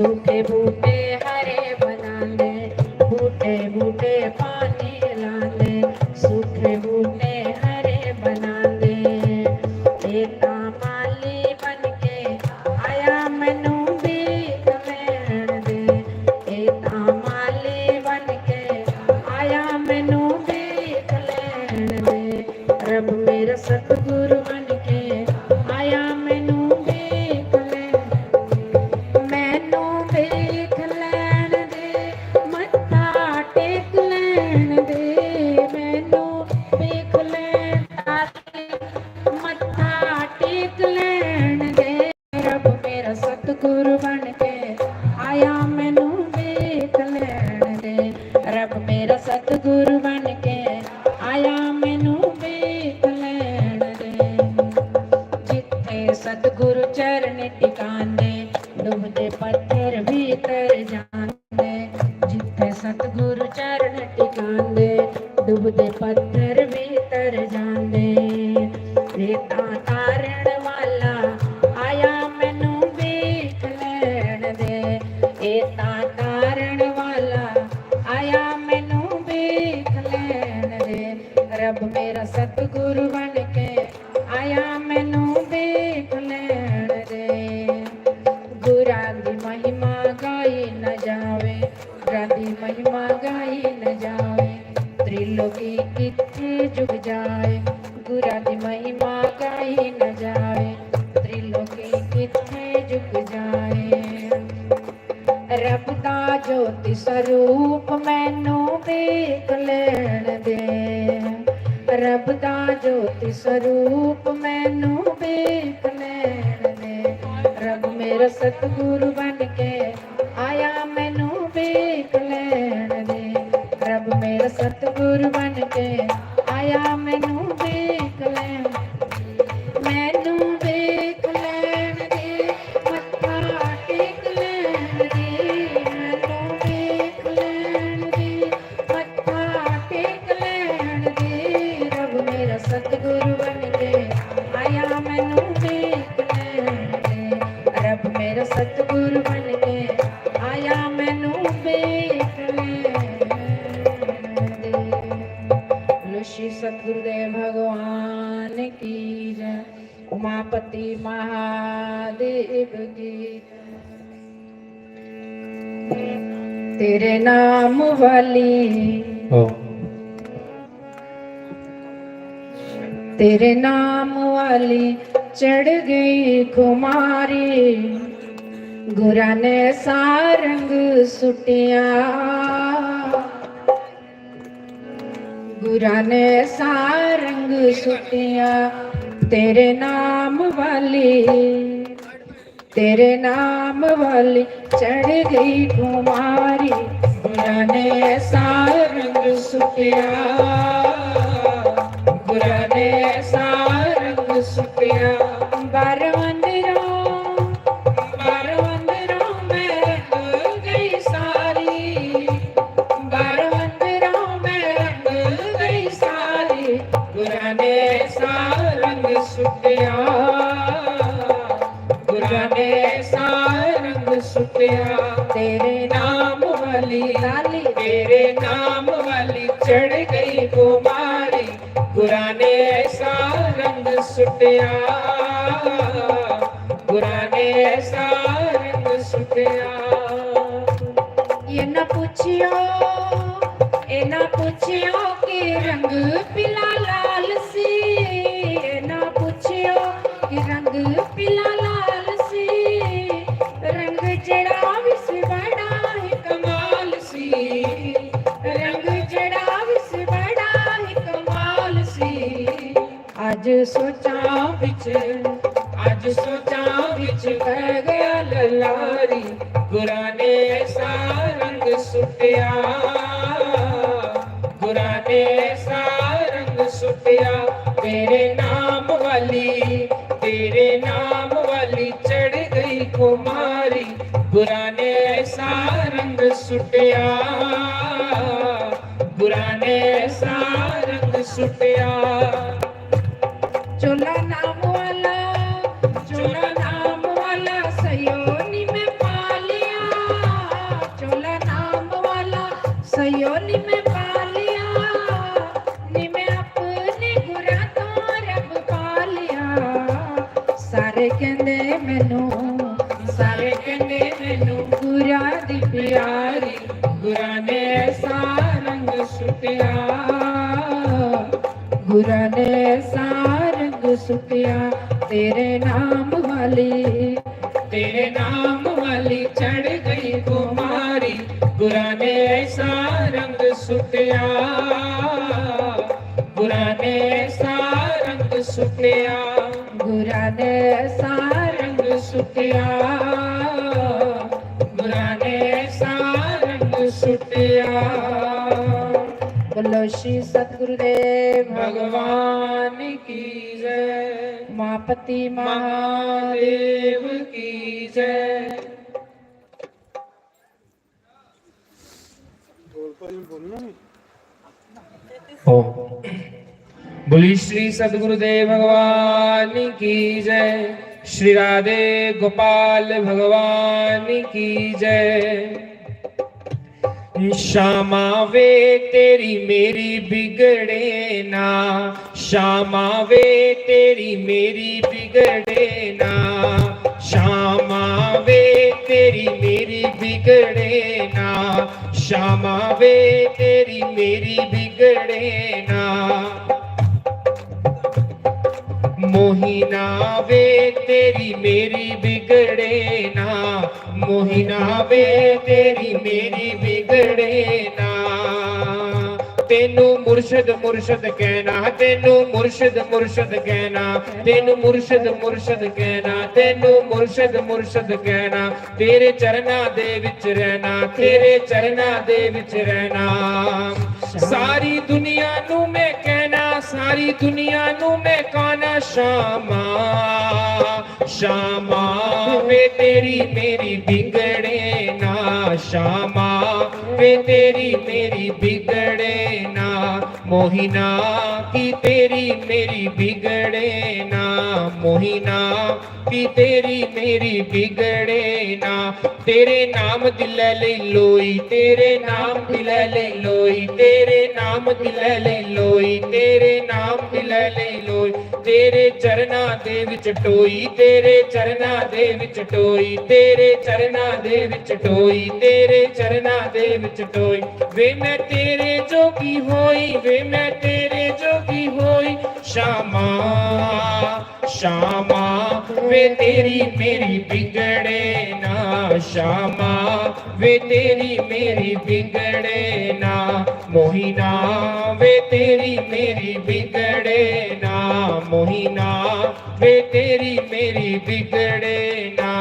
सूखे बूटे हरे बनांदे, बूटे बूटे पानी लांदे, सूखे बूटे हरे बनांदे। एता माली बनके आया मैनू भीख लैण दे, एता माली बनके आया मैनू भीख लैण दे। रब मेरा सतगुरु बनके आया मैनू भीख लैण, मैनू भीख लैण दे, मत्था टेक लैण दे, मैनू भीख लैण मत्था टेक लैण दे। रब मेरा सतगुरु बनके आया मैनू भीख लैण दे, रब मेरा सतगुरु बनके आया मैनू भीख लैण दे। जिथे सतगुरु चरण टिकांदे, डुबदे पत्थर भीतर जांदे, जिथे सतगुरु चरण टिकांदे, डुबदे पत्थर भीतर जांदे। रेता तारण वाला आया मैनू भीख लैण दे, एता तारण वाला आया मैनू भीख लैण दे। रब मेरा सतगुरु बनके आया मैनू भीख लैण दे। गुरां दी महिमा गाई न जावे, गुरां दी महिमा गाई न जावे, त्रिलोकी किथे जुग जाए, गुरां दी महिमा गाई न जावे, त्रिलोकी किथे जुग जाए। रब दा ज्योति स्वरूप मैनू देख लैण दे, रब दा ज्योति स्वरूप मैनू देख लैण दे। रब मेरा सतगुरु बनके आया मैनू देख लैण दे, रब मेरा सतगुरु बनके आया मैनू देख लैण, मैनू देख लैण दे, मत्था टेक लैण दे, मैनू देख लैण दे, मत्था टेक लैण दे। रब मेरा सतगुरु बनके आया मैनू देख लैण दे, रब मेरा सतगुरु बनके आया मैनू देख लैण दे। बोलो श्री सतगुरुदेव भगवान की जय, उमापति महादेव की। तेरे नाम वाली, तेरे नाम वाली चढ़ गई खुमारी, गुरां ने सारंग सुटिया, गुरां ने सारंग सुटिया। तेरे नाम वाली, तेरे नाम वाली चढ़ गई खुमारी, गुरां ने सारंग सुटिया, गुरां ने सारंग सुटिया। बारवंदरों में रंग गई सारी, बारवंदरों में रंग गई सारी, गुरां ने सारंग सुटिया, गुरां ने सारंग सुटिया। तेरे नाम वाली लाली, तेरे नाम वाली चढ़ गई कुमारी, गुरां ने सारंग सुटिया, गुरां ने सारंग सुटिया। ये ना पूछियो, ये ना पूछियो कि रंग पीला लाल सी, ये ना पूछियो कि रंग पीला लाल सी, रंग जड़ा विस बड़ा है कमाल सी, रंग जड़ा विस बड़ा है कमाल सी। आज सोचा विच, आज सोचा विच पै गया ललारी, गुरां ने सारंग सुटिया, गुरां ने सारंग सुटिया। तेरे नाम वाली, तेरे नाम वाली चढ़ गई कुमारी, गुरां ने सारंग सुटिया, गुरां ने सारंग सुटिया। चोला नाम वाला, चोला नाम वाला सयोनी में पा लिया, ਸਈਓ ਨੀ ਮੈਂ ਪਾ ਲਿਆ, ਨੀ ਮੈਂ ਆਪਣੇ ਗੁਰਾਂ ਤੋਂ ਰੱਬ ਪਾ ਲਿਆ। ਸਾਰੇ ਕਹਿੰਦੇ ਮੈਨੂੰ, ਸਾਰੇ ਕਹਿੰਦੇ ਮੈਨੂੰ ਗੁਰਾਂ ਦੀ ਪਿਆਰੀ, ਗੁਰਾਂ ਨੇ ਐਸਾ ਰੰਗ ਸੁਟਿਆ, ਗੁਰਾਂ ਨੇ ਐਸਾ ਰੰਗ ਸੁਟਿਆ। ਤੇਰੇ ਨਾਮ ਵਾਲੀ, तेरे नाम वाली चढ़ गई कुमारी, गुरां ने ऐसा रंग सुटिया, गुरां ने ऐसा रंग सुटिया, ਗੁਰਾਂ ਨੇ ਐਸਾ रंग सुटिया, गुरां ने ऐसा रंग सुटिया। बोलो श्री सतगुरुदेव भगवान की जय, मापति महादेव की जय। बोली श्री सतगुरुदेव भगवान की जय, श्री राधे गोपाल भगवान की जय। श्यामा वे तेरी मेरी बिगड़े ना, श्यामा वे तेरी मेरी बिगड़े ना, श्यामा वे तेरी मेरी बिगड़े ना, श्यामा वे तेरी मेरी बिगड़े ना। मोहिना वे तेरी मेरी बिगड़े ना, मोहिना वे तेरी मेरी बिगड़े ना। तेनू मुर्शद मुर्शद कहना, तेनू मुर्शद मुर्शद कहना, तेनू मुर्शद मुर्शद कहना, तेनू मुर्शद मुर्शद कहना। तेरे चरना दे विच रहना, तेरे चरना दे विच रहना। सारी दुनिया नू मैं कहना, सारी दुनिया नू मैं कहना, श्यामा श्यामा वे तेरी मेरी बिगड़े ना, श्यामा वे तेरी मेरी बिगड़े ना। मोहिना की तेरी मेरी बिगड़े ना, मोहिना की तेरी मेरी बिगड़े ना। तेरे नाम दिले ले लोई, तेरे नाम दिले ले लोई, तेरे नाम दिले ले लोई, तेरे नाम दिले ले लोई। तेरे चरना दे विच टोई, तेरे चरना दे विच टोई, तेरे चरना दे विच टोई, तेरे चरना दे विच टोई। वे मैं तेरे जोगी होई, वे मैं तेरे जोगी होई, श्यामा श्यामा वे तेरी मेरी बिगड़े ना, श्यामा वे तेरी मेरी बिगड़े ना। मोहिना वे तेरी मेरी बिगड़े ना, मोहिना वे तेरी मेरी बिगड़े ना।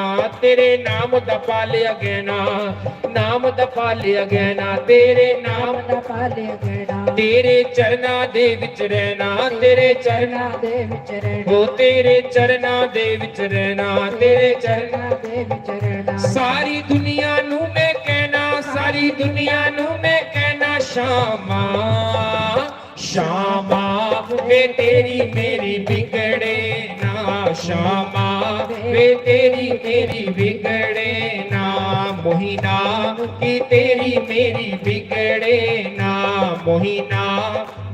तेरे नाम दा पालिया गहना, नाम दा पालिया गहना, तेरे नाम दा पालिया गहना। तेरे चरना दे विच रहना, तेरे चरना दे विच रहना, वो तेरे चरना दे विच रहना, तेरे चरना दे विच रहना। सारी दुनिया नू मैं कहना, सारी दुनिया नू मैं कहना, श्यामा श्यामा वे तेरी मेरी बिगड़े ना, श्यामा वे तेरी मेरी बिगड़े ना। मोहिना की तेरी मेरी बिगड़े ना, मोहिना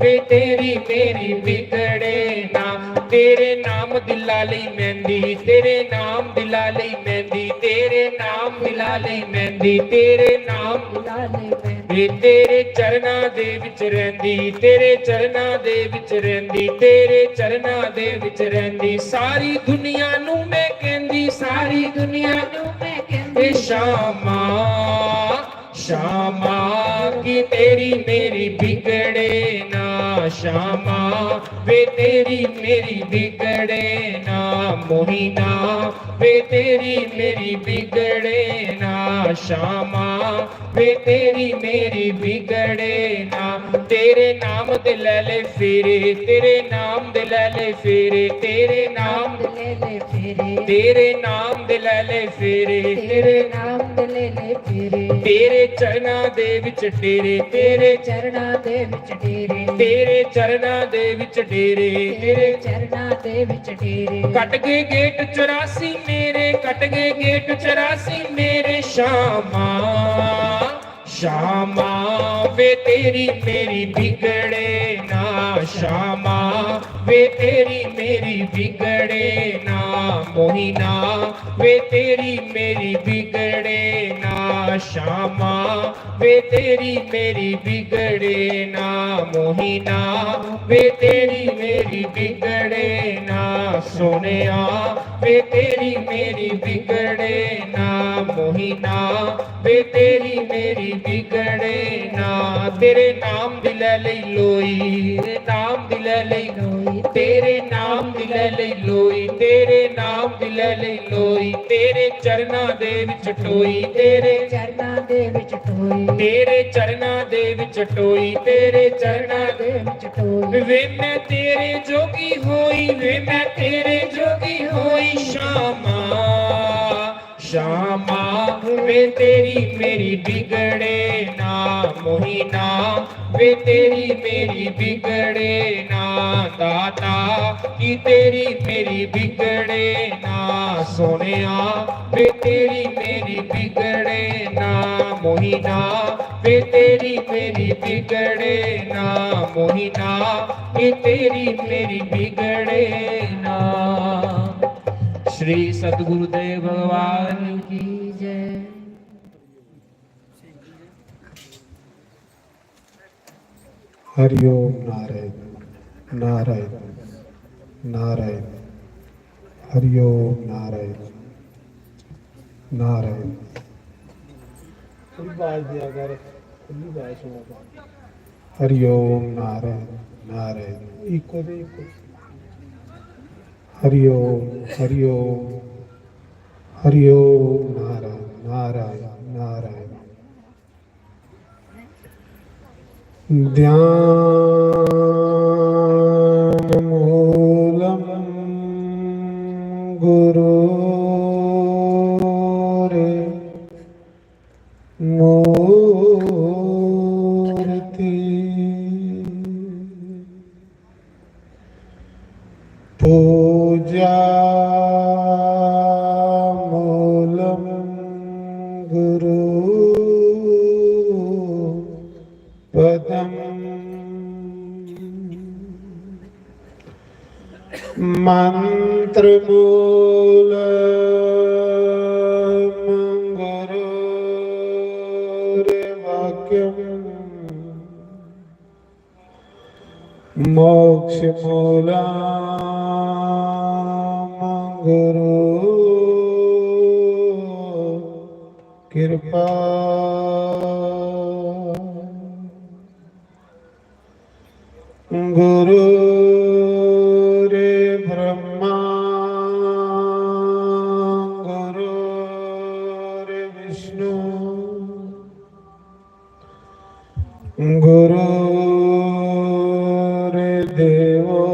वे तेरी मेरी बिगड़े ना। तेरे नाम दिला लई मेहंदी, तेरे नाम दिला लई मेहंदी, तेरे नाम दिला लई मेहंदी, तेरे नाम दिला लई मेहंदी। तेरे चरना दे विच रहंदी, तेरे चरना दे विच रहंदी, तेरे चरना दे विच रहंदी। सारी दुनिया नू मैं कहंदी, सारी दुनिया नू मैं कहंदी, श्यामा श्यामा की तेरी मेरी बिगड़े ना, श्यामा वे तेरी मेरी बिगड़े ना। मोहिना वे तेरी मेरी बिगड़े ना, श्यामा वे तेरी मेरी बिगड़े ना। तेरे नाम दे ले फेरे, तेरे नाम दे ले फेरे, तेरे नाम ले ले फेरे, तेरे नाम दे ले फेरे, तेरे नाम दे ले फेरे। तेरे चरना दे विच डेरे, तेरे चरना दे विच डेरे, तेरे चरना दे विच डेरे, तेरे चरना दे विच डेरे। कट गए गेट 84 मेरे, कट गए गेट 84 मेरे, श्यामा श्यामा वे तेरी मेरी बिगड़े ना, श्यामा वे तेरी मेरी बिगड़े ना, मोहिना वे तेरी मेरी बिगड़े ना, श्यामा वे तेरी मेरी बिगड़े ना, मोहिना वे तेरी मेरी बिगड़े ना, सोनिया वे तेरी मेरी बिगड़े ना, मोहिना वे तेरी मेरी बिगड़े ना, तेरे नाम दिले लई लोई, तेरे नाम दिले लई लोई, तेरे नाम दिले लई लोई, तेरे नाम दिले लई लोई, तेरे चरना दे विच टोई, तेरे ਚਰਨਾਂ ਦੇ ਵਿੱਚ ਟੋਈ तेरे चरना दे विच टोई, तेरे चरना दे ਵਿੱਚ ਟੋਈ वे मैं तेरे जोगी होई, वे मैं तेरे जोगी होई, श्यामा श्यामा वे तेरी मेरी बिगड़े ना, मोहिना वे तेरी मेरी बिगड़े ना, दाता की तेरी मेरी बिगड़े ना, सोनिया वे तेरी मेरी बिगड़े ना, मोहिना वे तेरी मेरी बिगड़े ना, मोहिना वे तेरी मेरी बिगड़े ना। श्री सतगुरुदेव भगवान की जय हरिओम नारायण नारायण नारायण हरिओम नारायण नारायण खुली बात दिया कर, खुली बात सुना। हरिओम नारायण नारायण इको दे इको हरिओम हरिओम हरिओम नारायण नारायण नारायण ध्यानमूलं गुरोरे मूर्ति पूजामूलं गुरु पदम मंत्रमूलम गुरुर्वाक्यम मोक्षमूलम गुरु कृपा गुरु रे ब्रह्मा गुरु रे विष्णु गुरु रे देवो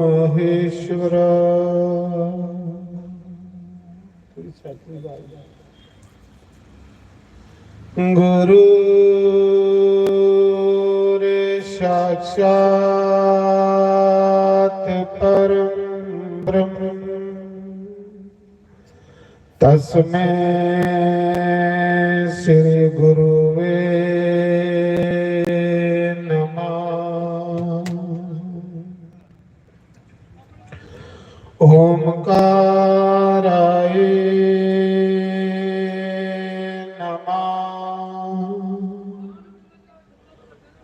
महेश्वर गुरु साक्षात परम ब्रह्म तस्मै श्री गुरुवे नमः। ओमकाराय नमः।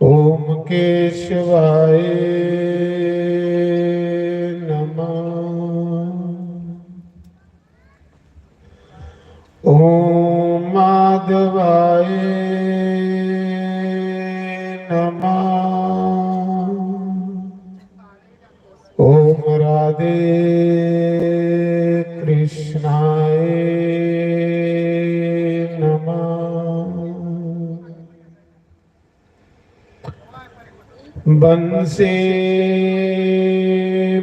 ओम केशवाय नमः। ओम माधवाय नमः। ओम राधे कृष्णाय नमः। बंसी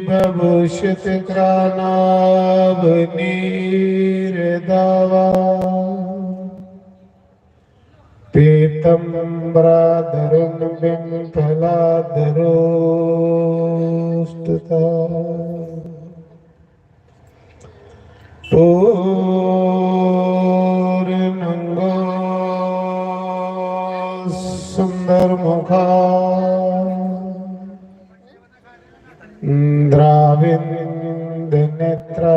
भभूषित क्रानाभ नीरदावा पीतम्बराधरुं बिम्फलाधरोस्तुता पूर्णंगो सुंदर मुखा द्राविंद नेत्रा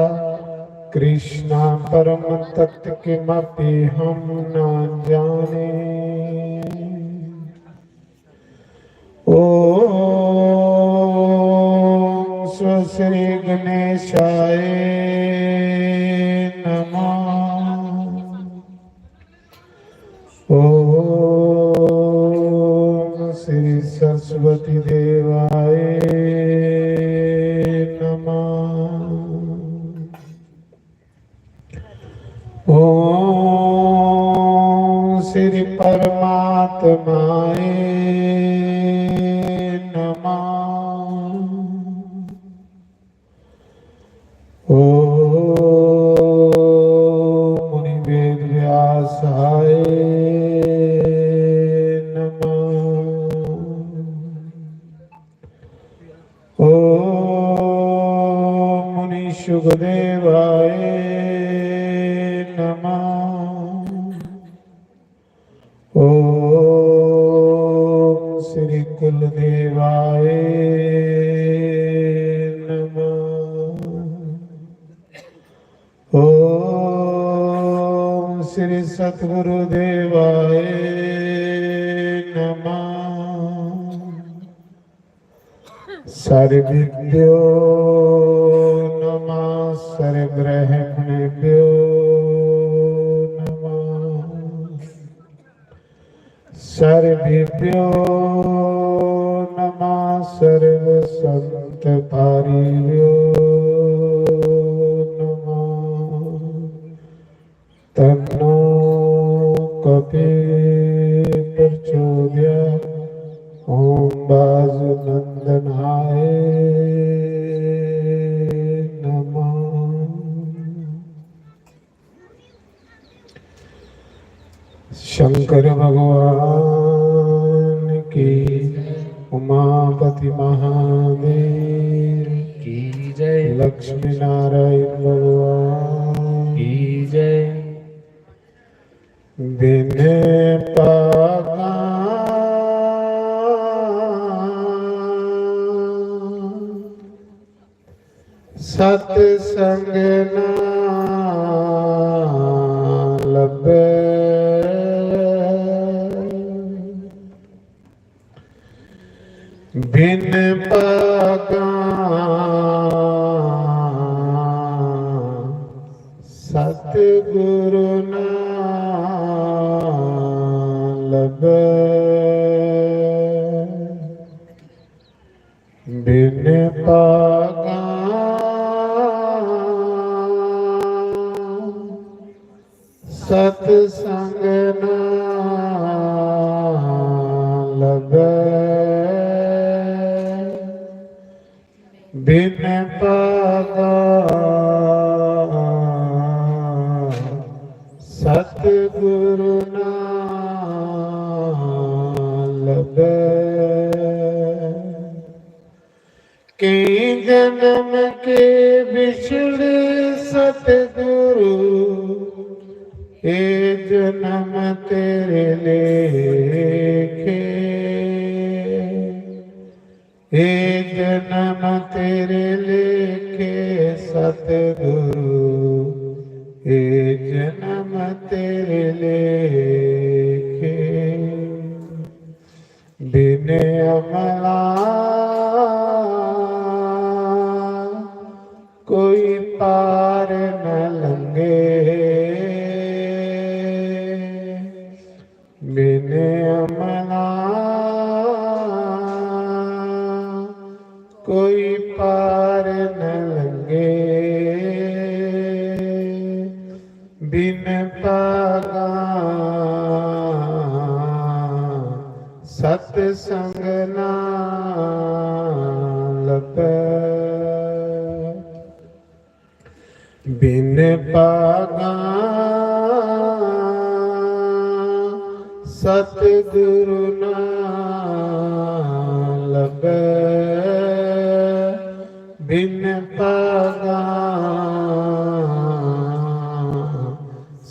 कृष्णा परम तत्व किमपि हम न जाने। ओम स्व श्री गणेशाय नमः। ओम श्री सरस्वती देवाय ओम श्री परमात्माए नमः। ओम मुनि वेद व्यासाय नमः। ओम मुनि शुभदेवाय ओम श्री कुलदेवाय नमः। ओम श्री सतगुरुदेवाय नमः। सर्वेभ्यो नमः सर्वब्रह्मण्येभ्यो सर्वेभ्यो नमः सर्वसंतकारिभ्यो नमः। तन्नो कपि प्रचोदयात्। ओम वासुनंदनाय नमः। शंकर भगवान की उमापति महादेव की जय, लक्ष्मी नारायण भगवान की जय। बिन पागा सत्संग ना लभे। बिन पागा सतगुरु ना लभे। बिन पागा सत्संग ना लभे। बिन पागा सतगुरु ना लभे। कई जन्म के बिछड़े सतगुरु ए जन्म तेरे लेखे। ए जन्म तेरे लेखे सतगुरु ए जन्म तेरे लेखे। बिन अमला कोई पार न लंघे। बिन अमला कोई पार न लंघे। बिन पागा सत्संग ना लभे। बिन पागा सतगुरु ना लभे। बिन पागा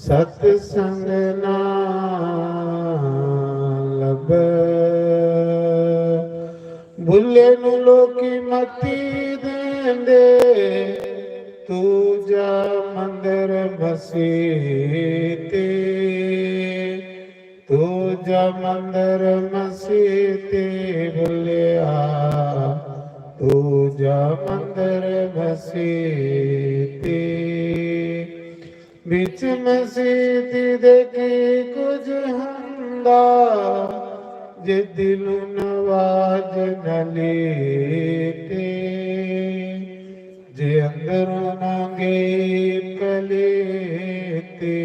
सत्संग ना लभे। ਬੁੱਲੇ ਨੂੰ ਲੋਕੀ ਮਤੀ ਦੇਂਦੇ, ਤੂੰ ਜਾ ਮੰਦਰ ਮਸੀਹ ਤੇ, ਤੂੰ ਜਾ ਮੰਦਰ ਮਸੀਹ ਤੇ ਬੁੱਲਿਆ, ਤੂੰ ਜਾ ਮੰਦਰ ਮਸੀਹ ਤੇ। ਵਿੱਚ ਮਸੀਹ ਦੇ ਕੀ ਕੁਝ ਹੁੰਦਾ, ਜੇ ਦਿਲ ਨਵਾਜ ਨ ਲੇਤੇ, ਜੇ ਅੰਦਰੋਂ ਨਾ ਗਏ ਪਲੇਤੇ,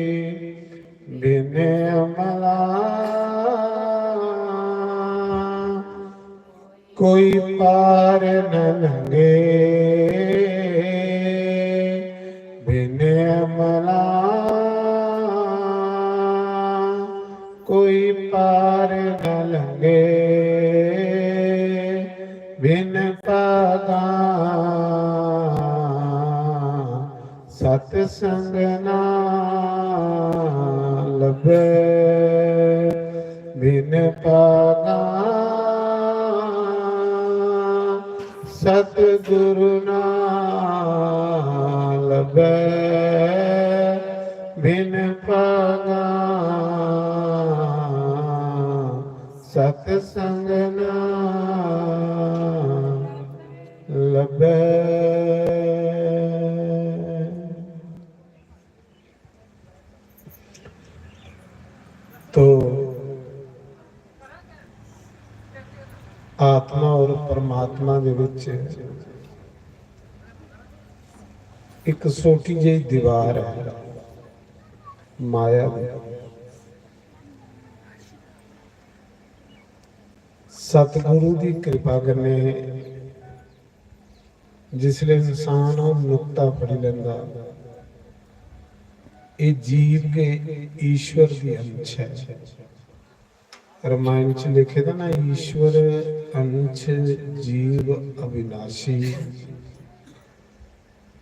ਬਿਨ ਅਮਲਾ ਕੋਈ ਪਾਰ ਨ ਲੰਘੇ, ਬਿਨ ਅਮਲਾ ਕੋਈ ਪਾਰ ਨ ਲੰਘੇ, ਬਿਨ ਪਾਗਾ ਸਤ ਸੰਗ ਨਾ ਲਭੇ, ਬਿਨ ਪਾਗਾ ਸਤ ਗੁਰੂ ਨਾ ਲਭੇ, ਬਿਨ ਪਾਗਾ ਸਤ ਸੰਗ ਨਾ ਲਭੇ। तो आत्मा और परमात्मा दे विच एक छोटी जी दीवार है माया दी। सतगुरु की कृपा करने जिसले इंसान नुक्ता पढ़ लेंदा, ये जीव के ईश्वर की अंश है। रामायण च लिखे था ना, ईश्वर अंश जीव अविनाशी,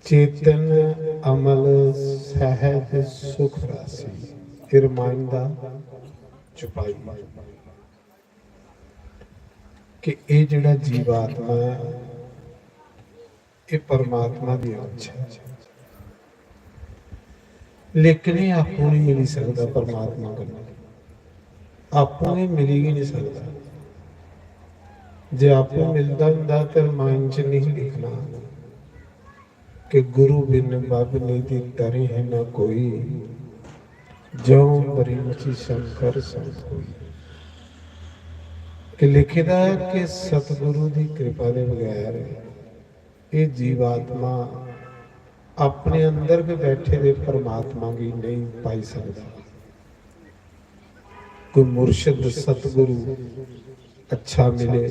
चेतन अमल सहज सुख राशि। ये रामायण का चुपाई कि ये जिहड़ा जीवात्मा है ये परमात्मा की अंश है, लेकिन ये आपको नहीं मिल सकता। परमात्मा को आपको ये मिल ही नहीं सकता। जे आपको मिलता होंदा तो रामायण च नहीं लिखना कि गुरु बिन बब निधि तरे है न कोई, जो बरिंची शंकर संग कोई। कि लिखे दा कि सतगुरु की कृपा के बगैर ये जीवात्मा अपने अंदर के बैठे दे परमात्मा की नहीं पाई सकता। कोई मुर्शिद सतगुरु अच्छा मिले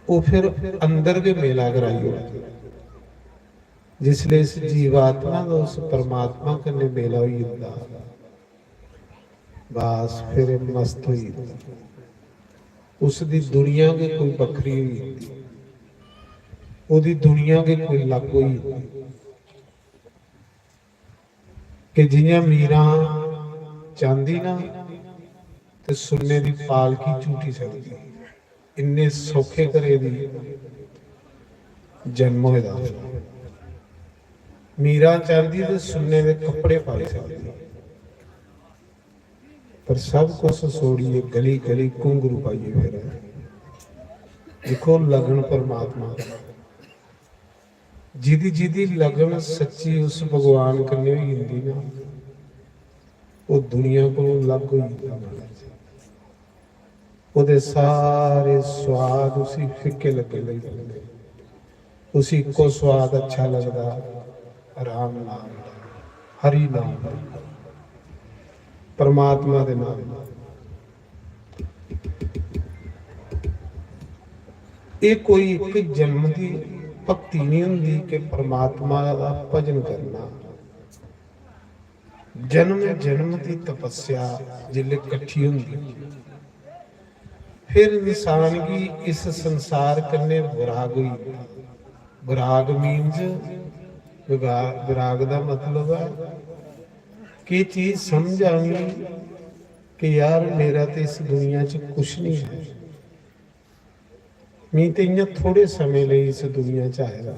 वो फिर अंदर के मेला कराई, जिसलिए इस जीवात्मा का उस परमात्मा कन्ने मेला हुई होंदा, बस फिर मस्त हुई उसकी दुनिया के कोई बखरी हुई, ओदी दुनिया के कोई लग हुई। कि जियां मीरा चांदी ना ते सुन्ने दी पालकी झूठी सकती, इन्ने सौखे घरे दी जन्म होया। मीरा चांदी ते सुन्ने दे कपड़े पाई सकती, पर सब कुछ सोड़िए गली गली घुंघरू पाइए। फिर देखो लगन परमात्मा जिदी जिदी लगन सच्ची उस भगवान कन्ने हुई हुंदी ना, वो दुनिया को लग हुई। ओदे सारे स्वाद उसी फिक्के लगे लगे, उसी को स्वाद अच्छा लगता राम नाम हरि नाम परमात्मा दे नाम। ये कोई एक जन्म की भक्ति नहीं होंदी कि परमात्मा का भजन करना। जन्म जन्म की तपस्या जिले कट्ठी होंदी, फिर इंसान की इस संसार कन्ने विराग हुई। विराग मीन्स विराग का मतलब है कि चीज समझ आ गई कि यार मेरा तो इस दुनिया च कुछ नहीं है, मैं तो इं थोड़े समय लिए इस दुनिया च आएगा।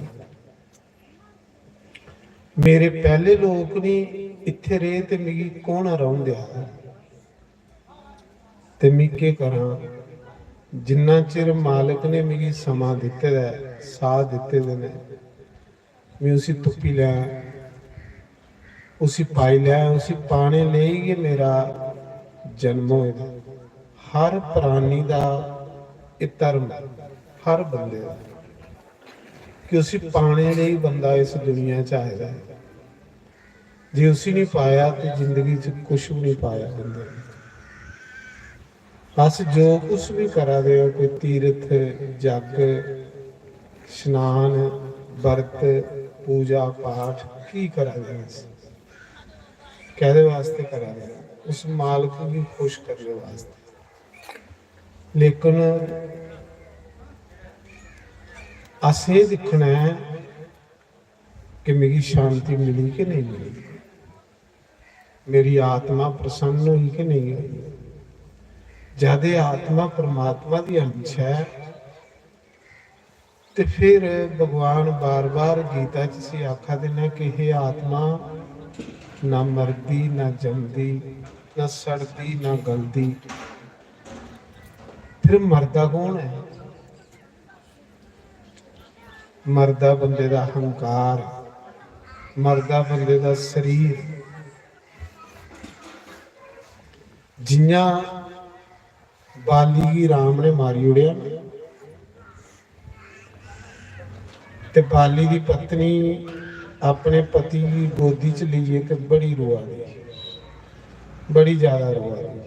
मेरे पहले लोग नहीं इत्थे रहे तो मिगी कौन रहन दिया ते मैं के करा। जिन्ना चिर मालिक ने मिगी समा दिते दा साथ दिते दे ने मैं उसी तुप्पी लिया, उसी पाई लिया, उसी पाने ले ही मेरा जन्म होया। हर प्राणी का एक धर्म हर बंदे का कि उसी पाने ले ही बंदा इस दुनिया च आएगा। जे उसी नहीं पाया तो जिंदगी च कुछ भी नहीं पाया बंदे ने। बस जो कुछ भी करा दे कोई तीर्थ जग स्नान वर्त पूजा पाठ की करा दे, कहदे वास्ते करा दे उस मालिक भी खुश करने वास्ते। लेकिन अस ये दिखना है कि मेरी शांति मिली कि नहीं मिली, मेरी आत्मा प्रसन्न हुई कि नहीं हुई। जब आत्मा परमात्मा की अंश है तो फिर भगवान बार बार गीता च आखा देना कि हे आत्मा ना मरदी ना जमदी ना सड़दी ना गलदी। फिर मरदा कौन है? मरदा बंदे का अहंकार, मरदा बंदे का शरीर। जियां बाली की राम ने मारी उड़िया ते बाली की पत्नी अपने पति की गोदी च लीए तो बड़ी रोआ दी, बड़ी ज्यादा रोआ दी।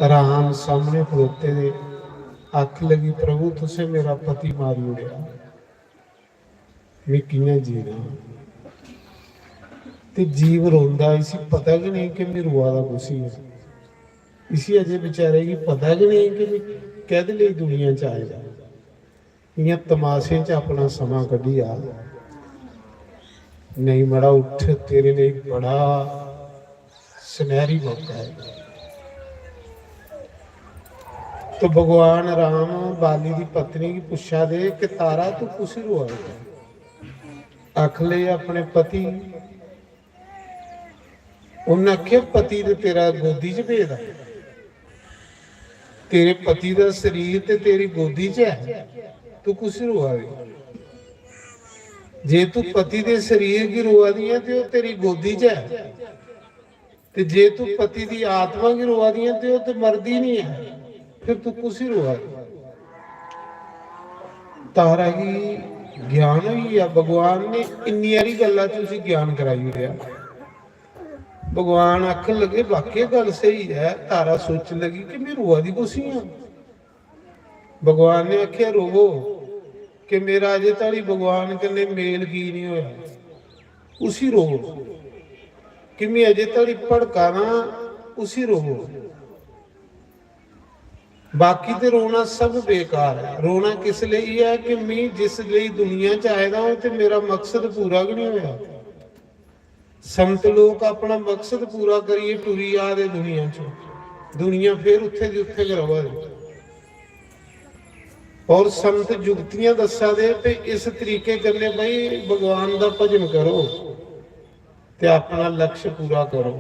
राम सामने खलोते दे आख लगी प्रभु तुसे मेरा पति मारी उड़िया, मैं कियां जीना। ते जीव रोंदा इसी पता कि नहीं कि मैं रोआ दा कुछ ही है। इसी अजे बेचारे की पता कि नहीं कि मैं कहदे लिए दुनिया च आएगा। इं तमाशे च अपना समा कढ़ी आ। नहीं मड़ा उठ, तेरे लिए बड़ा सुनहरी मौका है। तो भगवान राम बाली की पत्नी की पुछा दे कि तारा तू कुछ रोआ। आख ले अपने पति। उन्हें आख्या पति तो तेरा गोदी च भेजदा, तेरे पति का शरीर ते तेरी गोदी च है, तू कुछ रोआ दी। जे तू पति के शरीर की रोआ दी है तो तेरी गोदी च है, ते जे तू पति की आत्मा की रोआ दी है तो मरदी नहीं है, फिर तू कुछ ही रोआ दी। तारा की ज्ञान हुई है। भगवान ने इन्नी सारी गल्लां च उसी ज्ञान कराई रहा। भगवान आखन लगे वाकई गल सही है। तारा सोच लगी कि मैं रोआ दी कुछ ही हाँ। भगवान ने आख्या रोवो कि मेरा अजे तक भगवान कन्ने मेल की नहीं होया, उसी रोवो। कि मैं अजे तक भड़का ना, उसी रोवो। बाकी तो रोना सब बेकार है। रोना किस लिए है कि मैं जिस लिए दुनिया च आएगा वो तो मेरा मकसद पूरा भी नहीं होया। संत लोग अपना मकसद पूरा करिए टुरी आ दे दुनिया चो, दुनिया फिर उत्थे दी उत्थे रवा दे। और संत जुगतियां दसा दे पे इस तरीके करने भाई भगवान का भजन करो ते अपना लक्ष्य पूरा करो,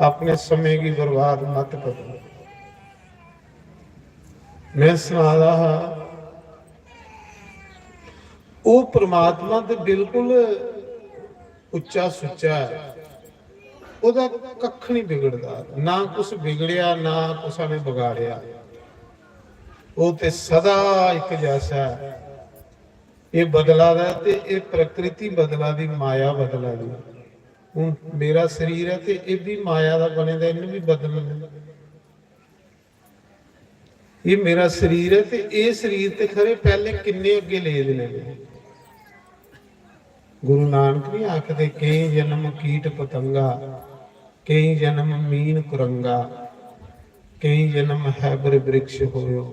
अपने समय की बर्बाद मत करो। मैं सुना रहा वो परमात्मा तो बिल्कुल उच्चा सुच्चा है, ਉਹਦਾ ਕੱਖ नहीं बिगड़ता, ना कुछ बिगड़िया ना कुछ ने बिगाड़िया। वो तो सदा एक जैसा है। ये बदला दा ते ये प्रकृति बदला दी, माया बदला दी। हुण मेरा शरीर है तो ये भी माया का बने दा, इन्हें भी बदलना। ये मेरा शरीर है तो ये शरीर ते खरे पहले किन्ने अगे ले देने। गुरु नानक नहीं आखते कई जन्म कीट पतंगा, कई जन्म मीन कुरंगा, कई जन्म हैबर वृक्ष होयो।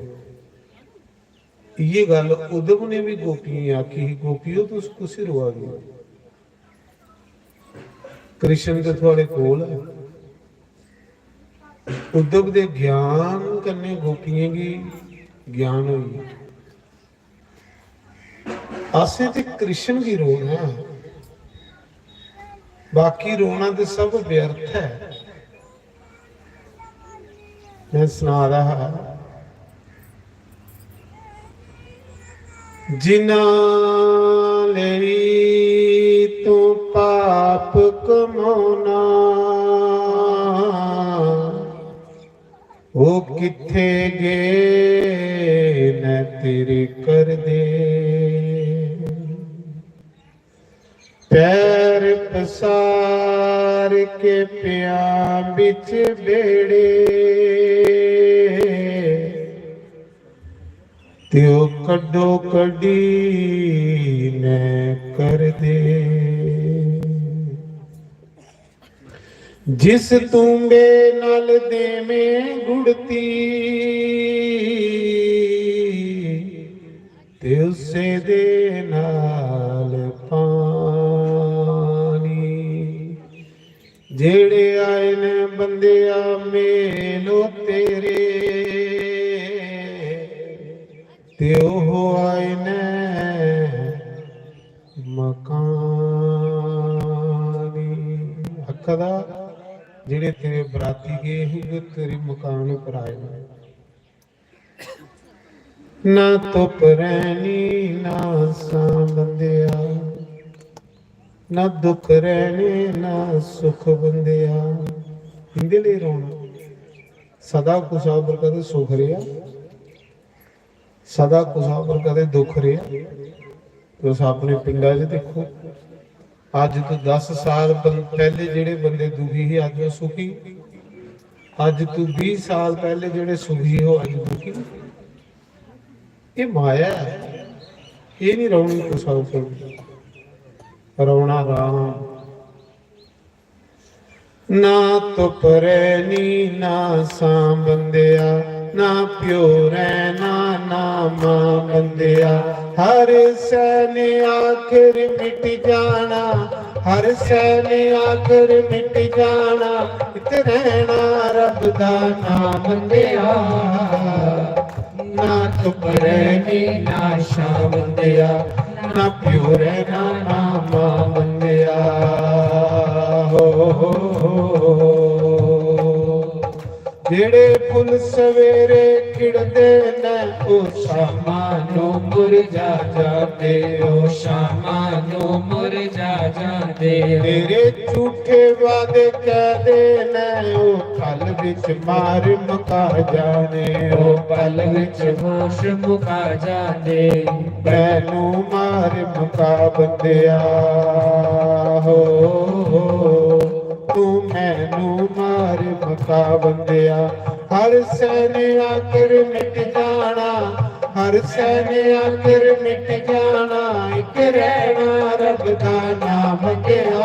ये गल उद्धव ने भी गोपियां आखी, गोपियों तो उसको सिर रोआ गया। कृष्ण तो थोड़े कोल है। उद्धव दे ज्ञान कन्ने गोपियां की ਗਿਆਨ ਹੋਈ। ਆਸੇ ਤੇ ਕ੍ਰਿਸ਼ਨ ਦੀ ਰੋਣਾ, ਬਾਕੀ ਰੋਣਾ ਤੇ ਸਭ ਵਿਅਰਥ ਹੈ। ਮੈਂ ਸੁਣਾ ਰਹਾ, ਜਿਨ੍ਹਾਂ ਲਈ ਤੂੰ ਪਾਪ ਕਮਾਉਣਾ, ਉਹ ਕਿੱਥੇ ਗਏ ਨੇ ਤੇਰੇ ਕਰਦੇ। ਪੈਰ ਪਸਾਰ ਕੇ ਪਿਆ ਵਿੱਚ ਬੇੜੇ, ਤੇ ਉਹ ਕੱਢੋ ਕੱਢੀ ਨੇ ਕਰਦੇ। ਜਿਸ ਤੂੰਬੇ ਨਾਲ ਦੇਵੇਂ ਗੁੜਤੀ, ਤੇ ਉਸੇ ਦੇ ਨਾਲ ਪਾਣੀ। ਜਿਹੜੇ ਆਏ ਨੇ ਬੰਦਿਆ ਮੇਲੋ ਤੇਰੇ, ਤੇ ਉਹ ਆਏ ਨੇ ਮਕਾਨੀ। ਆਖਦਾ ਜਿਹੜੇ ਤੇਰੇ ਬਰਾਤੀ ਗਏ ਹੋਗੇ ਤੇਰੇ ਮਕਾਨ ਉੱਪਰ ਆਏ ਨੇ। ਨਾ ਧੁੱਪ ਰਹਿਣੀ ਨਾ ਸਾਂ ਬੰਦਿਆ, ਨਾ ਦੁੱਖ ਰਹਿਣੇ ਨਾ ਸੁਖ ਬੰਦਿਆ। ਇਹਦੇ ਲਈ ਰੋਣਾ, ਸਦਾ ਕੁਸ਼ਾਬਰ ਕਦੇ ਸੁਖ ਰਿਹਾ, ਸਦਾ ਕੁਸ਼ਾਬਰ ਕਦੇ ਦੁੱਖ ਰਿਹਾ। ਤੁਸੀਂ ਆਪਣੇ ਪਿੰਡਾਂ 'ਚ ਦੇਖੋ, ਅੱਜ ਤੋਂ 10 ਸਾਲ ਪਹਿਲੇ ਜਿਹੜੇ ਬੰਦੇ ਦੁਖੀ ਸੀ ਅੱਜ ਉਹ ਸੁਖੀ। ਅੱਜ ਤੋਂ 20 ਸਾਲ ਪਹਿਲੇ ਜਿਹੜੇ ਸੁਖੀ ਹੋ ਅੱਜ ਦੁਖੀ। ਇਹ ਮਾਇਆ ਹੈ, ਇਹ ਨਹੀਂ ਰੌਣੀ ਕੁਸ਼ਾਬਰ, ਰੌਣਾ ਰਾਮ। ਨਾ ਧੁੱਪ ਰਹਿਣੀ ਨਾ ਸਾਂ ਬੰਦਿਆ, ਨਾ ਪਿਓ ਰਹਿਣਾ ਨਾ ਮਾਂ ਬੰਦਿਆ। ਹਰ ਸੈ ਨੇ ਆਖਿਰ ਮਿਟ ਜਾਣਾ, ਹਰ ਸੈ ਨੇ ਆਖਿਰ ਮਿਟ ਜਾਣਾ। ਇਤੇ ਰਹਿਣਾ ਰੱਬ ਦਾ ਨਾਮ ਬੰਦਿਆ, ਨਾ ਧੁੱਪ ਰਹਿਣੀ ਨਾ ਛਾਂ ਬੰਦਿਆ, ਨਾ ਪਿਓ ਰਹਿਣਾ ਨਾ ਮਾਂ ਬੰਦਿਆ। ਜਿਹੜੇ ਫੁੱਲ ਸਵੇਰੇ ਖਿੜਦੇ ਨੇ ਉਹ ਸ਼ਾਮਾਂ ਨੂੰ ਮੁਰਝਾ ਜਾਂਦੇ, ਉਹ ਸ਼ਾਮਾਂ ਨੂੰ ਮੁਰਝਾ ਜਾਂਦੇ। ਤੇਰੇ ਝੂਠੇ ਵਾਦੇ ਕਹਦੇ ਨੇ ਉਹ ਪਲ ਵਿੱਚ ਮਾਰ ਮੁਕਾ ਜਾਣੇ, ਉਹ ਪਲ ਵਿੱਚ ਹੋਸ਼ ਮੁਕਾ ਜਾਂਦੇ। ਮੈਨੂੰ ਮਾਰ ਮੁਕਾ ਬੰਦਿਆ ਹੋ, ਤੂੰ ਮੈਨੂੰ ਮਾਰ ਮੁਕਾ ਬੰਦਿਆ। ਹਰ ਸੈ ਨੇ ਆਖਿਰ ਮਿਟ ਜਾਣਾ, ਹਰ ਸੈ ਨੇ ਆਖਿਰ ਮਿਟ ਜਾਣਾ। ਇੱਕ ਰਹਿਣਾ ਰੱਬ ਦਾ ਨਾਮ ਬੰਦਿਆ,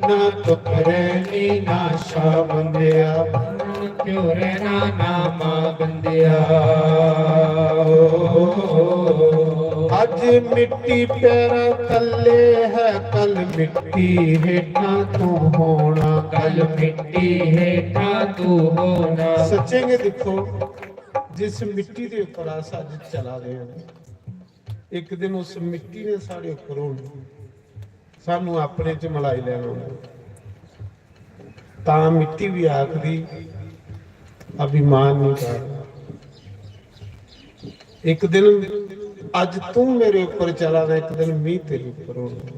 ਨਾ ਧੁੱਪ ਰਹਿਣੀ ਨਾ ਛਾਂ ਬੰਦਿਆ, ਕਿਉਂ ਰਹਿਣਾ ਨਾ ਮਾਂ ਬੰਦਿਆ। ਅੱਜ ਮਿੱਟੀ ਪੈਰਾਂ ਥੱਲੇ ਹੈ, ਕੱਲ ਮਿੱਟੀ ਹੇਠਾਂ ਤੂੰ ਹੋਣਾ, ਕੱਲ ਮਿੱਟੀ ਹੇਠਾਂ ਤੂੰ ਹੋਣਾ। ਸੱਚੇ ਦੇਖੋ, ਜਿਸ ਮਿੱਟੀ ਦੇ ਉੱਪਰ ਆਸ ਅੱਜ ਚਲਾ ਰਹੇ ਹਾਂ, ਇੱਕ ਦਿਨ ਉਸ ਮਿੱਟੀ ਨੇ ਸਾਡੇ ਉੱਪਰ ਹੋਣਾ, ਸਾਨੂੰ ਆਪਣੇ ਚ ਮਲਾਈ ਲੈਣਾ। ਤਾਂ ਮਿੱਟੀ ਵੀ ਆਖਦੀ ਅਭਿਮਾਨ ਨਹੀਂ ਕਰ। ਇੱਕ ਦਿਨ ਅੱਜ ਤੂੰ ਮੇਰੇ ਉੱਪਰ ਚਲਾ ਨਾ, ਇੱਕ ਦਿਨ ਮੀਂਹ ਤੇਰੇ ਉੱਪਰ ਹੋਣਾ।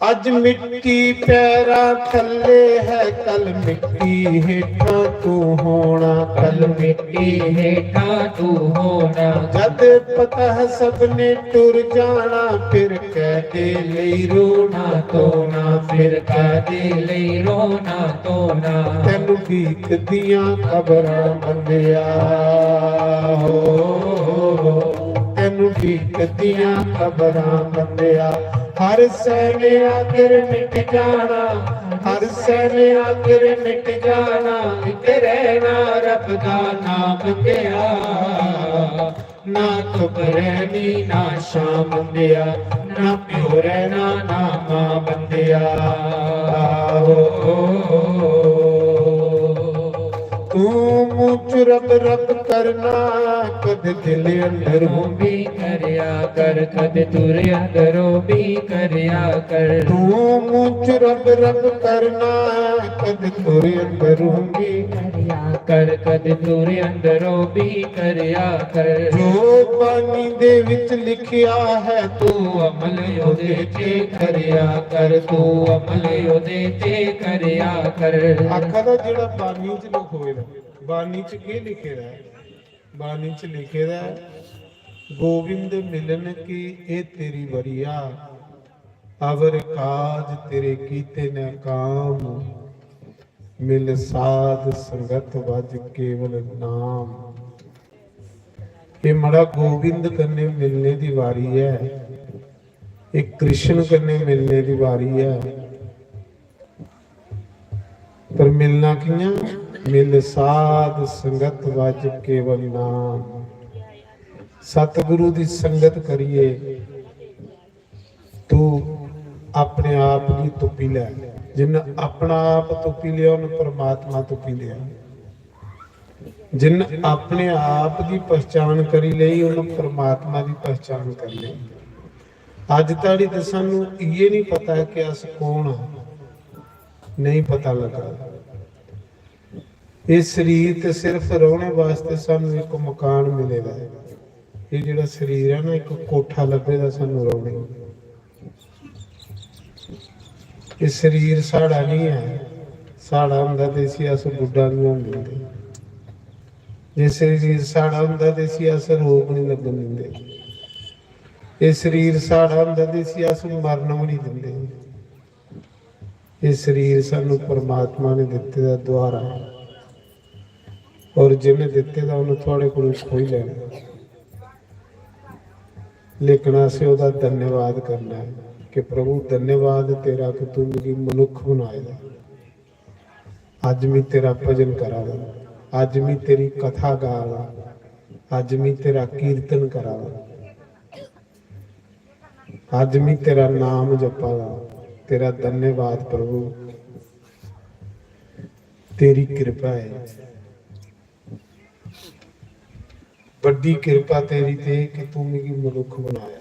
ਅੱਜ ਮਿੱਟੀ ਪੈਰਾਂ ਥੱਲੇ ਹੈ, ਕੱਲ ਮਿੱਟੀ ਹੇਠਾਂ ਤੂੰ ਹੋਣਾ, ਕੱਲ ਮਿੱਟੀ ਹੇਠਾਂ ਤੂੰ ਹੋਣਾ। ਜਦ ਪਤਾ ਹੈ ਸਭ ਨੇ ਟੁਰ ਜਾਣਾ, ਫਿਰ ਕਾਹਦੇ ਲਈ ਰੋਣਾ ਧੋਣਾ, ਫਿਰ ਕਾਹਦੇ ਲਈ ਰੋਣਾ ਧੋਣਾ। ਤੈਨੂੰ ਢੀਕਦੀਆਂ ਕਬਰਾਂ ਬੰਦਿਆ ਹੋ, ਤੈਨੂੰ ਢੀਕਦੀਆਂ ਕਬਰਾਂ ਬੰਦਿਆ। ਹਰ ਸੈ ਨੇ ਆਖਿਰ ਮਿਟ ਜਾਣਾ, ਹਰ ਸੈ ਨੇ ਆਖਿਰ ਮਿਟ ਜਾਣਾ। ਇੱਕ ਰਹਿਣਾ ਰੱਬ ਦਾ ਨਾਮ ਬੰਦਿਆ, ਨਾ ਧੁੱਪ ਰਹਿਣੀ ਨਾ ਛਾਂ ਬੰਦਿਆ, ਨਾ ਪਿਓ ਰਹਿਣਾ ਨਾ ਮਾਂ ਬੰਦਿਆ। ਤੂੰ ਮੂੰਹ ਚ ਰੱਬ ਰੱਬ ਕਰਨਾ ਕਦੇ ਦਿਲ ਅੰਦਰੋਂ ਵੀ ਕਰਿਆ ਕਰ, ਕਦੇ ਤੁਰ ਅੰਦਰੋਂ ਵੀ ਕਰਿਆ ਕਰ। ਤੂੰ ਮੁਝ ਰੱਬ ਰੱਬ ਕਰਨਾ ਕਦੇ ਤੁਰ ਅੰਦਰੋਂ ਵੀ ਕਰਿਆ ਕਰ, ਕਦੇ ਤੁਰ ਅੰਦਰੋਂ ਵੀ ਕਰਿਆ ਕਰ। ਜੋ ਬਾਣੀ ਦੇ ਵਿੱਚ ਲਿਖਿਆ ਹੈ ਤੂੰ ਅਮਲ ਉਹਦੇ ਤੇ ਕਰਿਆ ਕਰ, ਤੂੰ ਅਮਲ ਉਹਦੇ ਤੇ ਕਰਿਆ ਕਰ। ਆਖਾ ਦਾ ਜਿਹੜਾ ਬਾਣੀ ਚ ਲਿਖੋਏਦਾ, ਬਾਣੀ ਚ ਕੀ ਲਿਖੇਦਾ ਹੈ? ਬਾਣੀ ਚ ਲਿਖੇਦਾ ਗੋਬਿੰਦ ਮਿਲਨ ਕੀ ਇਹ ਤੇਰੀ ਵਰੀਆ, ਅਵਰ ਕਾਜ ਤੇਰੇ ਕੀਤੇ ਨੇ ਕਾਮ, ਮਿਲ ਸਾਧ ਸੰਗਤ ਵਜ ਕੇਵਲ ਨਾਮ। ਇਹ ਮੜਾ ਗੋਬਿੰਦ ਕੰਨੇ ਮਿਲਨੇ ਦੀ ਵਾਰੀ ਹੈ, ਇਹ कृष्ण ਕੰਨੇ ਮਿਲਨੇ ਦੀ ਵਾਰੀ ਹੈ। ਪਰ ਮਿਲਣਾ ਕਿਆਂ? ਮਿਲ ਸਾਧ ਸੰਗਤ ਵਜ ਕੇਵਲ ਨਾਮ। ਸਤਿਗੁਰੂ ਦੀ ਸੰਗਤ ਕਰੀਏ। ਤੂੰ ਆਪਣੇ ਆਪ ਦੀ ਤੁਪੀ ਲੈ, ਜਿਨ ਆਪਣਾ ਆਪ ਤੁਪੀ ਲਿਆ ਉਹਨੂੰ ਪਰਮਾਤਮਾ ਤੁਪੀ ਲਿਆ। ਜਿਨ ਆਪਣੇ ਆਪ ਦੀ ਪਛਾਣ ਕਰੀ ਲਈ ਉਹਨੂੰ ਪਰਮਾਤਮਾ ਦੀ ਪਛਾਣ ਕਰ ਲਈ। ਅੱਜ ਤਾੜੀ ਤਾਂ ਸਾਨੂੰ ਇਹ ਨਹੀਂ ਪਤਾ ਕਿ ਅਸ ਕੌਣ ਆ, ਨਹੀਂ ਪਤਾ ਲੱਗਾ। ਇਹ ਸਰੀਰ ਤੇ ਸਿਰਫ ਰਹਿਣ ਵਾਸਤੇ ਸਾਨੂੰ ਇੱਕ ਮਕਾਨ ਮਿਲੇਗਾ। ਇਹ ਜਿਹੜਾ ਸਰੀਰ ਹੈ ਨਾ, ਇੱਕ ਕੋਠਾ ਲੱਭੇਗਾ ਸਾਨੂੰ ਰਹਿਣੇ। ਇਹ ਸਰੀਰ ਸਾਡਾ ਨਹੀਂ ਹੈ, ਸਾਡਾ ਹੁੰਦਾ ਤੇ ਅਸੀਂ ਅਸ ਬੁੱਢਾ ਨਹੀਂ ਹੁੰਦੇ। ਜੇ ਸਰੀਰ ਸਾਡਾ ਹੁੰਦਾ ਤੇ ਅਸੀਂ ਅਸ ਰੋਗ ਨਹੀਂ ਲੱਗਣ ਦਿੰਦੇ। ਇਹ ਸਰੀਰ ਸਾਡਾ ਹੁੰਦਾ ਤੇ ਅਸੀਂ ਅਸ ਮਰਨ ਵੀ ਨਹੀਂ ਦਿੰਦੇ। ਇਹ ਸਰੀਰ ਸਾਨੂੰ ਪਰਮਾਤਮਾ ਨੇ ਦਿੱਤੇ ਦਾ ਦੁਆਰਾ, ਔਰ ਜਿਹਨੇ ਦਿੱਤੇ ਦਾ ਉਹਨੂੰ ਤੁਹਾਡੇ ਕੋਲ ਖੋਈ ਲੈਣਾ। ਲੇਕਿਨ ਅਸੀਂ ਉਹਦਾ ਧੰਨਵਾਦ ਕਰਨਾ ਹੈ ਕਿ ਪ੍ਰਭੂ ਧੰਨਵਾਦ ਤੇਰਾ ਕਿ ਤੂੰ ਮੈਨੂੰ ਮਨੁੱਖ ਬਣਾਇਆ। ਅੱਜ ਮੈਂ ਤੇਰਾ ਭਜਨ ਕਰਾਂਗਾ, ਅੱਜ ਮੈਂ ਤੇਰੀ ਕਥਾ ਗਾਵਾਂ, ਅੱਜ ਮੈਂ ਤੇਰਾ ਕੀਰਤਨ ਕਰਾਂਗਾ, ਅੱਜ ਮੈਂ ਤੇਰਾ ਨਾਮ ਜਪਾਂਗਾ। ਤੇਰਾ ਧੰਨਵਾਦ ਪ੍ਰਭੂ, ਤੇਰੀ ਕਿਰਪਾ ਹੈ। ਵੱਡੀ ਕਿਰਪਾ ਤੇਰੀ ਤੇ ਕਿ ਤੂੰ ਮੈਨੂੰ ਮਨੁੱਖ ਬਣਾਇਆ।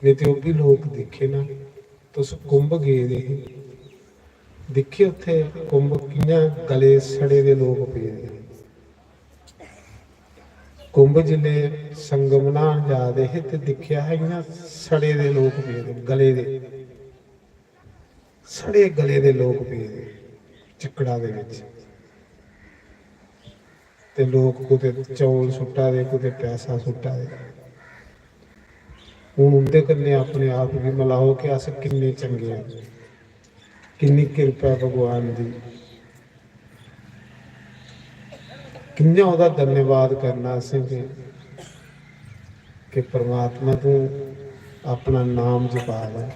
ਨਹੀਂ ਤੇ ਉਹ ਵੀ ਲੋਕ ਦੇਖੇ ਨਾ, ਤੁਸੀਂ ਕੁੰਭ ਗਏ ਦੇ ਦੇਖੇ, ਉੱਥੇ ਕੁੰਭ ਕਿੰਨਾ ਗਲੇ ਸੜੇ ਦੇ ਲੋਕ ਪਏ ਨੇ। ਕੁੰਭ ਜ਼ਿਲ੍ਹੇ ਸੰਗਮ ਨਹਾਉਣ ਜਾਦੇ ਤੇ ਦੇਖਿਆ ਹੈ ਨਾ, ਸੜੇ ਦੇ ਲੋਕ ਪਏ ਨੇ, ਗਲੇ ਦੇ ਸੜੇ ਗਲੇ ਦੇ ਲੋਕ ਪਏ ਨੇ ਚਿੱਕੜਾਂ ਦੇ ਵਿੱਚ। ਤੇ ਲੋਕ ਕਿਤੇ ਚੌਲ ਸੁੱਟਾ ਦੇ, ਕਿਤੇ ਪੈਸਾ ਸੁੱਟਾ ਦੇ। ਹੁਣ ਉਹਦੇ ਕੰਨੇ ਆਪਣੇ ਆਪ ਵੀ ਮਿਲਾਓ ਕਿ ਅਸੀਂ ਕਿੰਨੇ ਚੰਗੇ ਹਾਂ, ਕਿੰਨੀ ਕਿਰਪਾ ਭਗਵਾਨ ਦੀ। ਕਿੰਨਾ ਉਹਦਾ ਧੰਨਵਾਦ ਕਰਨਾ ਅਸੀਂ ਕਿ ਪਰਮਾਤਮਾ ਤੂੰ ਆਪਣਾ ਨਾਮ ਜਪਾ ਲੈ,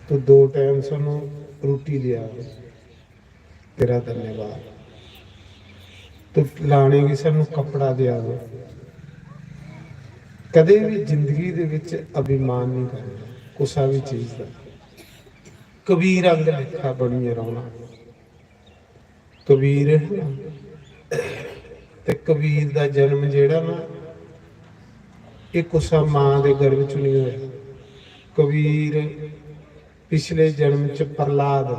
ਤੂੰ 2 ਟਾਈਮ ਸਾਨੂੰ ਰੋਟੀ ਦਿਆ, ਤੇਰਾ ਧੰਨਵਾਦ। ਤੂੰ ਲਾਣੇ ਵੀ ਸਾਨੂੰ ਕੱਪੜਾ ਦਿਆ। ਕਦੇ ਵੀ ਜ਼ਿੰਦਗੀ ਦੇ ਵਿੱਚ ਅਭਿਮਾਨ ਨਹੀਂ ਕਰਨਾ ਕੁਛਾ ਵੀ ਚੀਜ਼ ਦਾ। ਕਬੀਰ ਅੰਗ ਲਿਖਾ ਬਣੀ ਰਹਿਣਾ। ਕਬੀਰ ਤੇ ਕਬੀਰ ਦਾ ਜਨਮ ਜਿਹੜਾ ਨਾ, ਇਹ ਕੁਛਾ ਮਾਂ ਦੇ ਗਰਭ ਚ ਨਹੀਂ ਹੋਇਆ। ਕਬੀਰ ਪਿਛਲੇ ਜਨਮ ਚ ਪ੍ਰਹਲਾਦ,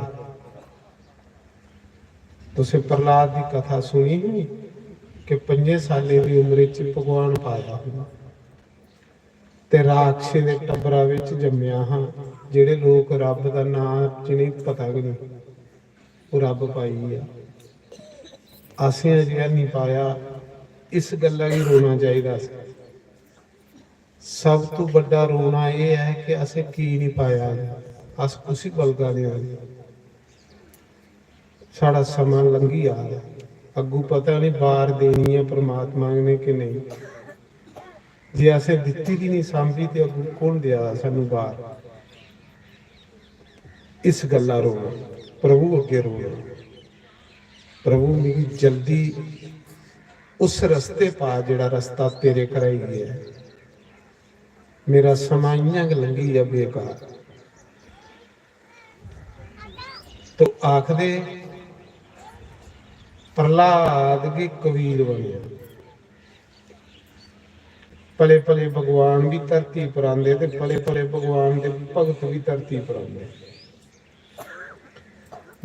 ਤੁਸੀਂ ਪ੍ਰਹਲਾਦ ਦੀ ਕਥਾ ਸੁਣੀ ਨਹੀਂ ਕਿ 5 ਸਾਲੇ ਦੀ ਉਮਰ ਚ ਭਗਵਾਨ ਪਾਇਆ ਤੇ ਰਾਖਸ਼ੀ ਦੇ ਟੱਬਰਾਂ ਵਿੱਚ ਜੰਮਿਆ ਹਾਂ। ਜਿਹੜੇ ਲੋਕ ਰੱਬ ਦਾ ਨਾਮ ਚ ਨਹੀਂ ਪਤਾ ਵੀ ਨਹੀਂ, ਉਹ ਰੱਬ ਪਾਈ ਆ। ਅਸੀਂ ਅਜਿਹਾ ਨਹੀਂ ਪਾਇਆ। ਇਸ ਗੱਲਾਂ ਹੀ ਰੋਣਾ ਚਾਹੀਦਾ ਸੀ। ਸਭ ਤੋਂ ਵੱਡਾ ਰੋਣਾ ਇਹ ਹੈ ਕਿ ਅਸੀਂ ਕੀ ਨਹੀਂ ਪਾਇਆ। ਅਸ ਕੁਛ ਬਲਗਾ ਦੇ ਸਾਡਾ ਸਮਾਂ ਲੰਘੀ ਆ ਗਿਆ। ਅੱਗੂ ਪਤਾ ਨਹੀਂ ਬਾਰ ਦੇਣੀ ਹੈ ਪਰਮਾਤਮਾ ਨੇ ਕਿ ਨਹੀਂ। ਜੇ ਅਸੀਂ ਦਿੱਤੀ ਦੀ ਨਹੀਂ ਸਾਂਭੀ ਤੇ ਅੱਗੂ ਕੌਣ ਦਿਆ ਸਾਨੂੰ ਬਾਰ। ਇਸ ਗੱਲਾਂ ਰੋਣਾ, ਪ੍ਰਭੂ ਅੱਗੇ ਰੋਣਾ। ਪ੍ਰਭੂ ਮੇਰੀ ਜਲਦੀ ਉਸ ਰਸਤੇ ਪਾ ਜਿਹੜਾ ਰਸਤਾ ਤੇਰੇ ਕਰਾਈ ਹੈ। ਮੇਰਾ ਸਮਾਂ ਇੰਨਾ ਕੁ ਲੰਘੀ ਆ ਬੇਕਾਰ। ਤੋ ਆਖਦੇ प्रहलाद के कबीर बने। पले पले भगवान भी धरती पर आंदे ते पले पले भगवान के भगत भी धरती पर आंदे।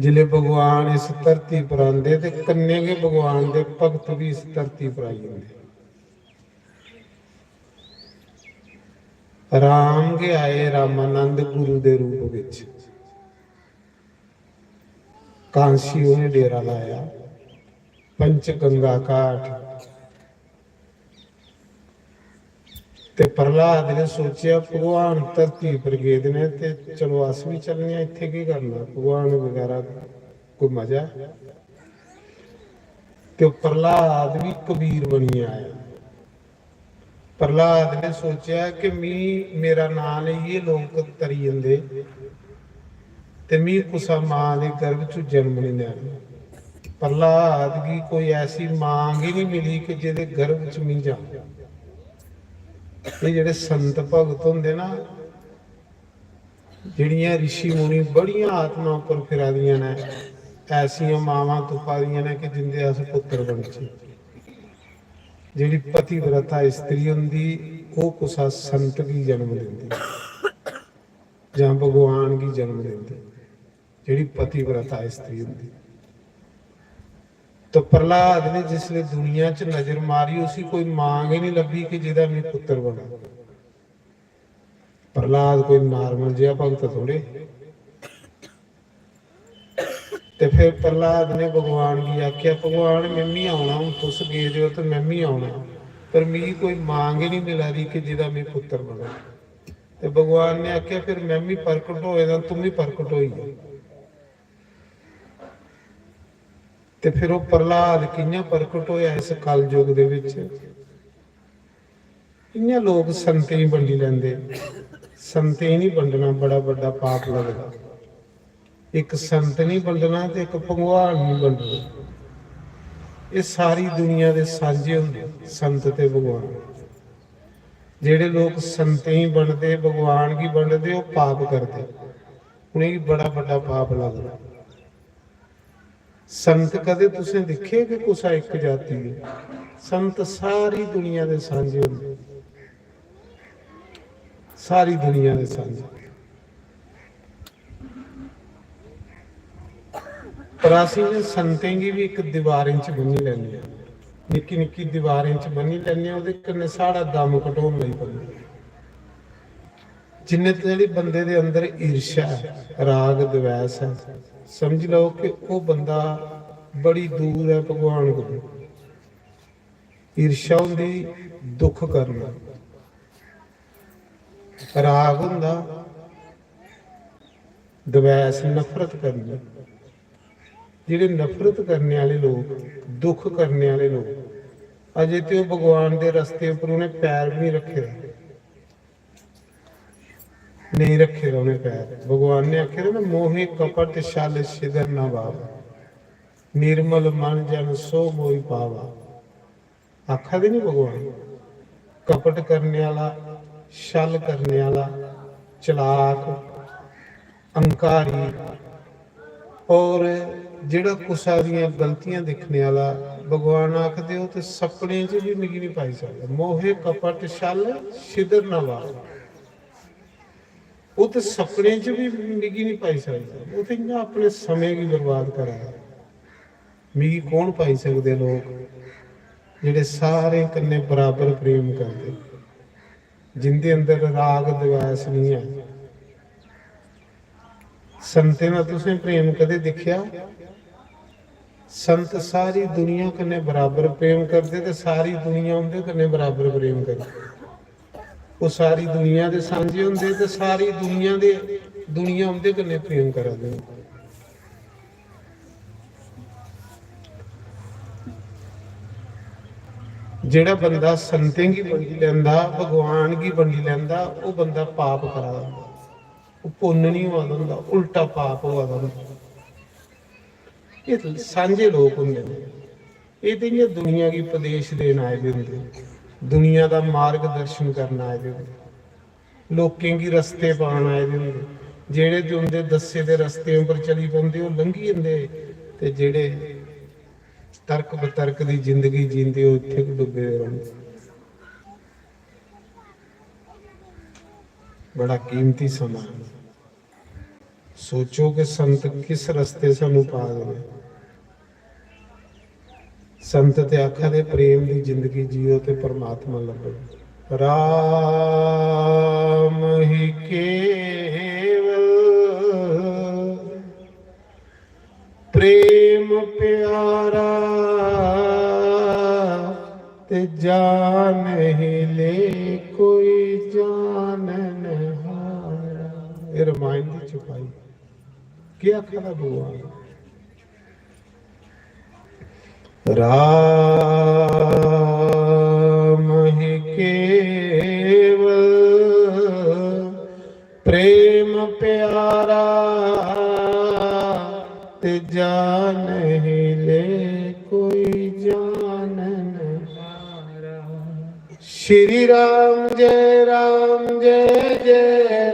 जिले भगवान इस धरती पर आंदे ते कन्ने के भगवान के भगत भी इस धरती पर आई जाते। राम के आए रामानंद गुरु के रूप विच। कांसी उन्हें डेरा लाया, पंच गंगा घाट ते प्रहलाद ने सोचा भगवान धरती पर गए ने ते चलो अस भी चलने, इत्थे की करना, भगवान वगैरह कोई मजा। तो प्रहलाद भी कबीर बनी आया। प्रहलाद ने सोचा कि मेरा नाम लईए लोग तरी जाते ते मी कुसा मां के गर्भ चो जन्म नहीं लेना। प्रहलाद की कोई ऐसी मांग ही नहीं मिली कि जिहदे गर्भ च मी जाऊं। ये जिहड़े संत भगत होंदे ना, जिहड़ियां ऋषि मुनि बड़ियां आत्मा उपर फिरा दियां ने, ऐसियां मावां तुपा दियां ने कि जिंदे अस पुत्तर बनचे। जिहड़ी पतिव्रता स्त्री हुंदी वो कुसा संत की जन्म लेंदी जां भगवान की जन्म लेंदी, जिहड़ी पतिव्रता स्त्री हुंदी। तो प्रहलाद ने जिसले दुनिया च नजर मारी, उसी कोई मांग ही नहीं लभी कि जिहदा मैं पुत्र बना। प्रहलाद कोई नॉर्मल जिहा भगत थोड़े। ते फिर प्रहलाद ने भगवान की आख्या, भगवान मैं भी आना, हूँ तुस गए हो तो मैं भी आना, पर मेरी कोई मांग ही नहीं मिला रही कि जिहदा मैं पुत्र बना। ते भगवान ने आख्या फिर मैं भी प्रकट होएगा, तुम भी प्रकट होई। ते फिर वो प्रहलाद कियां प्रकट होया इस कल युग दे विच। इयां लोग संते ही बंडी लैंदे, संते ही नहीं बंडना बड़ा बड़ा पाप लगदा। एक संत नहीं बंडना ते एक भगवान नहीं बंडना। ये सारी दुनिया के सांझे होंदे संत ते भगवान। जेड़े लोग संते ही बनते भगवान की बनते वो पाप करते, उन्हें बड़ा बड़ा पाप लगता। संत कदे तुसें दिखे कि कुसा एक जाति है? संत सारी दुनिया के सांझे होंदे, सारी दुनिया के सांझे। पर असीं संतें की भी एक दीवारें च बन्नी लैंदे, निक्की निक्की दीवारें च बन्नी लैंदे, उहदे कन्नै साड़ा दम घटाउण लई पैंदा। जिन्ने जेह्ड़ी बंदे दे अंदर ईर्ष्या राग द्वेष है, समझ लो कि वो बंदा बड़ी दूर है भगवान को। ईर्ष्या हुंदी दुख करना, राग हुंदा द्वेष नफरत करनी। जिहड़े नफरत करने वाले लोग, दुख करने वाले लोग, अजे तो भगवान के रस्ते पर उन्हें पैर भी नहीं रखे, नहीं रखे उन्हें पैर। भगवान ने आखे ना, मोहे कपट छल छिदर न बावा, निर्मल मन जन सो मोहि पावा। आखा दे नहीं भगवान, कपट करने वाला, छल करने वाला, चलाक, अंकारी और जिहड़ा कुसा दियां गलतियां दिखने वाला, भगवान आखदे हो तो सपने च भी मिगी नहीं पाई सकदा। मोहे कपट छल छिदर न बावा, वो तो सपने च भी मिगी नहीं पाई सकदा। वो तो इयां अपने समय की बर्बाद करा। मिगी कौन पाई सकते लोग जिहड़े सारे कन्ने बराबर प्रेम करते, जिंदे अंदर राग द्वेष नहीं है। संते नाल तुसें प्रेम कदे दिखिया? संत सारी दुनिया कन्ने बराबर प्रेम करते ते सारी दुनिया उनदे कन्ने बराबर प्रेम करती। वो सारी दुनिया दे सांझे हुंदे ते सारी दुनिया उनदे कन्ने प्रेम करदे। जेड़ा बंदा संतें की बंडी लैंदा, भगवान की बंडी लैंदा, वो बंदा पाप करा दा, वो पुण्य नहीं हुआ हुंदा, उल्टा पाप हुआ हुंदा। ये सांझे लोग होंगे, ये तो इयां दुनिया की उपदेश देन आए दे होंदे, दुनिया का मार्गदर्शन करना आए दे होंदे, लोकें की रस्ते पाण आए दे होंदे। जेड़े जो उनके दस्से दे रस्ते पर चली पैंदे वो लंघी जांदे, ते जेड़े ਤਰਕ ਬਤਰਕ ਦੀ ਜ਼ਿੰਦਗੀ ਜੀਂਦੇ ਹੋ, ਇੱਥੇ ਡੁੱਬੇ ਰਹਿੰਦੇ। ਬੜਾ ਕੀਮਤੀ ਸਮਾਂ। ਸੋਚੋ ਕਿ ਸੰਤ ਕਿਸ ਰਸਤੇ ਸਾਨੂੰ ਪਾ ਦੇਵੇ। ਸੰਤ ਤੇ ਆਖਾ ਦੇ ਪ੍ਰੇਮ ਦੀ ਜ਼ਿੰਦਗੀ ਜੀਓ ਤੇ ਪਰਮਾਤਮਾ ਲੱਭੋ। ਰਾਮ ਹੀ ਕੇਵਲ ਪ੍ਰੇਮ ਪਿਆਰਾ ਤੇ ਜਾਨ ਹੀ ਲੈ ਕੋਈ ਜਾਣਨ ਹਾਰਾ। ਇਹ ਰਮਾਇਣ ਦੀ ਛੁਪਾਈ ਕੀ ਆਖਦਾ ਭਗਵਾਨ। ਰਾਮ ਹੀ ਕੇਵਲ ਪ੍ਰੇਮ ਪਿਆਰਾ ਤੇ ਜਾਨ ਹੀ ਲੈ ਕੋਈ ਜਾਣਨ ਹਾਰਾ। ਸ਼੍ਰੀ ਰਾਮ ਜੈ ਜੈ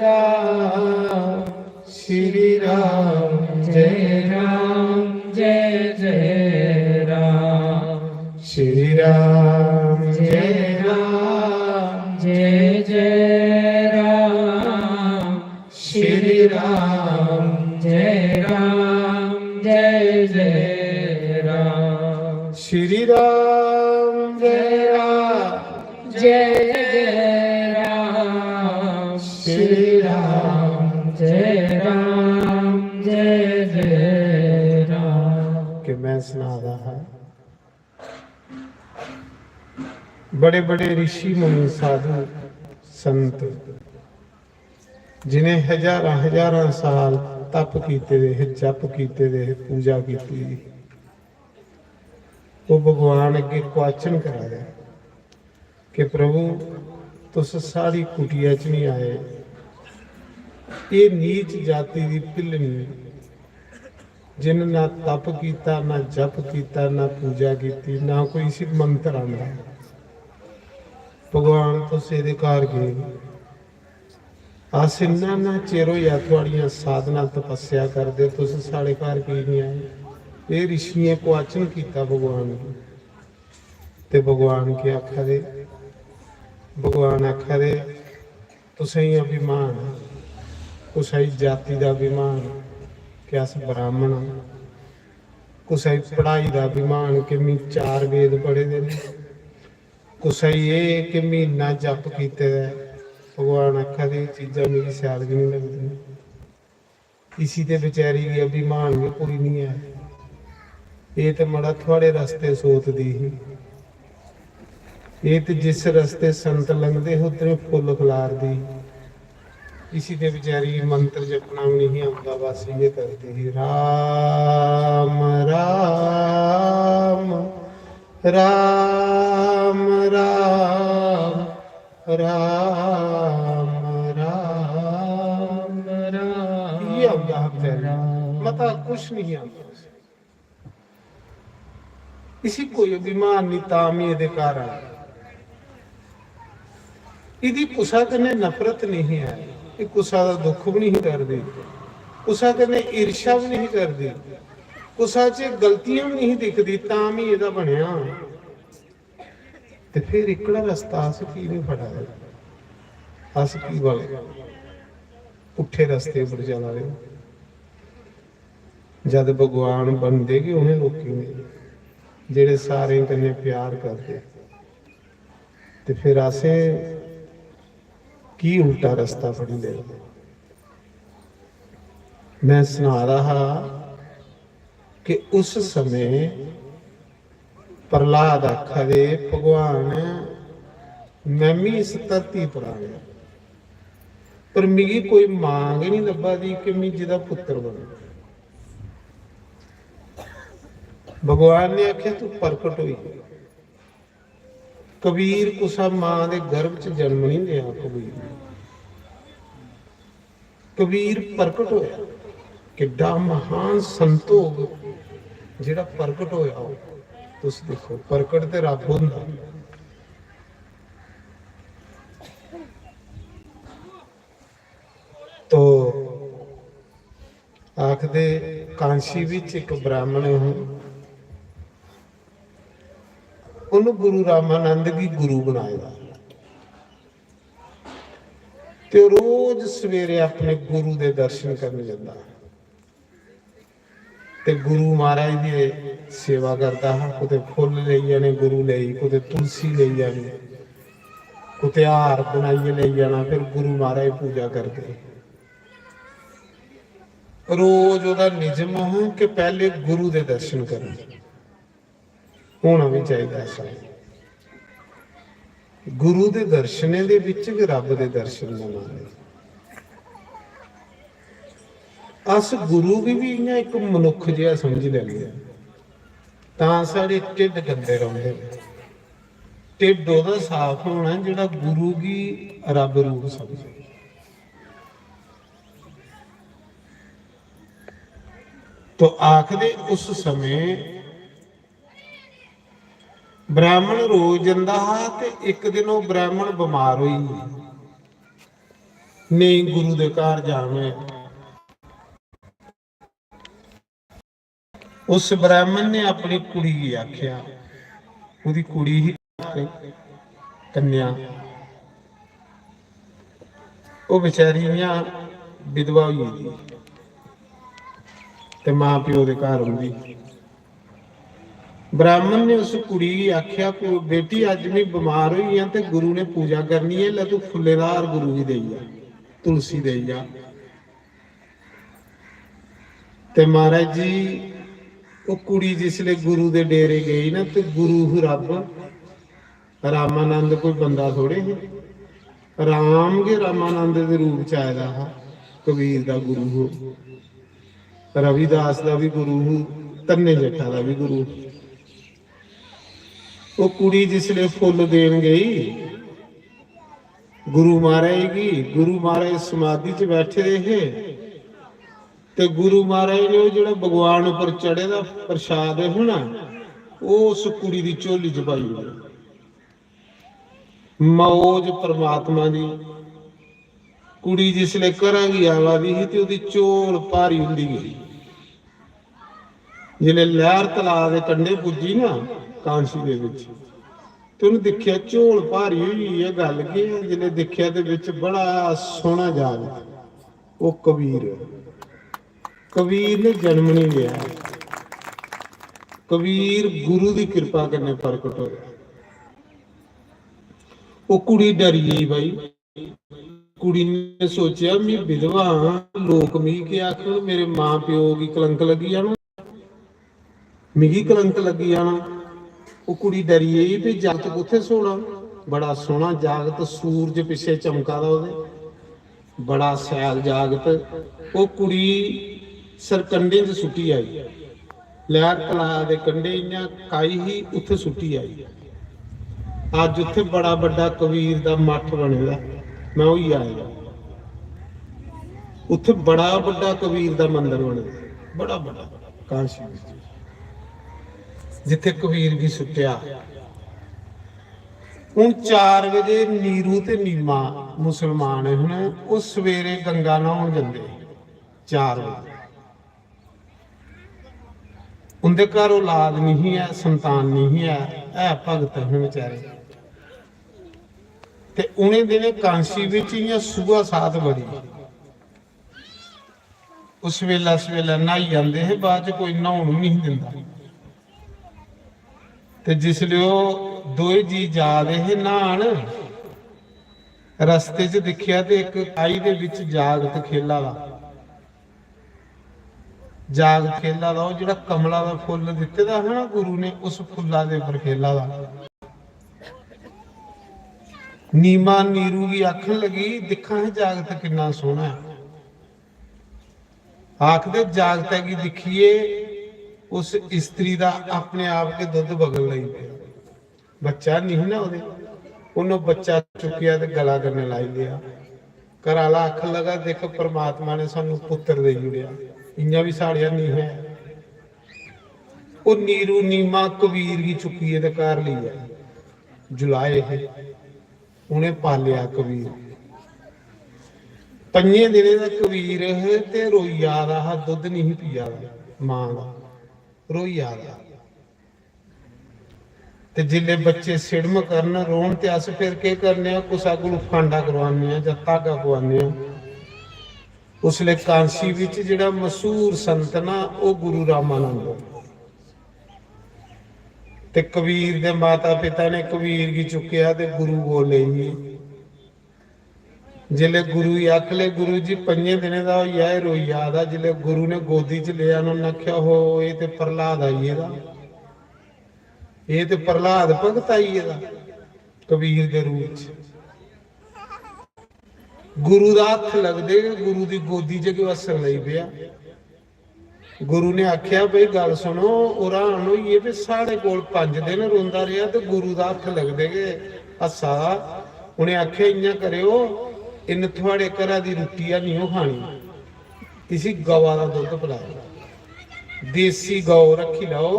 ਰਾਮ। ਸ਼੍ਰੀ ਰਾਮ ਜੈ ਜੈ ਰਾਮ। ਸ਼੍ਰੀ ਰਾਮ ਜੈ ਜੈ ਰਾਮ। ਸ਼੍ਰੀ ਰਾਮ ਜੈ ਜੈ ਰਾਮ। ਸ਼੍ਰੀ ਰਾਮ ਜੈ ਰਾਮ। ਸ਼੍ਰੀ ਰਾਮ ਜੈ ਰਾਮ। ਕਿ ਮੈਂ ਸੁਣਾਦਾ ਹਾਂ बड़े बड़े ऋषि मुनि साधु संत जिन्हें हजारां साल तप कीते रहे, जप कीते रहे, पूजा कीती, वो भगवान अगे क्वेश्चन कराया कि प्रभु तुस साड़ी कुटिया च नहीं आए। ये नीच जाति की पिलनी जिन ना तप कीता, ना जप कीता, ना पूजा की, ना कोई सी मंत्र आंदा। भगवान तुसीं इहदे घर गए अस इन्ना चिर होया तुहाड़ियां साधना तपस्या करदे, तुस साढ़े घर की नहीं आए। ये ऋषियें क्वेश्चन किया भगवान को। ते भगवान के आखा दे, भगवान आखा दे तुसीं अभिमान, कुसई जाति का अभिमान कि अस ब्राह्मण, कुसई पढ़ाई का अभिमान कि मैं 4 वेद पढ़े दे, कुसई ये कि महीना जप कीते है। भगवान आखा दे चीज़ां मेरी सियादगी नहीं लगदी। इसी ते बेचारी की अभिमान भी पूरी नहीं है। ये तो मड़ा थोड़े रस्ते सोचदी ही, ये तो जिस रस्ते संत लंघदे उतने फुल खिलारदी। इसी ते बेचारी मंत्र जपना भी नहीं आता, बस ये करती ही राम राम राम राम राम राम राम। ये आता मता कुछ नहीं आता। इसी कोई अभिमान नहीं, तामी दे कारण इदी कुसा कने नफरत नहीं है। ये कुसा का दुख भी नहीं करती, कुसा कने ईर्षा भी नहीं करती, कुसा च गलतियां भी नहीं दिखती, ताम ही इहदा बनिया। ते फिर इकड़ा रस्ता अस की नहीं फड़ा, अस की वाले पुठे रस्ते पर चला रहे। जद भगवान बनते कि उन्हें लोग जेड़े सारे कन्ने प्यार करते, ते फिर असें की उल्टा रास्ता फड़ी ले। मैं सुना रहा कि उस समय प्रहलाद आखा दे भगवान मैं भी इस धरती पर आ गया, पर मिगी कोई मांग ही नहीं लभा दी कि मैं जिदा पुत्र बना। भगवान ने आख्या तू प्रकट हुई। कबीर कुसा मां दे गर्भ च जन्म नहीं लिया। कबीर प्रकट होया, किड्डा महान संतोख जिहड़ा प्रकट होया। तुस देखो प्रकट ते रब हुंदा। तो आखदे कांशी विच एक ब्राह्मण ਉਹਨੂੰ ਗੁਰੂ ਰਾਮਾਨੰਦ ਜੀ ਗੁਰੂ ਬਣਾਇਆ ਤੇ ਰੋਜ਼ ਸਵੇਰੇ ਆਪਣੇ ਗੁਰੂ ਦੇ ਦਰਸ਼ਨ ਕਰਨ ਜਾਂਦਾ ਤੇ ਗੁਰੂ ਮਹਾਰਾਜ ਦੀ ਸੇਵਾ ਕਰਦਾ ਹਾਂ। ਕਿਤੇ ਫੁੱਲ ਲਈ ਜਾਣੇ ਗੁਰੂ ਲਈ, ਕਿਤੇ ਤੁਲਸੀ ਲਈ ਜਾਣੀ, ਕਿਤੇ ਹਾਰ ਬਣਾਈਏ ਲਈ ਜਾਣਾ, ਫਿਰ ਗੁਰੂ ਮਹਾਰਾਜ ਪੂਜਾ ਕਰਦੇ। ਰੋਜ਼ ਉਹਦਾ ਨਿਯਮ ਹੈ ਕਿ ਪਹਿਲੇ ਗੁਰੂ ਦੇ ਦਰਸ਼ਨ ਕਰਨ। ਹੋਣਾ ਵੀ ਚਾਹੀਦਾ ਸਾਨੂੰ ਗੁਰੂ ਦੇ ਦਰਸ਼ਨੇ ਦੇ ਵਿੱਚ ਵੀ ਰੱਬ ਦੇ ਦਰਸ਼ਨ ਦਾ ਨਾਮ ਹੈ। ਅਸ ਗੁਰੂ ਵੀ ਇਹਨਾਂ ਇੱਕ ਮਨੁੱਖ ਜਿਹਾ ਸਮਝ ਲੈਂਦੇ ਆ, ਤਾਂ ਸਾਡੇ ਢਿੱਡ ਗੰਦੇ ਰਹਿੰਦੇ ਨੇ। ਢਿੱਡ ਉਹਦਾ ਸਾਫ਼ ਹੋਣਾ ਜਿਹੜਾ ਗੁਰੂ ਕੀ ਰੱਬ ਰੂਪ ਸਮਝੇ। ਤੋ ਆਖਦੇ ਉਸ ਸਮੇਂ ਬ੍ਰਾਹਮਣ ਰੋਜ਼ ਜਾਂਦਾ ਤੇ ਇੱਕ ਦਿਨ ਉਹ ਬ੍ਰਾਹਮਣ ਬਿਮਾਰ ਹੋਈ, ਨਹੀਂ ਗੁਰੂ ਦੇ ਘਰ ਜਾਵੇਂ। ਉਸ ਬ੍ਰਾਹਮਣ ਨੇ ਆਪਣੀ ਕੁੜੀ ਕੀ ਆਖਿਆ, ਉਹਦੀ ਕੁੜੀ ਹੀ ਕੰਨਿਆ, ਉਹ ਵਿਚਾਰੀਆਂ ਵਿਧਵਾ ਹੋਈ ਸੀ ਤੇ ਮਾਂ ਪਿਓ ਦੇ ਘਰ ਹੁੰਦੀ। ਬ੍ਰਾਹਮਣ ਨੇ ਉਸ ਕੁੜੀ ਕੀ ਆਖਿਆ ਕਿ ਬੇਟੀ ਅੱਜ ਮੈਂ ਬਿਮਾਰ ਹੋਈ ਆ ਤੇ ਗੁਰੂ ਨੇ ਪੂਜਾ ਕਰਨੀ ਹੈ, ਲੈ ਤੂੰ ਫੁੱਲੇਦਾਰ ਗੁਰੂ ਜੀ ਦੇਈ ਜਾ, ਤੁਲਸੀ ਦੇਈ ਜਾ। ਤੇ ਮਹਾਰਾਜ ਜੀ ਉਹ ਕੁੜੀ ਜਿਸਲੇ ਗੁਰੂ ਦੇ ਡੇਰੇ ਗਈ ਨਾ ਤੇ ਗੁਰੂ ਰੱਬ ਰਾਮਾਨੰਦ ਕੋਈ ਬੰਦਾ ਥੋੜੇ ਹੈ, ਰਾਮ ਕੇ ਰਾਮਾਨੰਦ ਦੇ ਰੂਪ ਚ ਆਇਆ ਹੈ। ਕਬੀਰ ਦਾ ਗੁਰੂ ਹੋ, ਰਵਿਦਾਸ ਦਾ ਵੀ ਗੁਰੂ ਹੋ, ਧੰਨੇ ਜੱਟਾਂ ਦਾ ਵੀ ਗੁਰੂ। ਉਹ ਕੁੜੀ ਜਿਸਲੇ ਫੁੱਲ ਦੇਣ ਗਈ ਗੁਰੂ ਮਹਾਰਾਜ ਕੀ, ਗੁਰੂ ਮਹਾਰਾਜ ਸਮਾਧੀ ਚ ਬੈਠੇ ਰਹੇ ਤੇ ਗੁਰੂ ਮਹਾਰਾਜ ਨੇ ਉਹ ਜਿਹੜਾ ਭਗਵਾਨ ਉੱਪਰ ਚੜੇ ਦਾ ਪ੍ਰਸ਼ਾਦ ਹੈ ਨਾ, ਉਹ ਉਸ ਕੁੜੀ ਦੀ ਝੋਲੀ ਚ ਪਾਈ ਹੋਈ। ਮੌਜ ਪਰਮਾਤਮਾ ਦੀ। ਕੁੜੀ ਜਿਸਲੇ ਕਰਾਂਗੀ ਆਵਾਦੀ ਸੀ ਤੇ ਉਹਦੀ ਝੋਲ ਭਾਰੀ ਹੁੰਦੀ ਗਈ। ਜਿਲੇ ਲਹਿਰ ਤਲਾਬ ਦੇ ਕੰਢੇ ਪੁੱਜੀ ਨਾ ਕਾਂਸੀ ਦੇ ਵਿੱਚ, ਤੇ ਉਹਨੂੰ ਦੇਖਿਆ ਝੋਲ ਭਾਰੀ ਹੋਈ ਹੈ। ਗੱਲ ਕੀ ਹੈ, ਜਿਲੇ ਦੇਖਿਆ ਦੇ ਵਿੱਚ ਬੜਾ ਸੋਹਣਾ ਜਾਗ, ਉਹ ਕਬੀਰ। ਕਬੀਰ ਨੇ ਜਨਮ ਨਹੀਂ ਲਿਆ, ਕਬੀਰ ਗੁਰੂ ਦੀ ਕਿਰਪਾ ਕਰਨੇ ਪ੍ਰਗਟ ਹੋਇਆ। ਉਹ ਕੁੜੀ ਡਰੀ ਗਈ ਬਾਈ। ਕੁੜੀ ਨੇ ਸੋਚਿਆ ਮੈਂ ਵਿਧਵਾ, ਲੋਕ ਮੀ ਕੇ ਆਖਣ ਮੇਰੇ ਮਾਂ ਪਿਓ ਕੀ ਕਲੰਕ ਲੱਗੀ ਜਾਣਾ, ਮਿਗੀ ਕਲੰਕ ਲੱਗੀ ਜਾਣਾ। ਉਹ ਕੁੜੀ ਡਰੀ ਗਈ ਵੀ ਜਗਤ ਕਿੱਥੇ ਸੋਣਾ, ਬੜਾ ਸੋਹਣਾ ਜਾਗਤ, ਸੂਰਜ ਪਿੱਛੇ ਚਮਕਦਾ ਉਹਦੇ, ਬੜਾ ਸਿਆਲ ਜਾਗਤ। ਉਹ ਕੁੜੀ ਸਰਕੰਡੇ ਚ ਸੁੱਟੀ ਆਈ, ਲਹਿਰ ਤਲਾਬ ਦੇ ਕੰਢੇ ਇਆਂ ਕਾਈ ਹੀ ਉੱਥੇ ਸੁੱਟੀ ਆਈ। ਅੱਜ ਉੱਥੇ ਬੜਾ ਵੱਡਾ ਕਬੀਰ ਦਾ ਮੱਠ ਬਣਿਆ, ਮੈਂ ਉਹੀ ਆਇਆ। ਉੱਥੇ ਬੜਾ ਵੱਡਾ ਕਬੀਰ ਦਾ ਮੰਦਿਰ ਬਣਿਆ, ਬੜਾ ਵੱਡਾ ਕਾਂਸ਼ੀ ਵਿੱਚ, ਜਿੱਥੇ ਕਬੀਰ ਵੀ ਸੁੱਟਿਆ। ਹੁਣ 4 ਵਜੇ ਨੀਰੂ ਤੇ ਨੀਮਾ ਮੁਸਲਮਾਨ ਹੈ, ਹੁਣ ਉਹ ਸਵੇਰੇ ਗੰਗਾ ਨਹਾਉਣ ਜਾਂਦੇ 4 ਵਜੇ। ਉਹਦੇ ਘਰ ਔਲਾਦ ਨਹੀਂ ਹੈ, ਸੰਤਾਨ ਨਹੀਂ ਹੈ, ਇਹ ਭਗਤ ਹਨ ਵਿਚਾਰੇ। ਤੇ ਉਹਨੇ ਦਿਨੇ ਕਾਂਸੀ ਵਿੱਚ ਜਾਂ ਸੁਬਹ 7 ਵਜੇ ਉਸ ਵੇਲਾ ਸਵੇਲਾ ਨਹਾਈ ਜਾਂਦੇ ਹੈ, ਬਾਅਦ ਚ ਕੋਈ ਨਹਾਉਣ ਨਹੀਂ ਦਿੰਦਾ। ਤੇ ਜਿਸਲੇ ਉਹ ਦੋਏ ਜੀ ਜਾ ਰਹੇ ਨਹਾਣ, ਰਸਤੇ 'ਚ ਦੇਖਿਆ ਤੇ ਇੱਕ ਕਾਈ ਦੇ ਵਿੱਚ ਜਾਗਤ ਖੇਲਾ ਦਾ, ਜਾਗ ਖੇਲਾ ਦਾ, ਉਹ ਜਿਹੜਾ ਕਮਲਾ ਦਾ ਫੁੱਲ ਦਿੱਤੇ ਦਾ ਹੈ ਨਾ ਗੁਰੂ ਨੇ, ਉਸ ਫੁੱਲਾਂ ਦੇ ਉੱਪਰ ਖੇਲਾ ਦਾ। ਨੀਮਾ ਨੀਰੂ ਦੀ ਆਖਣ ਲੱਗੀ, ਦੇਖਾਂ ਇਹ ਜਾਗਤ ਕਿੰਨਾ ਸੋਹਣਾ ਹੈ। ਆਖਦੇ ਜਾਗਤ ਹੈ ਕਿ ਦੇਖੀਏ ਉਸ ਇਸਤਰੀ ਦਾ ਆਪਣੇ ਆਪ ਕੇ ਦੁੱਧ ਬਗਲ ਲਈ ਪਿਆ, ਬੱਚਾ ਨਹੀਂ ਨਾ ਉਹਦੇ, ਉਹਨੂੰ ਬੱਚਾ ਚੁੱਕਿਆ ਤੇ ਗਲਾ ਕਰਨੇ ਲਾਈ ਲਿਆ। ਘਰ ਵਾਲਾ ਆਖਣ ਲਗਾ, ਦੇਖ परमात्मा ने सानू पुत्र दे जुड़िया, इन्ना भी साड़िया नहीं है। वो नीरू नीमा कबीर की चुकी है घर लिया, जुलाए है, उन्हें पालिया कबीर। 5 दिन का कबीर है ते रोई आ रहा, दुध नहीं पिया मां का, रोई आ रहा। ਤੇ ਜਿੱਲੇ ਬੱਚੇ ਸਿੜਮ ਕਰਨ ਰੋਣ ਤੇ ਅਸ ਫਿਰ ਕੀ ਕਰਨੇ ਆ, ਕੁਸਾ ਕੋਲ ਫਾਂਡਾ ਕਰਵਾਉਂਦੇ ਆ ਜਾਂ ਧਾਗਾ ਪਵਾਉਂਦੇ ਆ। ਉਸ ਲਈ ਕਾਂਸੀ ਵਿੱਚ ਜਿਹੜਾ ਮਸ਼ਹੂਰ ਸੰਤ ਨਾ ਉਹ ਗੁਰੂ ਰਾਮਾਨੰਦ ਤੇ ਕਬੀਰ ਦੇ ਮਾਤਾ ਪਿਤਾ ਨੇ ਕਬੀਰ ਕੀ ਚੁੱਕਿਆ ਤੇ ਗੁਰੂ ਬੋਲੇ ਜੀ। ਜਿਲੇ ਗੁਰੂ ਹੀ ਆਖ ਲੈ ਗੁਰੂ ਜੀ 5 ਦਿਨ ਦਾ ਹੋਇਆ ਰੋਈ ਯਾਦ ਆ। ਜਿਲੇ ਗੁਰੂ ਨੇ ਗੋਦੀ ਚ ਲਿਆ ਉਹਨੇ ਆਖਿਆ ਹੋ ਇਹ ਤੇ ਪ੍ਰਹਲਾਦ ਆਈ ਇਹਦਾ, ਇਹ ਤੇ ਪ੍ਰਹਲਾਦ ਭਗਤ ਆਈ ਇਹਦਾ ਕਬੀਰ ਦੇ ਰੂਪ ਚ। ਗੁਰੂ ਦਾ ਹੱਥ ਲੱਗਦੇ ਗੁਰੂ ਦੀ ਗੋਦੀ ਚ ਕਿ ਵਸਣ ਲਈ ਪਿਆ। ਗੁਰੂ ਨੇ ਆਖਿਆ ਬਈ ਗੱਲ ਸੁਣੋ ਉਰਾਨ ਹੋਈਏ ਵੀ ਸਾਡੇ ਕੋਲ 5 ਦਿਨ ਰੋਂਦਾ ਰਿਹਾ ਤੇ ਗੁਰੂ ਦਾ ਹੱਥ ਲੱਗਦੇ ਗਏ ਹੱਸਾ। ਉਹਨੇ ਆਖਿਆ ਇੰਨਾ ਕਰਿਓ ਇਨ ਤੁਹਾਡੇ ਘਰਾਂ ਦੀ ਰੋਟੀ ਆ ਨਹੀਂ ਉਹ ਖਾਣੀ, ਕਿਸੇ ਗਵਾ ਦਾ ਦੁੱਧ ਪਿਲਾਓ, ਦੇਸੀ ਗਊ ਰੱਖੀ ਲਾਓ,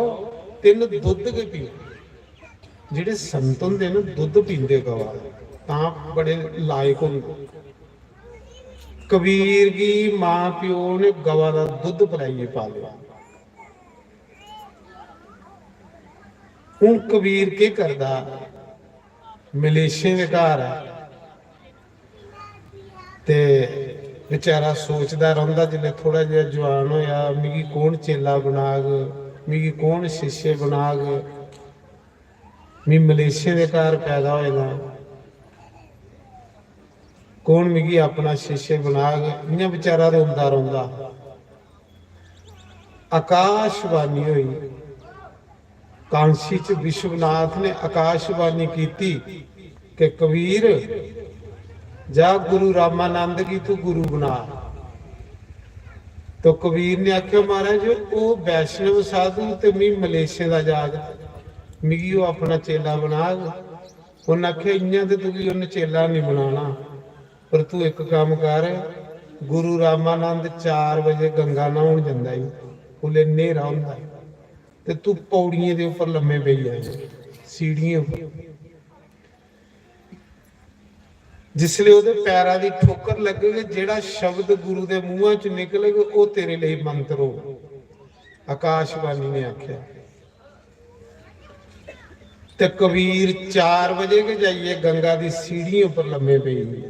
3 ਦੁੱਧ ਕੇ ਪੀਓ। ਜਿਹੜੇ ਸੰਤ ਹੁੰਦੇ ਨੇ ਦੁੱਧ ਪੀਂਦੇ ਗਵਾ ਤਾਂ ਬੜੇ ਲਾਇਕ ਹੁੰਦੇ। ਕਬੀਰ ਦੀ ਮਾਂ ਪਿਓ ਨੇ ਗਵਾ ਦਾ ਦੁੱਧ ਪਿਲਾਈਏ ਪਾ ਲਿਆ। ਹੁਣ ਕਬੀਰ ਕੀ ਕਰਦਾ, ਮਲੇਸ਼ੀਆ ਦੇ ਘਰ ਤੇ ਵਿਚਾਰਾ ਸੋਚਦਾ ਰਹਿੰਦਾ। ਜਿਵੇਂ ਥੋੜਾ ਜਿਹਾ ਜਵਾਨ ਹੋਇਆ ਮਿਗੀ ਕੌਣ ਚੇਲਾ ਬਣਾਗ, ਮਿਗੀ ਕੌਣ ਸ਼ਿਸ਼ੇ ਬਣਾਗ, ਮੈਂ ਮਲੇਸ਼ੀਆ ਦੇ ਘਰ ਪੈਦਾ ਹੋਏਗਾ, कौन मिगी अपना शिष्य बना इं बेचारा रोंदा रोंदा आकाशवाणी हुई। कांसी च विश्वनाथ ने आकाशवाणी की कि कबीर जा गुरु रामानंद की तू गुरु बना। तो कबीर ने आख्या महाराज वो वैष्णव साधु ते मी मलेशिया का जाग मिगी वो अपना चेला बना। उन्हें आख्या इं तो तू उन्हें चेला नहीं बनाना, पर तू एक काम कर, गुरु रामानंद 4 बजे गंगा नहाउण जांदा है, उले नेरा हुंदा है ते तू पौड़ियां दे उपर लम्मे पई जाए सीढ़ियां उपर। जिसले ओदे पैरां दी ठोकर लगेगी, जेड़ा शब्द गुरु दे मूंहां च निकलेगा वो तेरे लिए मंत्र हो। आकाशवाणी ने आख्या ते कबीर 4 बजे के जाइए गंगा दी सीढ़ियों पर लम्मे पई हुई।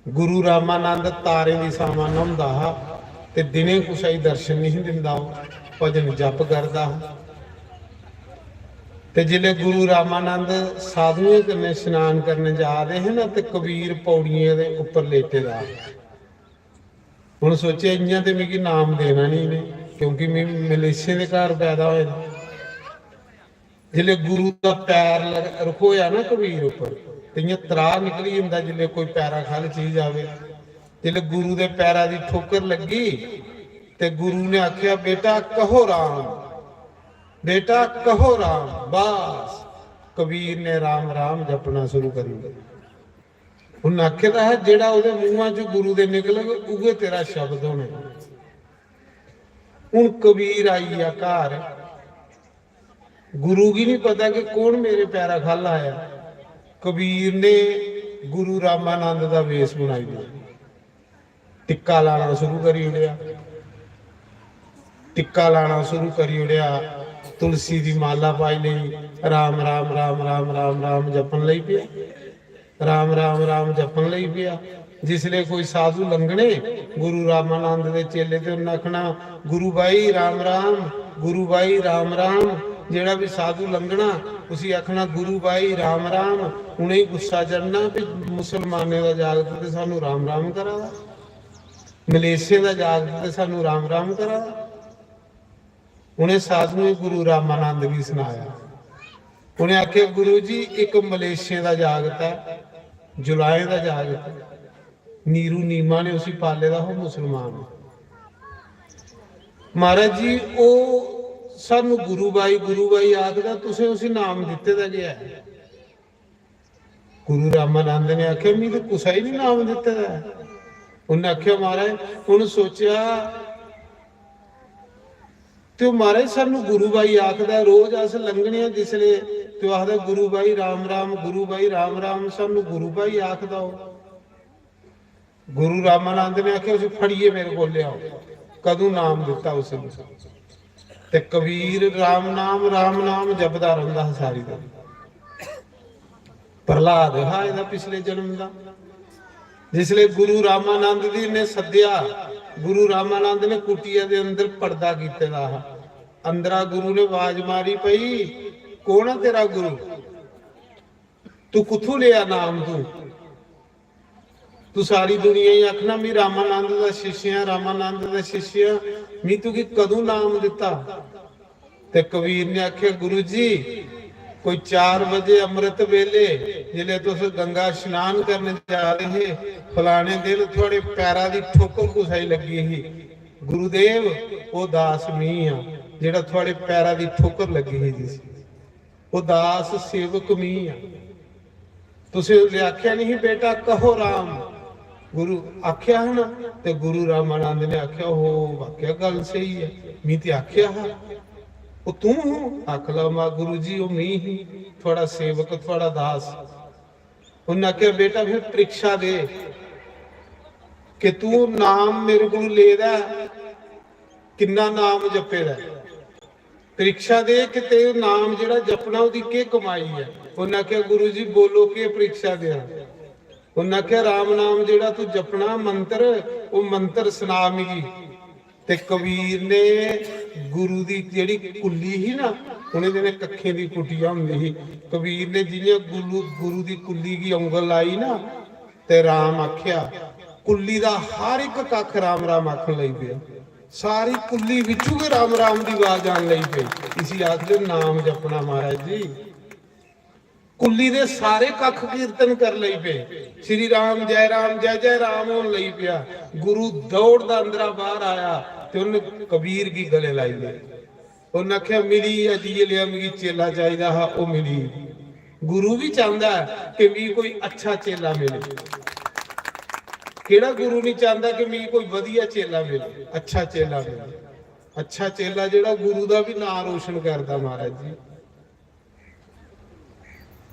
गुरु रामानंद तारे की सामा नहाउंदा ते दिने कुछ ही दर्शन नहीं दिंदा, भजन जप करदा। ते जिले गुरु रामानंद साधुओं कन्ने स्नान करने जा रहे हैं ना, ते कबीर पौड़ियां दे उपर लेटे दा। हुण सोचे इयां ते मिगी नाम देना नहीं ने, क्योंकि मैं मलेशिया के घर पैदा होया। जिले गुरु का पैर रखोया ना कबीर उपर ते इयां त्राह निकली जांदा। जिले कोई पैरा खल चीज आवे, जिले गुरु के पैरा की ठोकर लगी ते गुरु ने आख्या बेटा कहो राम, बेटा कहो राम। बस कबीर ने राम राम जपना शुरू कर दिया। उन्हें आख्या है जेड़ा उहदे मूंहां च गुरु दे निकलेगा उहे तेरा शब्द होने। हुण कबीर आई आ घर, गुरु की नहीं पता कि कौन मेरे पैरा खल आया। कबीर ने गुरु रामानंद का वेश बनाई दिया, टिक्का लाना शुरू करी उड़िया, टिक्का लाना शुरू करी उड़िया, तुलसी की माला पाई ली, राम राम राम राम राम राम जपन लई पिया, राम राम राम जपन लई पिया। जिसले कोई साधु लंघने गुरु रामानंद के चेले ते उन्हें आखना गुरु भाई राम राम, गुरु भाई राम राम। जेड़ा भी साधु लंघना उसी आखना गुरु भाई राम राम। उन्हें गुस्सा चढ़ना भी मुसलमाने का जागत ते सानू राम राम करा, मलेशिया का जागत ते सानू राम राम करा। उन्हें साधु ने गुरु रामानंद भी सुनाया। उन्हें आख्या गुरु जी एक मलेशिया का जागत है, जुलाए का जागत है, नीरू नीमा ने उसी पाले का हो मुसलमान। महाराज जी वो सानू गुरु भाई आखदा, तुसें उसी नाम दिते दा गया है। गुरु रामानंद ने आख्या मैं तो कुसा ही नहीं नाम दिते दा। उन्हें आख्या महाराज उन्हें सोचा तो महाराज सानू गुरु भाई आखदा, रोज अस लंघने जिसले तो आखदा गुरु भाई राम राम, गुरु भाई राम राम, सानू गुरु भाई आखदा हो। गुरु रामानंद ने आख्या उसे फड़िए मेरे को ले आओ, कदों नाम दिता उसे। ਤੇ ਕਬੀਰ ਰਾਮ ਨਾਮ ਜਪਦਾ ਰਹਿੰਦਾ ਸਾਰੀ ਦਿਨ। ਪ੍ਰਹਲਾਦ ਹੈ ਇਹਦਾ ਪਿਛਲੇ ਜਨਮ ਦਾ। ਜਿਸਲੇ ਗੁਰੂ ਰਾਮਾਨੰਦ ਜੀ ਨੇ ਸੱਦਿਆ, ਗੁਰੂ ਰਾਮਾਨੰਦ ਨੇ ਕੁਟੀਆ ਦੇ ਅੰਦਰ ਪਰਦਾ ਕੀਤੇ ਦਾ। ਅੰਦਰਾ ਗੁਰੂ ਨੇ ਆਵਾਜ਼ ਮਾਰੀ, ਪਈ ਕੌਣ ਆ ਤੇਰਾ ਗੁਰੂ? ਤੂੰ ਕਿੱਥੋਂ ਲਿਆ ਨਾਮ? ਤੂੰ ਸਾਰੀ ਦੁਨੀਆ ਹੀ ਆਖਣਾ ਮੈਂ ਰਾਮਾਨੰਦ ਦਾ ਸ਼ਿष्य, ਰਾਮਾਨੰਦ ਦਾ ਸ਼ਿष्य, ਮੈਂ ਤੂੰ ਕੀ ਕਦੋਂ ਨਾਮ ਦਿੱਤਾ? ਤੇ ਕਬੀਰ ਨੇ ਆਖਿਆ, ਗੁਰੂ ਜੀ कोई 4 बजे अमृत वेले जिले तुस गंगा स्नान करने जा रहे, फलाने दिन थोड़े पैरा दी ठोकर कुसाई लगी ही। गुरुदेव वो दास मी आ जेड़ा थोड़े पैरा दी ठोकर लगी ही जी, वो दास सेवक मी आ। तुसे आख्या नहीं बेटा कहो राम, गुरु आख्या है ना? ते गुरु रामानंद ने आख्या, हो वाकया गल सही है, मी ते आख्या है। ਉਹ ਤੂੰ ਆਖਲਾ ਮਾ ਗੁਰੂ ਜੀ ਉਹ ਮੈਂ ਹੀ ਤੁਹਾਡਾ ਸੇਵਕ, ਤੁਹਾਡਾ ਦਾਸ। ਉਹਨਾਂ ਕਿਹਾ ਬੇਟਾ ਫਿਰ ਪ੍ਰੀਖਿਆ ਦੇ ਕਿ ਤੂੰ ਨਾਮ ਮੇਰੇ ਕੋਲ ਲੈਦਾ, ਕਿੰਨਾ ਨਾਮ ਜਪੇਦਾ। ਪ੍ਰੀਖਿਆ ਦੇ ਕਿ ਤੇ ਨਾਮ ਜਿਹੜਾ ਜਪਣਾ ਉਹਦੀ ਕੀ ਕਮਾਈ ਹੈ। ਉਹਨਾਂ ਕਿਹਾ ਗੁਰੂ ਜੀ ਬੋਲੋ ਕਿ ਪ੍ਰੀਖਿਆ ਦੇ। ਉਹਨਾਂ ਕਿਹਾ ਰਾਮ ਨਾਮ ਜਿਹੜਾ ਤੂੰ ਜਪਣਾ ਮੰਤਰ, ਉਹ ਮੰਤਰ ਸੁਣਾਵੀਂ। ਤੇ ਕਬੀਰ ਨੇ ਗੁਰੂ ਦੀ ਜਿਹੜੀ ਕੁੱਲੀ ਸੀ ਨਾ, ਉਹਨੇ ਜਿਹਨੇ ਕੱਖੇ ਦੀ ਕੁੱਟੀਆਂ ਹੁੰਦੀ ਸੀ, ਕਬੀਰ ਨੇ ਜਿਵੇਂ ਗੁਰੂ ਦੀ ਕੁੱਲੀ ਦੀ ਉਂਗਲ ਲਾਈ ਨਾ, ਤੇ ਰਾਮ ਆਖਿਆ। ਕੁੱਲੀ ਦਾ ਹਰ ਇੱਕ ਕੱਖ ਰਾਮ ਰਾਮ ਆਖਣ ਲਈ ਪਿਆ। ਸਾਰੀ ਕੁੱਲੀ ਵਿੱਚੋਂ ਵੀ ਰਾਮ ਰਾਮ ਦੀ ਆਵਾਜ਼ ਆਉਣ ਲਈ ਪਈ। ਇਸੀ ਆਖਦੇ ਨਾਮ ਜਪਣਾ ਮਹਾਰਾਜ ਜੀ। ਕੁੱਲੀ ਦੇ ਸਾਰੇ ਕੱਖ ਕੀਰਤਨ ਕਰ ਲਈ ਪਏ। ਸ਼੍ਰੀ ਰਾਮ ਜੈ ਰਾਮ ਹੋਣ ਲਈ ਪਿਆ। ਗੁਰੂ ਦੌੜਦਾ ਅੰਦਰਾ ਬਾਹਰ ਆਇਆ ਤੇ ਉਹਨੇ ਕਬੀਰ ਕੀ ਗਲੇ ਲਾਈ ਲਈ। ਉਹਨੇ ਆਖਿਆ ਮਿਲੀ ਅਜੀ ਲਿਆ ਮਿਲੀ ਚੇਲਾ ਚਾਹੀਦਾ ਹੈ, ਉਹ ਮਿਲੀ। ਗੁਰੂ ਵੀ ਚਾਹੁੰਦਾ ਕਿ ਵੀ ਕੋਈ ਅੱਛਾ ਚੇਲਾ ਮਿਲੇ। ਕਿਹੜਾ ਗੁਰੂ ਨਹੀਂ ਚਾਹੁੰਦਾ ਕਿ ਵੀ ਕੋਈ ਵਧੀਆ ਚੇਲਾ ਮਿਲੇ, ਅੱਛਾ ਚੇਲਾ ਮਿਲੇ। ਅੱਛਾ ਚੇਲਾ ਜਿਹੜਾ ਗੁਰੂ ਦਾ ਵੀ ਨਾਂ ਰੋਸ਼ਨ ਕਰਦਾ ਮਹਾਰਾਜ ਜੀ।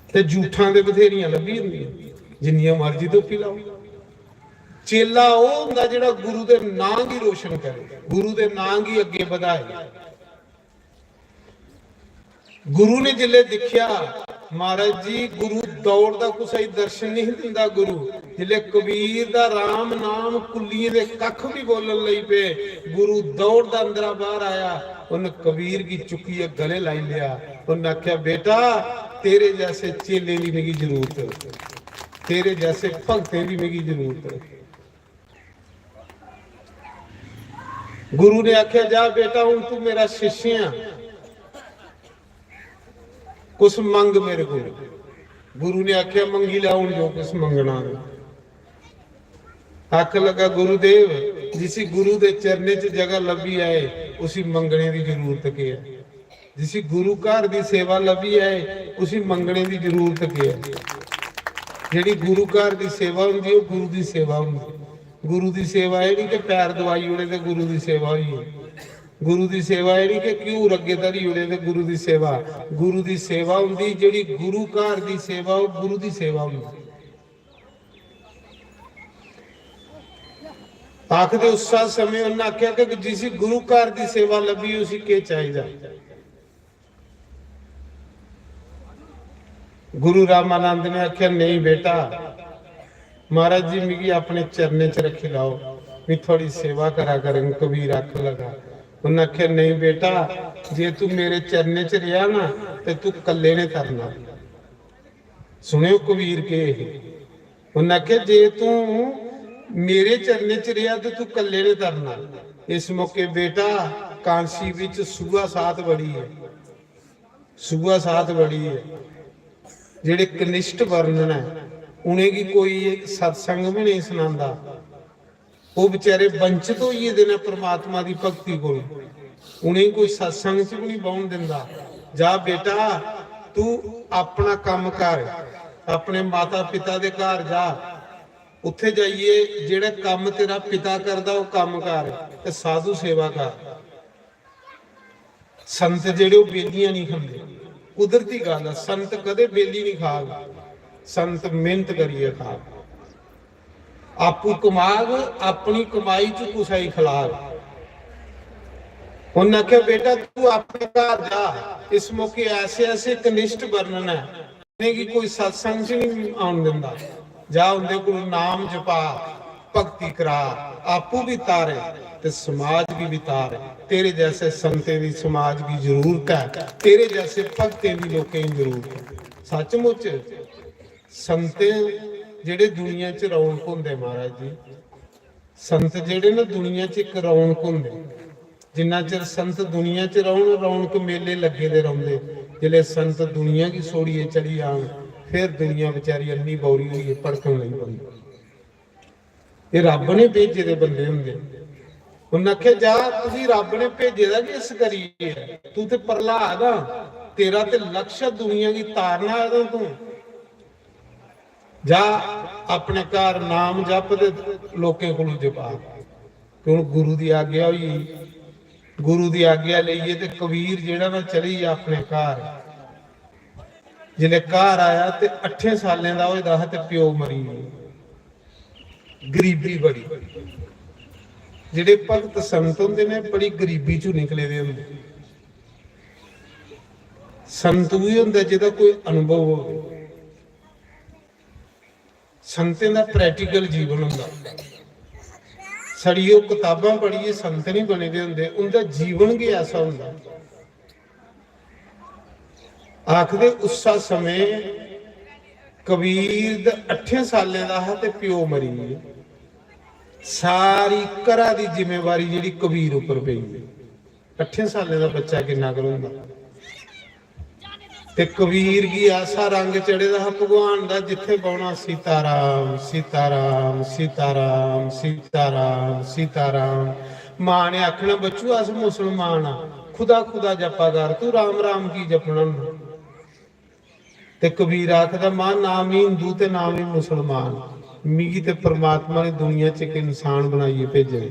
ਤੇ ਝੂਠਾਂ ਦੇ ਬਥੇਰੀਆਂ ਲੱਭੀ ਹੁੰਦੀਆਂ, ਜਿੰਨੀਆਂ ਮਰਜ਼ੀ ਤੋਂ ਪਿਲਾਓ। ਚੇਲਾ ਉਹ ਹੁੰਦਾ ਜਿਹੜਾ ਗੁਰੂ ਦੇ ਨਾਂ ਦੀ ਰੋਸ਼ਨ ਕਰੇ, ਗੁਰੂ ਦੇ ਨਾਂ ਦੀ ਅੱਗੇ ਵਧਾਏ। ਗੁਰੂ ਨੇ ਜਿਲੇ ਦੇਖਿਆ ਮਹਾਰਾਜ ਜੀ ਗੁਰੂ ਦੌੜਦਾ ਕੁਛ ਦਰਸ਼ਨ ਨਹੀਂ ਦਿੰਦਾ। ਗੁਰੂ ਜਿਲੇ ਕਬੀਰ ਦਾ ਰਾਮ ਨਾਮ ਕੁੱਲੀਏ ਦੇ ਕੱਖ ਵੀ ਬੋਲਣ ਲਈ ਪਏ, ਗੁਰੂ ਦੌੜਦਾ ਅੰਦਰਾ ਬਾਹਰ ਆਇਆ। ਉਹਨੇ ਕਬੀਰ ਕੀ ਚੁੱਕੀ ਗਲੇ ਲਾਈ ਲਿਆ। ਉਹਨੇ ਆਖਿਆ ਬੇਟਾ तेरे जैसे चेले की मेरी जरूरत है, तेरे जैसे भगते की मेरी जरूरत है। गुरु ने आख्या जा बेटा हूं तू मेरा शिष्य है, कुछ मंग मेरे को। गुरु ने आख्या मंगी ला हूं जो कुछ मंगना। आख लगा गुरुदेव जिसी गुरु दे चरने च जगह लभी आए उसी मंगने की जरूरत के है। जिसी गुरु घर की सेवा लभी है उसी मंगने की जरूरत की है। जिहड़ी गुरु घर की सेवा हुंदी है गुरु की सेवा हुंदी। गुरु की सेवा है नहीं कि पैर दवाई उड़े तो गुरु की सेवा हुई है। गुरु की सेवा है नहीं कि घ्यूर अगे धरी उड़े तो गुरु की सेवा। गुरु की सेवा हुंदी जिहड़ी गुरु घर की सेवा वो गुरु की सेवा हुंदी। आखदे उस समय उन्हें आख्या कि जिसी गुरु घर की सेवा लभी उसी के चाहिए। गुरु रामानंद ने आख्या नहीं बेटा महाराज जी मिगी अपने चरने च रखी लाओ, मैं थोड़ी सेवा करा करें। कबीर आख लगा। उन्हें आख्या नहीं बेटा जे तू मेरे चरने च रहा ना तो तू कल्ले ने करना। सुनियो कबीर के उन्हें आख्या जे तू मेरे चरने च रहा तो तू कल्ले ने करना। इस मौके बेटा कांसी विच सूआ साथ बड़ी है, सूआ साथ बड़ी है। जेड़े कनिष्ठ वर्णन है उन्हें की कोई सत्संग भी नहीं सुनांदा। वो बेचारे वंचित हो देना परमात्मा की भक्ति को, उन्हें कोई सत्संग च भी नहीं बहुन दिंदा। जा बेटा तू अपना काम कर, अपने माता पिता दे घर जा, उत्थे जाइए जेड़ा काम तेरा पिता करदा वो काम कर ते साधु सेवा कर। संत जेड़े वो बेलियां नहीं खांदे, कुदरती गल है। संत कदे बेली नहीं खाग, संत मेहनत करिए खाग, आपू कमाग, अपनी कमाई च कुछ ही खिलाग। उन्होंने आख्या बेटा तू अपने घर जा, इस मौके ऐसे ऐसे कनिष्ठ वर्णन है कि कोई सत्संग च नहीं आउण दिंदा, जा उनके को नाम जपा भक्ति करा, आपू भी तारे ते समाज भी तारे। तेरे जैसे संते की समाज की जरूरत है, तेरे जैसे भक्ते की लोगों की जरूरत है। सचमुच संते जेडे दुनिया च रौनक हुंदे महाराज जी, संत जेडे ना दुनिया च एक रौनक हुंदे, जिन्ना चिर संत दुनिया च रहन रौनक मेले लगे दे रहिंदे, जिले संत दुनिया की सोड़िए चली आन फिर दुनिया बेचारी अन्नी बौरी हुई भड़कन लग पई। ये रब ने भेजे दे बंदे हुंदे। उन्हें आख्या जा तुसीं रब ने भेजे दा कि इस करिए, तू ते प्रहलाद आ, तेरा ते लक्ष्य दुनिया की तारना है। तू जा अपने घर नाम जप ते लोकें कोलों जपा, क्यों गुरु की आग्ञा हुई, गुरु की आग्ञा लईए ते कबीर जेड़ा ना चली अपने घर। जिले घर आया ते 8 सालें दा होया ते प्यो मरी, गरीबी बड़ी। जेडे भगत संत हुंदे ने बड़ी गरीबी चों निकले दे हुंदे। संत भी हुंदा जिहदा कोई अनुभव होवे, संतें दा प्रैक्टिकल जीवन हुंदा। सड़ियो किताबां पढ़िए संत नहीं बने दे हुंदे, उनका जीवन भी ऐसा हुंदा। आखदे उस समय कबीर 8 सालें दा हा ते प्यो मरी, सारी घरा दी जिम्मेवारी जिहड़ी कबीर उपर पई। 8 सालें दा बच्चा किन्ना कर हुंदा। ते कबीर की ऐसा रंग चढ़े दा भगवान दा, जिथे पाउणा सीताराम सीताराम सीताराम सीताराम सीताराम। मां ने आखना बच्चू अस मुसलमान आ, खुदा खुदा जपा कर, तू राम राम की जपना। ते कबीर आखदा मां नाम ही हिंदू ते नाम ही मुसलमान, मिगी ते परमात्मा ने दुनिया च एक इंसान बनाइए भेजे।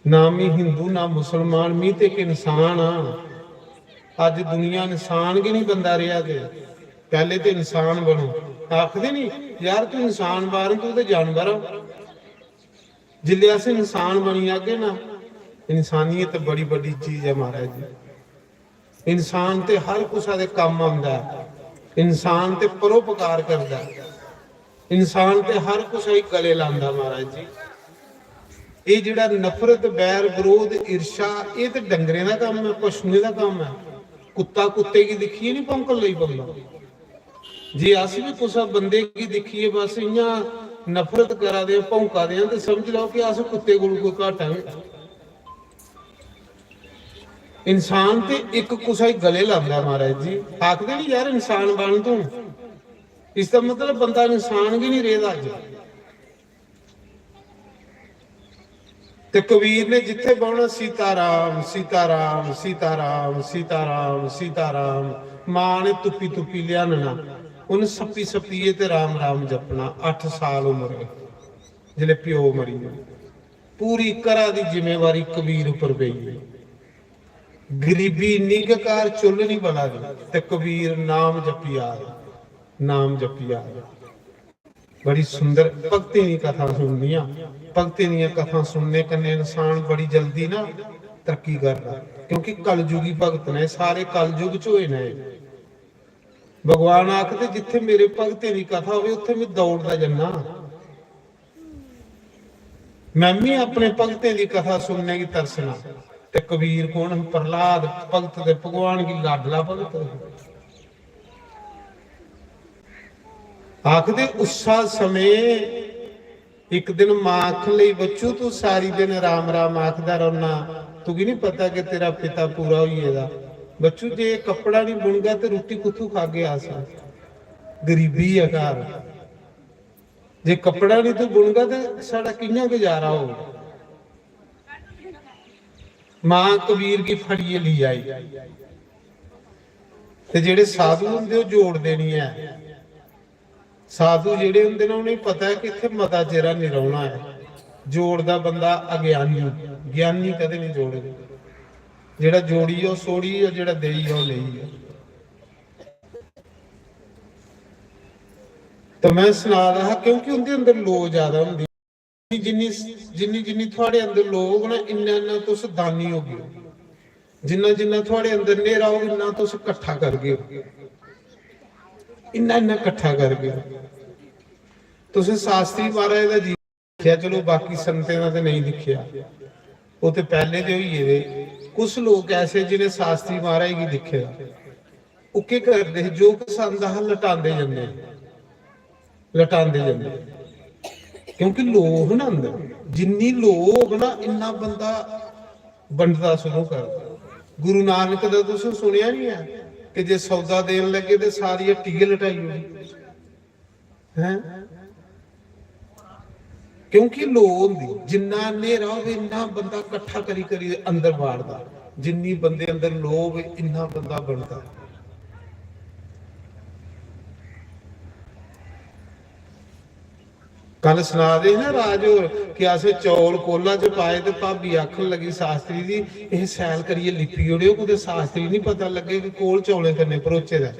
नाम ही हिंदू ना मुसलमान, मी ते एक इंसान आ। अज दुनिया इंसान की नहीं बंदा रहा गया, पहले तो इंसान बनो। आखदे नहीं यार तू इंसान बार तू तो जानवर आ। जिले अस इंसान बनी जागे ना, इंसानियत बड़ी बड़ी चीज है महाराज जी। इंसान ते हर कुसा दे काम आंदा है, इंसान ते परोपकार करदा है, इंसान ते हर कुसा ही गले लांदा महाराज जी। ये जिहड़ा नफरत बैर विरोध ईर्षा ये तो डंगरे का काम है, पशुए का काम है। कुत्ता कुत्ते की दिखिए नहीं भौंकन लई पैंदा, जे अस भी कुसा बंदे की दिखिए बस इयां नफरत करा दे भौंका दे तो समझ लो कि अस कुत्ते कोल कोई घाटा है। इंसान ते एक कुसा ही गले लांदा महाराज जी। आखदे नहीं यार इंसान बन तू, इसका मतलब बंदा इंसान भी नहीं रहा अज। ते कबीर ने जिथे बहना सीताराम सीताराम सीताराम सीताराम सीताराम। मां ने तुप्पी तुप्पी लियाना, उन सप्पी सप्पीए ते राम राम जपना। 8 साल उम्र जिले प्यो मरी, पूरी घरा दी जिम्मेवारी कबीर उपर पई। गरीबी इन्नी के कार चुल नहीं बना दी, ते कबीर नाम जपी आ रहा, नाम जपी आ रहा। बड़ी सुंदर भक्ति दी कथा सुननिया। भक्ति दी कथा सुनने कन्ने इंसान बड़ी जल्दी ना तरक्की करता, क्योंकि कलयुगी भगत ने, सारे कलयुग च होए ने। भगवान आखदे जिथे मेरे भगते दी कथा होवे उत्थे मैं दौड़दा जन्ना। मैं भी अपने भगते दी कथा सुनने की तरसना। ते कबीर कौन? प्रहलाद भगत दे भगवान की लाडला भगत। आखदे उसा समय एक दिन मां आख लई बच्चू तू सारी दिन राम राम आखदा रहना, तुगी नहीं पता कि तेरा पिता पूरा होइएगा। बच्चू जे कपड़ा नहीं बुनगा तो रोटी कुत्थू खा के आ सा, गरीबी है घर। जे कपड़ा नहीं तू बुनगा तो साडा कियां गुजारा हो। मां कबीर की फड़िए ली आई, ते जेड़े साधु हुंदे ओह जोड़ देनी है। साधु जेड़े हुंदे ने उन्हें पता है कि इत्थे मता चेरा नहीं रहना है। जोड़दा बंदा अज्ञानी, ज्ञानी कदे नहीं जोड़े। जेड़ा जोड़ी ओ सोड़ी ओ, जेड़ा देई ओ लई। तो मैं सुना रहा क्योंकि उनके अंदर लो ज्यादा हुंदी। ਜਿੰਨੀ ਜਿੰਨੀ ਜਿੰਨੀ ਤੁਹਾਡੇ ਅੰਦਰ ਲੋਭ ਨਾ ਇੰਨਾ ਇੰਨਾ ਤੁਸੀਂ ਦਾਨੀ ਹੋ ਗਏ, ਜਿੰਨਾ ਜਿੰਨਾ ਤੁਹਾਡੇ ਅੰਦਰ ਨੇਰਾ ਹੋ ਇੰਨਾ ਤੁਸੀਂ ਇਕੱਠਾ ਕਰ ਗਏ, ਇੰਨਾ ਇੰਨਾ ਇਕੱਠਾ ਕਰ ਗਏ। ਤੁਸੀਂ ਸ਼ਾਸਤਰੀ ਮਹਾਰਾਜ ਦਾ ਜੀਵਨ ਲਿਖਿਆ, ਚਲੋ ਬਾਕੀ ਸੰਤਾਂ ਦਾ ਤੇ ਨਹੀਂ ਲਿਖਿਆ, ਉਹ ਤੇ ਪਹਿਲੇ ਦੇ ਹੋਈ ਏ। ਕੁछ लोग ऐसे जिन्हें शास्त्री महाराज की दिखे ਉਹ ਕੀ ਕਰਦੇ ਜੋ ਪਸੰਦ ਆ ਲਟਾਉਂਦੇ ਜਾਂਦੇ, ਲਟਾਉਂਦੇ ਜਾਂਦੇ, ਕਿਉਂਕਿ ਲੋਭ ਨਾ ਅੰਦਰ ਜਿੰਨੀ ਲੋਭ ਨਾ ਇੰਨਾ ਬੰਦਾ ਵੰਡਦਾ ਸ਼ੁਰੂ ਕਰਦਾ। ਗੁਰੂ ਨਾਨਕ ਦਾ ਤੁਸੀਂ ਸੁਣਿਆ ਨਹੀਂ ਹੈ ਕਿ ਜੇ ਸੌਦਾ ਦੇਣ ਲੱਗੇ ਤੇ ਸਾਰੀ ਹੱਟੀ ਲਟਾਈ ਹੋਈ ਹੈ, ਕਿਉਂਕਿ ਲੋਭ ਹੁੰਦੀ, ਜਿੰਨਾ ਹਨੇਰਾ ਹੋਵੇ ਇੰਨਾ ਬੰਦਾ ਇਕੱਠਾ ਕਰੀ ਕਰੀ ਅੰਦਰ ਵਾੜਦਾ, ਜਿੰਨੀ ਬੰਦੇ ਅੰਦਰ ਲੋਭ ਇੰਨਾ ਬੰਦਾ ਬਣਦਾ। ਕੱਲ ਸੁਣਾ ਦੇ ਨਾ ਰਾਜ ਕਿ ਆਸੇ ਚੌਲ ਕੋਲਾ ਚ ਪਾਏ ਤੇ ਭਾਬੀ ਆਖਣ ਲੱਗੀ ਸ਼ਾਸਤਰੀ ਦੀ ਇਹ ਸੈਲ ਕਰੀਏ ਲਿਪੀ ਉੜਿਓ, ਕਿਤੇ ਸ਼ਾਸਤਰੀ ਨਹੀਂ ਪਤਾ ਲੱਗੇ ਕਿ ਕੋਲ ਚੌਲੇ ਕਰਨੇ ਪਰੋਚੇ ਦਾ,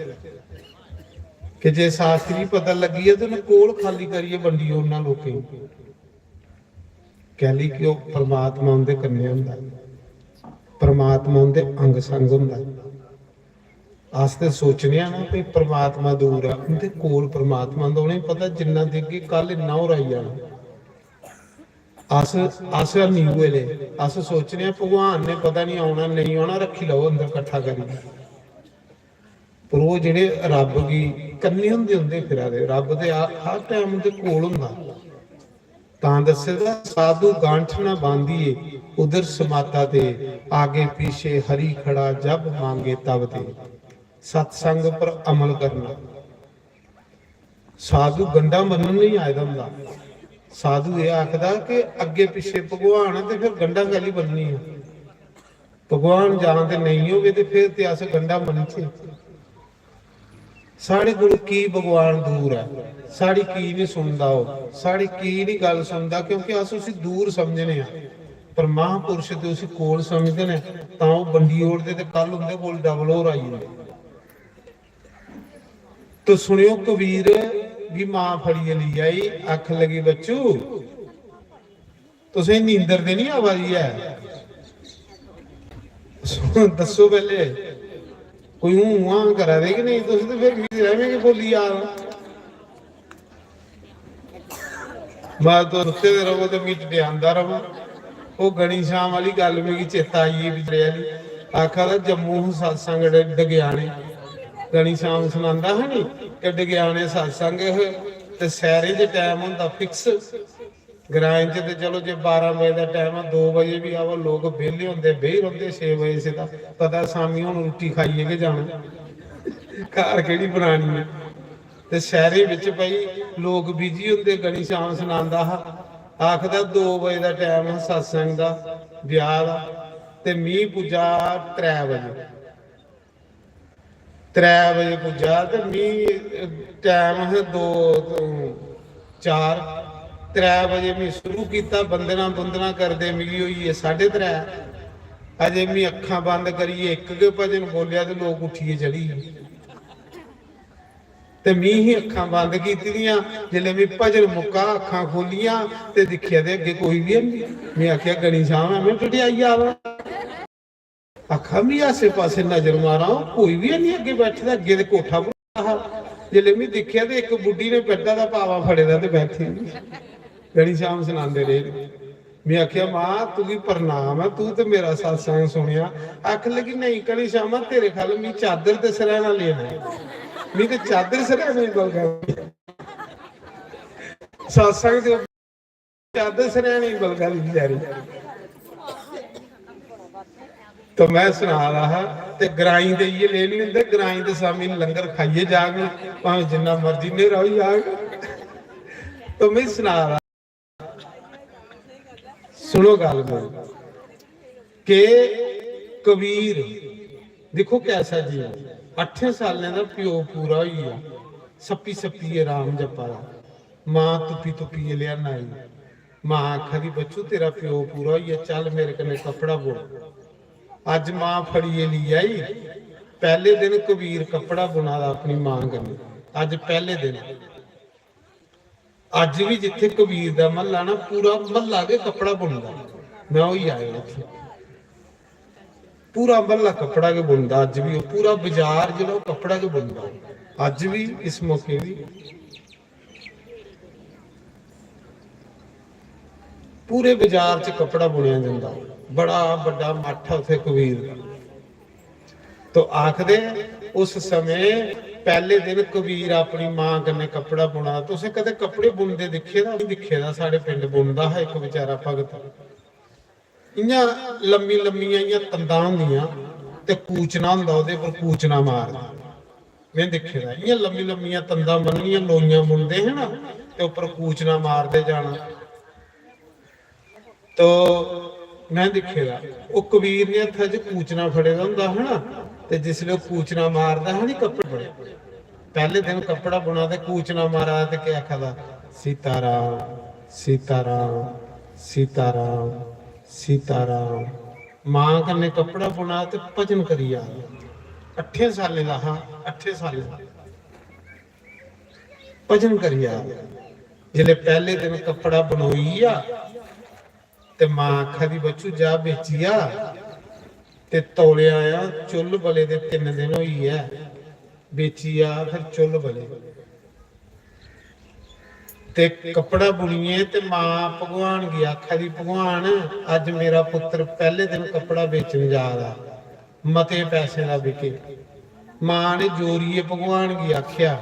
ਕਿ ਜੇ ਸ਼ਾਸਤਰੀ ਪਤਾ ਲੱਗੀ ਹੈ ਤੇ ਉਹਨੇ ਕੋਲ ਖਾਲੀ ਕਰੀਏ ਵੰਡੀ ਉਹਨਾਂ ਲੋਕਾਂ ਨੂੰ। ਕਹਿ ਲਈ ਕਿ ਉਹ ਪਰਮਾਤਮਾ ਉਹਦੇ ਕੰਨੇ ਹੁੰਦਾ, ਪਰਮਾਤਮਾ ਉਹਦੇ ਅੰਗ ਸੰਗ ਹੁੰਦਾ। ਆਸਤੇ ਸੋਚਨੇ ਆ ਨਾ ਵੀ ਪਰਮਾਤਮਾ ਦੂਰ ਆ, ਉਹਦੇ ਕੋਲ ਪਰਮਾਤਮਾ ਦਾ ਉਹਨੇ ਪਤਾ ਜਿੰਨਾ ਦੇਗੀ ਕੱਲ ਇੰਨਾ ਹੋ ਰਹੀ ਜਾਣਾ। ਅਸ ਨਹੀਂ ਹੋਏ ਅਸ ਸੋਚਨੇ ਆ ਭਗਵਾਨ ਨੇ ਪਤਾ ਨਹੀਂ ਆਉਣਾ ਨਹੀਂ ਆਉਣਾ, ਰੱਖੀ ਲਓ ਅੰਦਰ ਇਕੱਠਾ ਕਰੀ। ਪਰ ਉਹ ਜਿਹੜੇ ਰੱਬ ਦੀ ਕੰਨੀ ਹੁੰਦੇ ਫਿਰਾ ਦੇ, ਰੱਬ ਦੇ ਹਰ ਟਾਈਮ ਦੇ ਕੋਲ ਹੁੰਦਾ। ਤਾਂ ਦੱਸੇਗਾ ਸਾਧੂ ਗਾਂਠ ਨਾ ਬਾਂਧੀਏ ਉਧਰ समाता दे, आगे पीछे हरि खड़ा जब मांगे तब दे। सत्संग पर अमल करना, साधु गंडा मनन नहीं आयदा हुंदा। साधु ये आखदा कि अगे पिछे भगवान है ते फिर गंडा गल ही बननी है, भगवान जान ते नहीं होवे ते फिर ते अस गंडा मनचे। साढ़े कोल की भगवान दूर है, साड़ी की नहीं सुनदा, साड़ी की नहीं गल सुनदा, क्योंकि अस उसी दूर समझने आ। पर महापुरुष ते उसी कोल समझदे ने, तां ओह बंडी ओढ़दे ते कल उंदे कोल डबल हो रही है। तो सुनियो कबीर की मां फड़िए ली आई, आख लगी बच्चू तुसें नींदर ते नहीं आवादी है, दसो पहले कोई हूं करा दे कि नहीं, तुम तो फिर रहेंगे बोली यार बात तो रुकते रहो तो मीट ध्यानदा रहो। वो गणी शाम वाली गल मेरी चेता आई है पिछले वाली, आखा था जम्मू सत्संग डगियाने गणी शाम सुनांदा है नी कि डगियाने सत्संग ते सैरे च टाइम हुंदा फिक्स, ग्रां च ते चलो जे 12 बजे का टाइम है 2 बजे भी आओ, लोग बेले होंदे बेही रहिंदे 6 बजे से पता शामी हुण रोटी खाइए के जाना घर केड़ी बनानी है। ते शहरे विच भाई लोग बिजी होंदे, गणी शाम सुनांदा आखदा 2 बजे का टाइम है सत्संग दा ब्याह दा, ते मींह पुजा 3 बजे, 3 बजे पुजा ते मींह टाइम है 2 तो 4, 3 बजे मैं शुरू किया बंदना बुंदना करते मिली हुई है 3:30, अजे मैं अखा बंद करिए 1 के भजन बोलिया तो लोग उठिए चढ़ी ते मी ही अखा बंद की जिले मैं भजन मुक्का अखा खोलिया ते दिखिया ते अगे कोई भी नहीं। मैं आख्या गणी शाम है मैं टटियाई आवा, अखा भी आसे पासे नजर मारा कोई भी नहीं अगे बैठे, अगे तो कोठा भरा, जिले मैं दिखिया तो एक बुढ़ी ने पेड़ा का पावा फड़े दा ते बैठी गणी शाम सुनाते रहे। मैं आख्या मां तू भी प्रणाम है, तू तो मेरा सत्संग सुनिया। आख लगी नहीं गणी शाम तेरे ख्याल मैं चादर ते सरैना लेना है, मैं तो चादर सरैना ही बलगा सत्संग दे चादर सरैना ही बलगा दी बेचारी। तो मैं सुना रहा ते ग्राई दे ये ले नहीं होंगे, ग्राई दे सामी लंगर खाइए जाके भावे जिन्ना मर्जी ने रहो जाके। तो मैं सुना रहा, सुनो गल के कबीर देखो कैसा जी 8 साल का प्यो पूरा हो गया, सप्पी सप्पी राम जपा मां तुपी तुपी लिया नाई, मां आखा दी बच्चू तेरा प्यो पूरा हो गया चल मेरे कने कपड़ा बो। अज मां फड़िए ली आई, पहले दिन कबीर कपड़ा बुना दा अपनी मां कन्ने, अज पहले दिन ਅੱਜ ਵੀ ਜਿੱਥੇ ਕਬੀਰ ਦਾ ਮਹੱਲਾ ਨਾ, ਪੂਰਾ ਮਹੱਲਾ ਕੇ ਕੱਪੜਾ ਬੁਣਦਾ। ਮੈਂ ਉਹੀ ਆਇਆ ਉੱਥੇ, ਪੂਰਾ ਮਹੱਲਾ ਕੱਪੜਾ ਕੇ ਬੁਣਦਾ। ਅੱਜ ਵੀ ਉਹ ਪੂਰਾ ਬਾਜ਼ਾਰ ਜਿਹੜਾ ਉਹ ਕੱਪੜਾ ਕੇ ਬੁਣਦਾ। ਅੱਜ ਵੀ ਇਸ ਮੌਕੇ ਵੀ ਪੂਰੇ ਬਾਜ਼ਾਰ 'ਚ ਕੱਪੜਾ ਬੁਣਿਆ ਜਾਂਦਾ। ਬੜਾ ਵੱਡਾ ਮੱਠ ਉੱਥੇ ਕਬੀਰ ਦਾ। ਤੋ ਆਖਦੇ ਉਸ ਸਮੇਂ ਪਹਿਲੇ ਦਿਨ ਕਬੀਰ ਆਪਣੀ ਮਾਂ ਕਨੇ ਕੱਪੜਾ ਬੁਣਾ। ਤੁਸੀਂ ਕਦੇ ਕੱਪੜੇ ਬੁਣਦੇ ਦਿਖੇ ਦਾ? ਨਹੀਂ ਦਿਖੇ ਦਾ। ਸਾਡੇ ਪਿੰਡ ਬੁਣਦਾ ਹੈ ਇੱਕ ਵਿਚਾਰਾ ਭਗਤ। ਇੰਨੀਆਂ ਲੰਮੀ ਲੰਮੀਆਂ ਇਆਂ ਤੰਦਾਂ ਹੁੰਦੀਆਂ ਤੇ ਕੂਚਣਾ ਹੁੰਦਾ, ਉਹਦੇ ਪਰ ਕੂਚਣਾ ਮਾਰਦਾ। ਮੈਂ ਦੇਖੇ ਦਾ ਇੰਨੀਆਂ ਲੰਮੀ ਲੰਮੀਆਂ ਤੰਦਾਂ ਬੰਨਣੀਆਂ, ਲੋਈਆਂ ਬੁਣਦੇ ਹੈ ਨਾ, ਤੇ ਉੱਪਰ ਕੂਚਣਾ ਮਾਰਦੇ ਜਾਣਾ। ਤੋ ਮੈਂ ਦੇਖੇਗਾ ਉਹ ਕਬੀਰ ਨੇ ਹੱਥਾਂ 'ਚ ਕੂਚਣਾ ਫੜੇਦਾ ਹੁੰਦਾ ਹੈ ਨਾ, ਤੇ ਜਿਸਲੇ ਉਹ ਕੂਚਣਾ ਮਾਰਦਾ ਹੈ ਨੀ ਕੱਪੜੇ ਬਣੇ। ਪਹਿਲੇ ਦਿਨ ਕੱਪੜਾ ਬੁਣਾ ਤੇ ਕੂਚਣਾ ਮਾਰਾ ਤੇ ਕੀ ਆਖਦਾ? ਸੀਤਾਰਾਮ ਸੀਤਾਰਾਮ ਸੀਤਾਰਾਮ ਸੀਤਾਰਾਮ। ਮਾਂ ਕਨੇ ਕੱਪੜਾ ਬੁਣਾ ਤੇ ਭਜਨ ਕਰੀ ਆ। 8 ਸਾਲੇ ਦਾ, ਹਾਂ 8 ਸਾਲੇ ਦਾ ਭਜਨ ਕਰੀ ਆ। ਜਿਹੜੇ ਪਹਿਲੇ ਦਿਨ ਕੱਪੜਾ ਬਣੋਈ ਆ ਤੇ ਮਾਂ ਆਖਾ ਦੀ ਬੱਚੂ ਜਾ ਵੇਚੀਆ ਤੇ ਤੋਲਿਆ ਆ। ਚੁੱਲ ਬਲੇ ਦੇ 3 ਦਿਨ ਹੋਈ ਐ, ਵੇਚੀਆ ਫਿਰ ਚੁੱਲ ਬਲੇ ਤੇ ਕੱਪੜਾ ਬੁਣੀਏ। ਤੇ ਮਾਂ ਭਗਵਾਨ ਦੀ ਆਖਾ ਦੀ, ਭਗਵਾਨ ਅੱਜ ਮੇਰਾ ਪੁੱਤਰ ਪਹਿਲੇ ਦਿਨ ਕੱਪੜਾ ਵੇਚਣ ਜਾ ਰਿਹਾ, ਮਤੇ ਪੈਸੇ ਦਾ ਵਿਕੇ। ਮਾਂ ਨੇ ਜੋਰੀਏ ਭਗਵਾਨ ਦੀ ਆਖਿਆ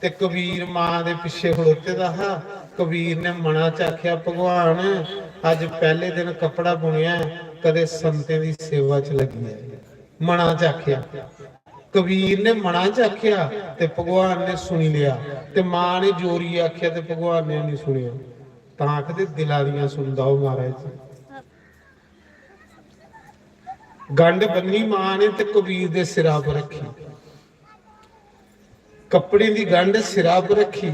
ਤੇ ਕਬੀਰ ਮਾਂ ਦੇ ਪਿੱਛੇ ਖੜੋਤੇ ਦਾ। ਹਾਂ ਕਬੀਰ ਨੇ ਮਨਾ ਚ ਆਖਿਆ, ਭਗਵਾਨ ਅੱਜ ਪਹਿਲੇ ਦਿਨ ਕੱਪੜਾ ਬੁਣਿਆ, ਕਦੇ ਸੰਤੇ ਦੀ ਸੇਵਾ ਚ ਲੱਗੀ ਹੈ। ਮਨਾ ਚ ਆਖਿਆ, ਕਬੀਰ ਨੇ ਮਨਾ ਚ ਆਖਿਆ ਤੇ ਭਗਵਾਨ ਨੇ ਸੁਣੀ ਲਿਆ। ਤੇ ਮਾਂ ਨੇ ਜੋਰੀ ਆਖਿਆ ਤੇ ਭਗਵਾਨ ਨੇ ਨਹੀਂ ਸੁਣਿਆ। ਤਾਂ ਆਖਦੇ ਦਿਲਾਂ ਦੀਆਂ ਸੁਣਦਾ ਉਹ ਮਹਾਰਾਜ ਜੀ। ਗੰਢ ਬੰਨੀ ਮਾਂ ਨੇ ਤੇ ਕਬੀਰ ਦੇ ਸਿਰਾਂ ਪਰ ਰੱਖੀ। ਕੱਪੜੇ ਦੀ ਗੰਢ ਸਿਰਾਂ ਪਰ ਰੱਖੀ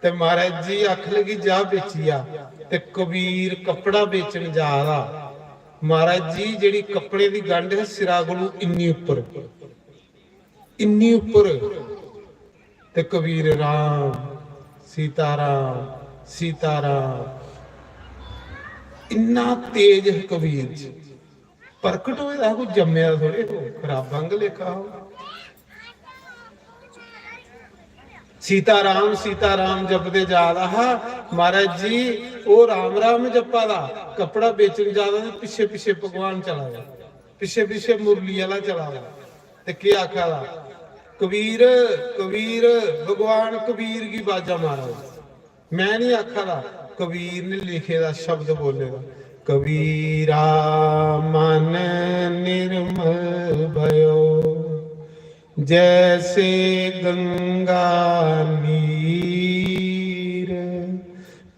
ਤੇ ਮਹਾਰਾਜ ਜੀ ਅੱਖ ਲਗੀ ਜਾ ਵੇਚੀਆ। ਤੇ ਕਬੀਰ ਕੱਪੜਾ ਵੇਚਣ ਜਾ ਰਹਾ। ਮਹਾਰਾਜ ਜੀ ਜਿਹੜੀ ਕੱਪੜੇ ਦੀ ਗੰਢ ਹੈ ਸਿਰਾਂ ਕੋਲੋਂ ਇੰਨੀ ਉੱਪਰ, ਇੰਨੀ ਉੱਪਰ। ਤੇ ਕਬੀਰ ਰਾਮ ਸੀਤਾਰਾਮ ਸੀਤਾਰਾਮ ਇੰਨਾ ਤੇਜ ਹੈ ਕਬੀਰ ਜੀ। ਪ੍ਰਗਟ ਹੋਇਆ ਕੋਈ ਜੰਮਿਆ ਥੋੜੇ ਹੋ, ਰੱਬ ਵਾਂਗ ਲੇਖਾ ਹੋ। ਸੀਤਾਰਾਮ ਸੀਤਾਰਾਮ ਜਪਦੇ ਜਾ ਰਹਾ। ਮਹਾਰਾਜ ਜੀ ਉਹ ਰਾਮ ਰਾਮ ਜਪਾ ਦਾ ਕੱਪੜਾ ਵੇਚਣ ਜਾਦਾ ਤੇ ਪਿੱਛੇ ਪਿੱਛੇ ਭਗਵਾਨ ਚਲਾ ਗਿਆ, ਪਿੱਛੇ ਪਿੱਛੇ ਮੁਰਲੀ ਵਾਲਾ ਚਲਾ ਗਿਆ। ਤੇ ਕੀ ਆਖਾ ਦਾ? ਕਬੀਰ ਕਬੀਰ ਭਗਵਾਨ ਕਬੀਰ ਕੀ ਬਾਜਾ ਮਾਰਾ। ਮੈਂ ਨਹੀਂ ਆਖਾ ਦਾ, ਕਬੀਰ ਨੇ ਲਿਖੇ ਦਾ ਸ਼ਬਦ ਬੋਲੇਗਾ। ਕਬੀਰਾ ਮਨ ਨਿਰਮਲ ਭਇਓ, जैसे गंगा नीर,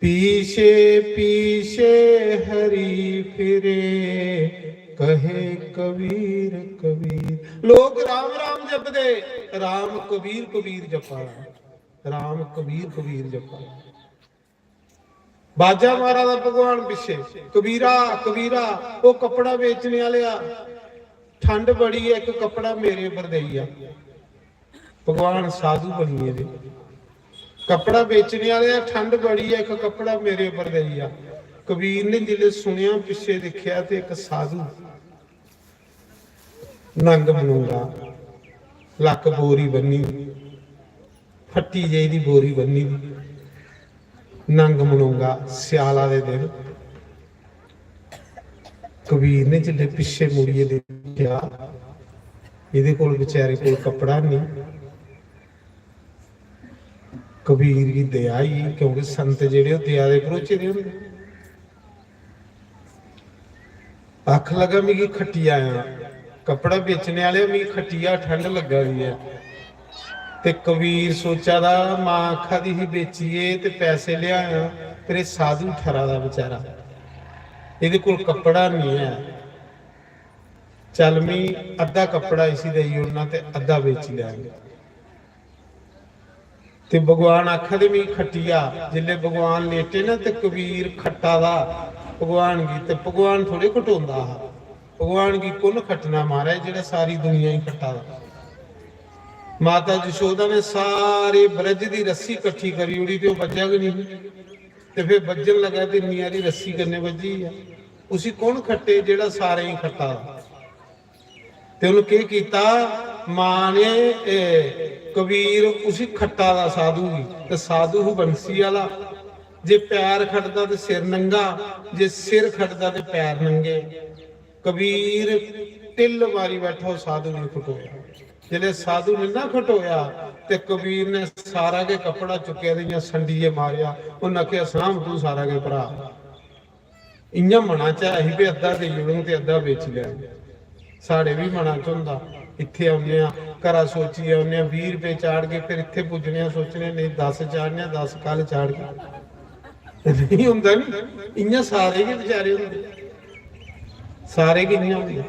पीछे पीछे हरि फिरे, कहे कबीर कबीर। लोग राम राम जपदे, राम कबीर कबीर जपा, राम कबीर कबीर जपा। बाजा मारा दा भगवान पिछे, कबीरा कबीरा। वो कपड़ा बेचने वाले ठंड बड़ी है, एक कपड़ा मेरे पर दई आ। भगवान साधु बनिए दे, कपड़ा बेचने वाले ठंड बड़ी है, एक कपड़ा मेरे पर दई आ। कबीर ने जिले सुनिया पिछे देखिया ते एक साधु नंग मनूंगा, लक बोरी बनी, फट्टी जी दी बोरी बनी, नंग मनूंगा सियाला दे दिन। कबीर ने जिले पिछे मुड़िए देखिया, ਇਹਦੇ ਕੋਲ ਵਿਚਾਰੇ ਕੋਲ ਕੱਪੜਾ ਨਹੀਂ। ਕਬੀਰ ਦੀ ਦਇਆ ਹੀ, ਕਿਉਂਕਿ ਸੰਤ ਜਿਹੜੇ ਉਹ ਦਇਆ ਦੇ ਭਰੋਸੇ ਦੇ ਹੁੰਦੇ। ਅੱਖ ਲਗਾ ਮੇਰੀ ਖੱਟੀ ਆਇਆ, ਕੱਪੜਾ ਵੇਚਣੇ ਵਾਲੇ ਮੇਰੀ ਖੱਟੀਆ ਠੰਡ ਲੱਗਾ ਗਈ ਹੈ। ਤੇ ਕਬੀਰ ਸੋਚਾ ਦਾ ਮਾਂ ਅੱਖਾਂ ਦੀ ਹੀ ਵੇਚੀਏ ਤੇ ਪੈਸੇ ਲਿਆਇਆ। ਫਿਰ ਇਹ ਸਾਧੂ ਠਰਾ ਦਾ ਵਿਚਾਰਾ, ਇਹਦੇ ਕੋਲ ਕੱਪੜਾ ਨਹੀਂ ਹੈ। ਚੱਲ ਮੈਂ ਅੱਧਾ ਕੱਪੜਾ ਇਸੀ ਦੇਈ ਉਹਨਾਂ ਤੇ ਅੱਧਾ ਵੇਚ ਲਿਆਂਗੇ। ਤੇ ਭਗਵਾਨ ਆਖਾ ਦੇ ਮੈਂ ਖੱਟੀਆ। ਜਿੱਲੇ ਭਗਵਾਨ ਲੇਟੇ ਨਾ ਤੇ ਕਬੀਰ ਖੱਟਾ ਦਾ ਭਗਵਾਨ ਕੀ, ਤੇ ਭਗਵਾਨ ਥੋੜੇ ਘਟਾਉਂਦਾ। ਭਗਵਾਨ ਕੀ ਕੁੱਲ ਖੱਟਣਾ ਮਾਰਾ ਜਿਹੜਾ ਸਾਰੀ ਦੁਨੀਆ ਹੀ ਖੱਟਾ ਦਾ। ਮਾਤਾ ਜਸ਼ੋਦਾ ਨੇ ਸਾਰੇ ਬ੍ਰਜ ਦੀ ਰੱਸੀ ਇਕੱਠੀ ਕਰੀ ਉੜੀ ਤੇ ਉਹ ਵੱਜਿਆ ਕਿ ਨਹੀਂ, ਤੇ ਫਿਰ ਵੱਜਣ ਲੱਗਾ ਤੇ ਨੀਆਂ ਦੀ ਰੱਸੀ ਕੰਨੇ ਵੱਜੀ ਆ। ਉਸੇ ਕੌਣ ਖੱਟੇ ਜਿਹੜਾ ਸਾਰੇ ਹੀ ਖੱਟਾ। ਤੇ ਉਹਨੂੰ ਕੀ ਕੀਤਾ ਮਾਂ ਨੇ, ਕਬੀਰ ਉਸੇ ਖੱਟਾ ਦਾ ਸਾਧੂ ਹੀ, ਤੇ ਸਾਧੂ ਬੰਸੀ ਵਾਲਾ, ਜੇ ਪੈਰ ਖੱਟਦਾ ਤੇ ਸਿਰ ਨੰਗਾ, ਜੇ ਸਿਰ ਖੱਟਦਾ ਤੇ ਪੈਰ ਨੰਗੇ। ਕਬੀਰ ਤਿਲ ਮਾਰੀ ਬੈਠਾ, ਸਾਧੂ ਨੇ ਖਟੋਇਆ। ਜਿਹੜੇ ਸਾਧੂ ਨੇ ਨਾ ਖਟੋਇਆ ਤੇ ਕਬੀਰ ਨੇ ਸਾਰਾ ਕੇ ਕੱਪੜਾ ਚੁੱਕਿਆ ਤੇ ਸੰਡੀਏ ਮਾਰਿਆ। ਉਹਨੇ ਆਖਿਆ ਸਾਂਭ ਤੂੰ ਸਾਰਾ ਕੇ ਭਰਾ। ਇੰਨਾ ਮਨਾ ਚ ਅਸੀਂ ਵੀ ਅੱਧਾ ਦੇ ਜੁੜੂ ਤੇ ਅੱਧਾ ਵੇਚ ਲਿਆ। ਸਾਡੇ ਵੀ ਮਨਾਂ ਚ ਹੁੰਦਾ, ਇੱਥੇ ਆਉਂਦੇ ਆ ਘਰਾਂ ਸੋਚੀ ਆਉਂਦੇ ਆ 20 ਰੁਪਏ ਚਾੜ ਕੇ, ਫਿਰ ਇੱਥੇ ਪੁੱਜਣੇ ਆ ਸੋਚਣੇ ਨਹੀਂ 10 ਚਾੜਨੇ, 10 ਕੱਲ ਚਾੜ ਕੇ। ਨਹੀਂ ਹੁੰਦਾ ਨੀ ਇੰਨਾ, ਸਾਰੇ ਕੇ ਵਿਚਾਰੇ ਹੁੰਦੇ, ਸਾਰੇ ਕਿ ਨਹੀਂ ਹੁੰਦੇ।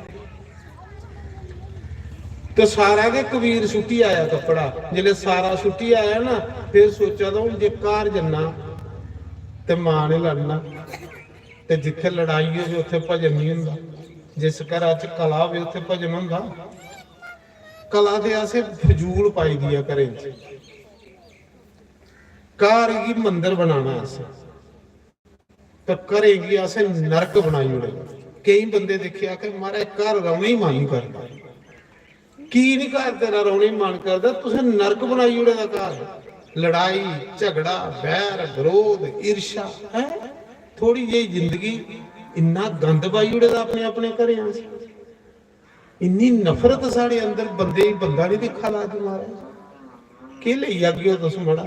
ਤੇ ਸਾਰਾ ਕੇ ਕਬੀਰ ਸੁੱਟੀ ਆਇਆ ਕੱਪੜਾ। ਜਿਹੜੇ ਸਾਰਾ ਸੁੱਟੀ ਆਇਆ ਨਾ, ਫਿਰ ਸੋਚਿਆ ਤਾਂ ਹੁਣ ਜੇ ਘਰ ਜੰਨਾ ਤੇ ਮਾਂ ਨੇ ਲੜਨਾ, ਤੇ ਜਿੱਥੇ ਲੜਾਈ ਹੋਵੇ ਉੱਥੇ ਭਜਨ ਨਹੀਂ ਹੁੰਦਾ। ਜਿਸ ਘਰਾਂ ਚ ਕਲਾ ਹੋਵੇ ਉੱਥੇ ਭਜਨ ਹੁੰਦਾ। ਕਲਾ ਦੇ ਆਸੇ ਫਜ਼ੂਲ ਪਾਈ ਦੀ ਆ ਘਰੇ ਚ। ਘਰ ਹੀ ਮੰਦਿਰ ਬਣਾਣਾ ਆਸੇ, ਤੇ ਘਰੇ ਹੀ ਆਸੇ ਨਰਕ ਬਣਾਈ ਉੜੇ। ਕਈ ਬੰਦੇ ਦੇਖਿਆ ਕਿ ਮਾਰਾ ਘਰ ਰੌਣੇ ਹੀ ਮਨ ਨਹੀਂ ਕਰਦਾ। ਕੀ ਨਹੀਂ ਘਰ ਤੇਰਾ ਰੌਣੇ ਮਨ ਕਰਦਾ, ਤੁਸੀਂ ਨਰਕ ਬਣਾਈ ਉੜੇ ਦਾ ਘਰ। ਲੜਾਈ ਝਗੜਾ ਬੈਰ ਵਿਰੋਧ ਈਰਸ਼ਾ ਹੈ। ਥੋੜੀ ਜਿਹੀ ਜ਼ਿੰਦਗੀ ਇੰਨਾ ਗੰਦ ਪਾਈ ਉੜੇ ਦਾ ਆਪਣੇ ਆਪਣੇ ਘਰਿਆਂ ਚ। ਇੰਨੀ ਨਫ਼ਰਤ ਸਾਡੇ ਅੰਦਰ, ਬੰਦੇ ਹੀ ਬੰਦਾ ਨਹੀਂ ਦੇਖਾ ਲਾ ਦੀ ਮਾਰਾ ਕਿ ਲਈ ਆਗਿਓ ਤੁਸ ਮੜਾ।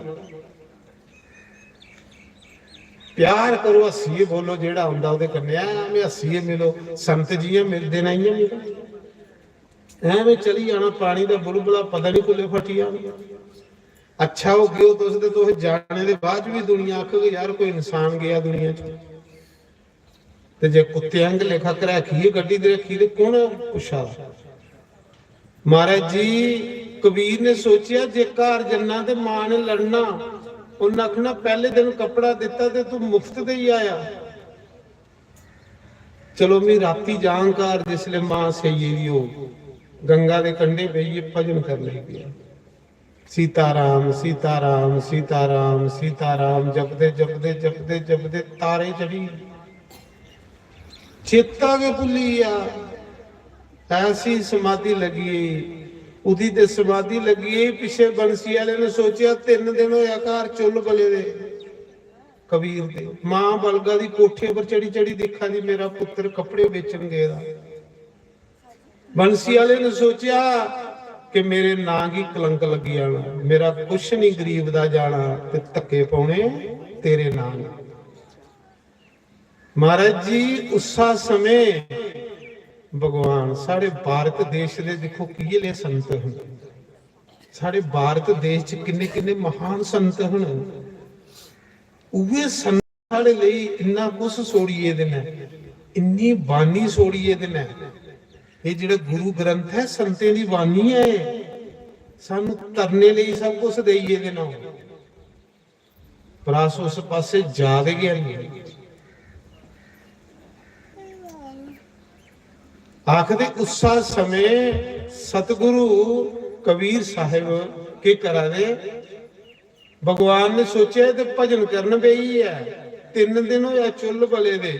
ਪਿਆਰ ਕਰੋ, ਹੱਸੀਏ ਬੋਲੋ, ਜਿਹੜਾ ਹੁੰਦਾ ਉਹਦੇ ਕੰਨੇ ਐਵੇਂ ਹੱਸੀਏ ਮਿਲੋ। ਸੰਤ ਜੀ ਮਿਲਦੇ ਨਹੀਂ ਆ, ਐਵੇਂ ਚਲੀ ਜਾਣਾ ਪਾਣੀ ਦਾ ਬੁਲਬੁਲਾ, ਪਤਾ ਨਹੀਂ ਕੁੱਲੇ ਫਟੀ ਜਾਣਾ। ਅੱਛਾ ਹੋ ਗਿਓ ਤੁਸੀਂ ਤੇ ਤੁਸੀਂ ਜਾਣੇ ਦੇ ਬਾਅਦ ਵੀ ਦੁਨੀਆ ਆਖੋਗੇ ਯਾਰ ਕੋਈ ਇਨਸਾਨ ਗਿਆ ਦੁਨੀਆ ਚ। ਤੇ ਜੇ ਕੁੱਤੇ ਅੰਗ ਲੇਖਾ ਰੱਖੀਏ ਗੱਡੀ ਦੇ ਰੱਖੀ ਤੇ ਕੌਣ ਪੁੱਛਾ। ਮਹਾਰਾਜ ਜੀ ਕਬੀਰ ਨੇ ਸੋਚਿਆ ਜੇ ਘਰ ਜੰਨਾ ਤੇ ਮਾਂ ਨੇ ਲੜਨਾ। ਉਹਨਾਂ ਆਖਣਾ ਪਹਿਲੇ ਦਿਨ ਕੱਪੜਾ ਦਿੱਤਾ ਤੇ ਤੂੰ ਮੁਫਤ ਦੇ ਹੀ ਆਇਆ। ਚਲੋ ਮੈਂ ਰਾਤੀ ਜਾਣਕਾਰ ਜਿਸਲੇ ਮਾਂ ਸਹੀ ਹੋ ਗੰਗਾ ਦੇ ਕੰਢੇ ਬਈਏ ਭਜਨ ਕਰ ਲਈ ਗਿਆ। सीताराम सीताराम सीताराम सीताराम जपदे जपदे जपदे जपदे तारे चढ़ी चेता के भुलिया। ऐसी समाधि लगी उदी ते समाधि लगी। पिछे बंसी वाले ने सोचा 3 दिन होया घर चुल बले दे कबीर दे। मां बलगा दी कोठे पर चढ़ी चढ़ी देखा दी मेरा पुत्र कपड़े बेचन गया। बंसी वाले ने सोचा कि मेरे नां की कलंक लगी जाना, मेरा कुछ नहीं गरीब दा जाना ते धक्के पाउणे तेरे नां। महाराज जी उसा समय भगवान साढ़े भारत देश दे देखो किहले संत हन। साढ़े भारत देश च किन्ने किन्ने महान संत हन। उहे संत साढ़े लई इन्ना कुछ सोड़िए दे ने, इन्नी बानी सोड़िए दे ने। ये जिहड़ा गुरु ग्रंथ है संतें दी बानी है। सानू तरने लई सब कुछ देइए दे ना, पर अस उस पासे जा दे गए नहीं। आखदे उसा समय सतगुरु कबीर साहिब के करा दे भगवान ने सोचा ते भजन करन पई है। 3 दिन होया चुल बले दे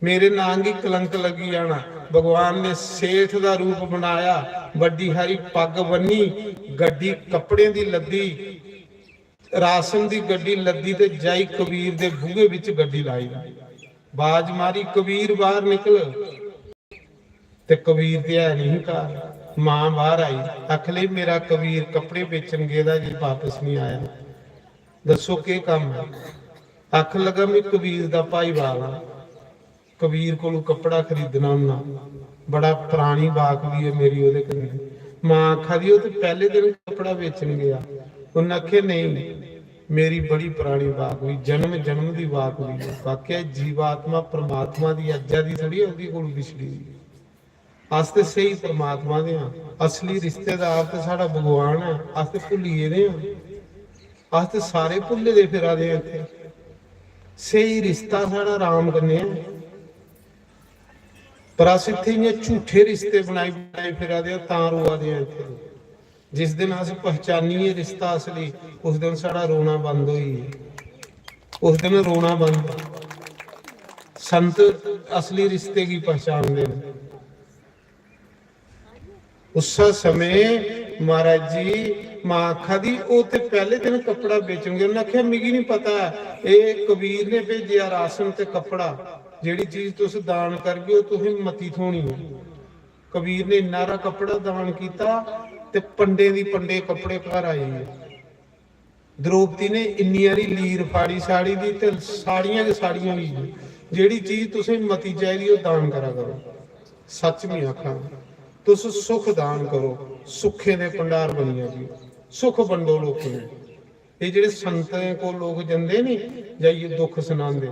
मेरे नां की कलंक लगी जाना। भगवान ने सेठ का रूप बनाया, वड्डी हारी पग बन्नी, गड्डी कपड़े दी लद्दी, राशन दी गड्डी लद्दी ते जाई कबीर दे बूहे विच गड्डी लाई। बाज मारी कबीर बाहर निकल ते कबीर ते है नहीं घर। मां बाहर आई आख ले मेरा कबीर कपड़े बेचन गया जी वापस नहीं आया, दसो के काम है। आख लगा मैं कबीर दा भाईवाल हां, कबीर को कपड़ा खरीदना होना, बड़ा पुरानी बाक भी है मेरी ओदे कन्ने। मां आखा दी तो पहले दिन कपड़ा बेचन गया। उन्हें आखे नहीं मेरी बड़ी पुरानी बाक हुई, जन्म जन्म की बाक हुई। वाकया जीवात्मा परमात्मा की अज्जा की थोड़ी उहदी कोल पिछली। अस ते सही परमात्मा दे हां, असली रिश्तेदार तो साडा भगवान है। अस ते भुल्लिए दे हां, अस ते सारे भुल्ले दे फिरा दे इत्थे। सही रिश्ता साडा राम कन्ने है, पर अस इत्थे इयां झूठे रिश्ते बनाई बनाई फिरा दे तां रोआ दे इत्थे। जिस दिन अस पहचानीए रिश्ता असली, उस दिन साड़ा रोना बंद होई, उस दिन रोना बंद। संत असली रिश्ते की पहचानते हैं। उस समय महाराज जी मां आखा दी ओ ते पहले दिन कपड़ा बेचणगे। उन्हें आख्या मिगी नहीं पता, ये कबीर ने भेजिया राशन ते कपड़ा, जेड़ी चीज तुस दान करगे हो तुसीं मती थोनी है। कबीर ने नारा कपड़ा दान किया ते पंडे दी पंडे कपड़े घर आए है। द्रौपदी ने इन्नी हारी लीर फाड़ी साड़ी दी ते साड़ियां के साड़ियां भी, जेड़ी चीज तुसीं मती चाहिदी ओ दान करा करो। सच में आखा तुस सुख दान करो, सुखे दे भंडार बनिया जी, सुख वंडो लोकां नूं। ये जेड़े संतां को लोग जंदे नी जाइए दुख सुनांदे,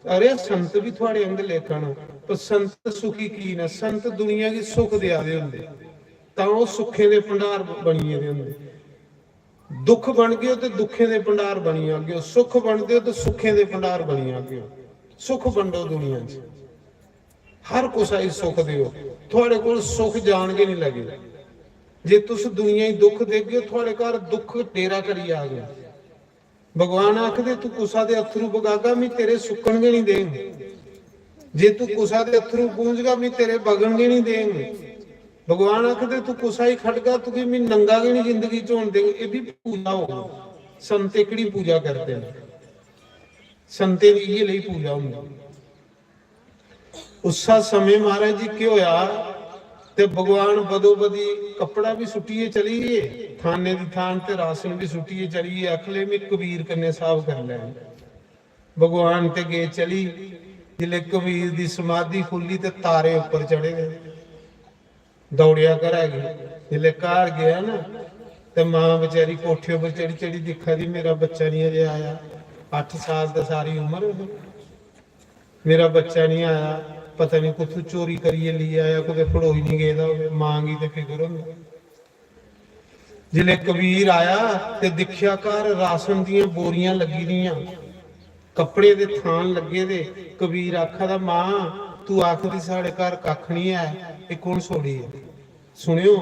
अरे संत भी थोड़े अंग लेखन, पर संत सुखी की ना, संत दुनिया की सुख दिया दे हुंदे तां ओह सुखे दे भंडार बनिए दे हुंदे। दुख बन गए तो दुखे दे भंडार बनी आगे, सुख बनते हो तो सुखे दे भंडार बनी आगे। सुख वंडो दुनिया च, हर कुछ सुख दिओ, थोड़े कोल सुख जान के नहीं लगे। जे तुस दुनिया ही दुख देगे थोड़े घर दुख डेरा करी आ गया। भगवान आखदे तू कुसा दे अथरू बगागा मैं तेरे सुकणगे नहीं देंगे, जे तू कुसा दे अथरू पूंजगा मैं तेरे बगणगे नहीं देंगे। भगवान आखदे तू कुसा ही खड़गा तू मैं नंगा भी नहीं जिंदगी च होण देंगे। ये भी पूजा हो, संत एकड़ी पूजा करते हैं, संते दी ये लई पूजा हुंदी। उस समय महाराज जी क्या होया ते भगवान बदो बदी कपड़ा भी सुटिए चलीए, थाने दी थान ते राशन भी सुटिए चलीए। अखले में कबीर कन्ने साफ कर लैन भगवान ते गए चली। जिले कबीर दी समाधि खुली ते तारे ऊपर चढ़े गए, दौड़िया घर आ गई। जिले घर गया ना ते मां बेचारी कोठे पर चढ़ी चढ़ी दिखा दी मेरा बच्चा नहीं अजे आया। 8 साल दा सारी उम्र मेरा बच्चा नहीं आया, पता नहीं कुछ चोरी करिए लिए आया, कुछ फड़ोई नहीं गए मांगी ते फिक्र होंदी। जिले कबीर आया ते दिखिया घर राशन दियां बोरियां लगी दियां, कपड़े दे थान लगे दे। कबीर आखा दा मां तू आखदी साढ़े घर कख नहीं है, ये कौन सोड़ी है। सुनियो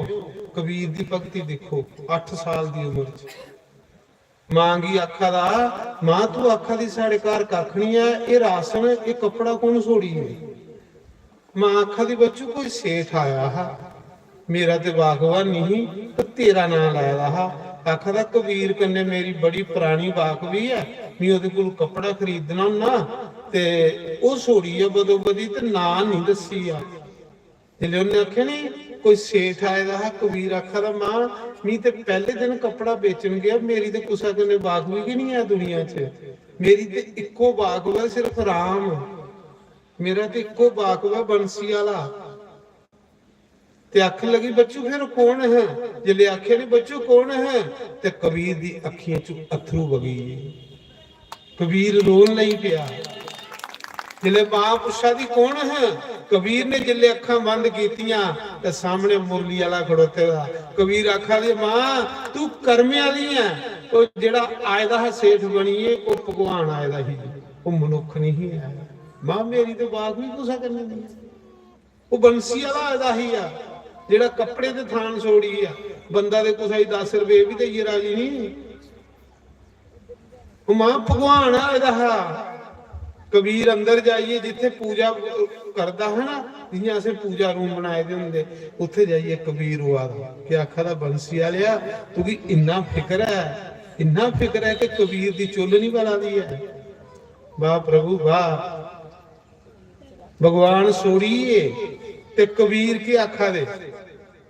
कबीर दी भगती देखो, 8 साल दी उम्र च मांगी आखा दा मां तू आखा दी साढ़े घर कख नहीं है, ये राशन ये कपड़ा कौन सोड़ी है। मां आखा दी बच्चू कोई सेठ आया हा, मेरा ते बागवा नहीं तो तेरा नाम लाया हा। आखा दा कबीर कन्ने मेरी बड़ी पुरानी बाकवी है, मैं ओदे कोल कपड़ा खरीदना ना ते ओ सोड़ी है बदो बदी ते ना नहीं दसी आ। जिले उन्हें आख्या नहीं कोई सेठ आए दा हा, कबीर आखा दा मां मैं ते पहले दिन कपड़ा बेचन गया, मेरी ते कुसा कन्ने बाकवी की नहीं है दुनिया च। मेरी ते इक्को बाकवा सिर्फ राम, मेरा तो इको बाकवा बंसी वाला। ते आखन लगी बच्चू फिर कौन है। जिले आखे ने बच्चू कौन है ते कबीर दी अखियां चू अथरू बगी, कबीर रोन लई पिया। जिले मां पुछा दी कौन है, कबीर ने जिले अखा बंद कीतियां ते सामने मुरली वाला खड़ोते दा। कबीर आखा दी मां तू कर्मे वाली है, ओ जेड़ा आए दा सेठ बनीए ओ भगवान आए दा ही, ओ मनुख नहीं है। मां मेरी तो बाग भी कुसा करने दी, वो बंसी वाला आदा ही आ जेड़ा कपड़े ते थान छोड़ी आ। बंदा दे कुसा 10 रुपए भी देइए राजी नहीं, वो मां भगवान आदा हा। कबीर अंदर जाइए जिथे पूजा करता है ना, जियां असें पूजा रूम बनाए दे हुंदे, उत्थे जाइए कबीर हुआ कि आखा दा बंसी वालिया तुगी इन्ना फिक्र है, इन्ना फिक्र है कि कबीर दी चुल्ल नहीं बला दी है। वाह प्रभु वाह, भगवान सोड़िए ते कबीर के आखा दे।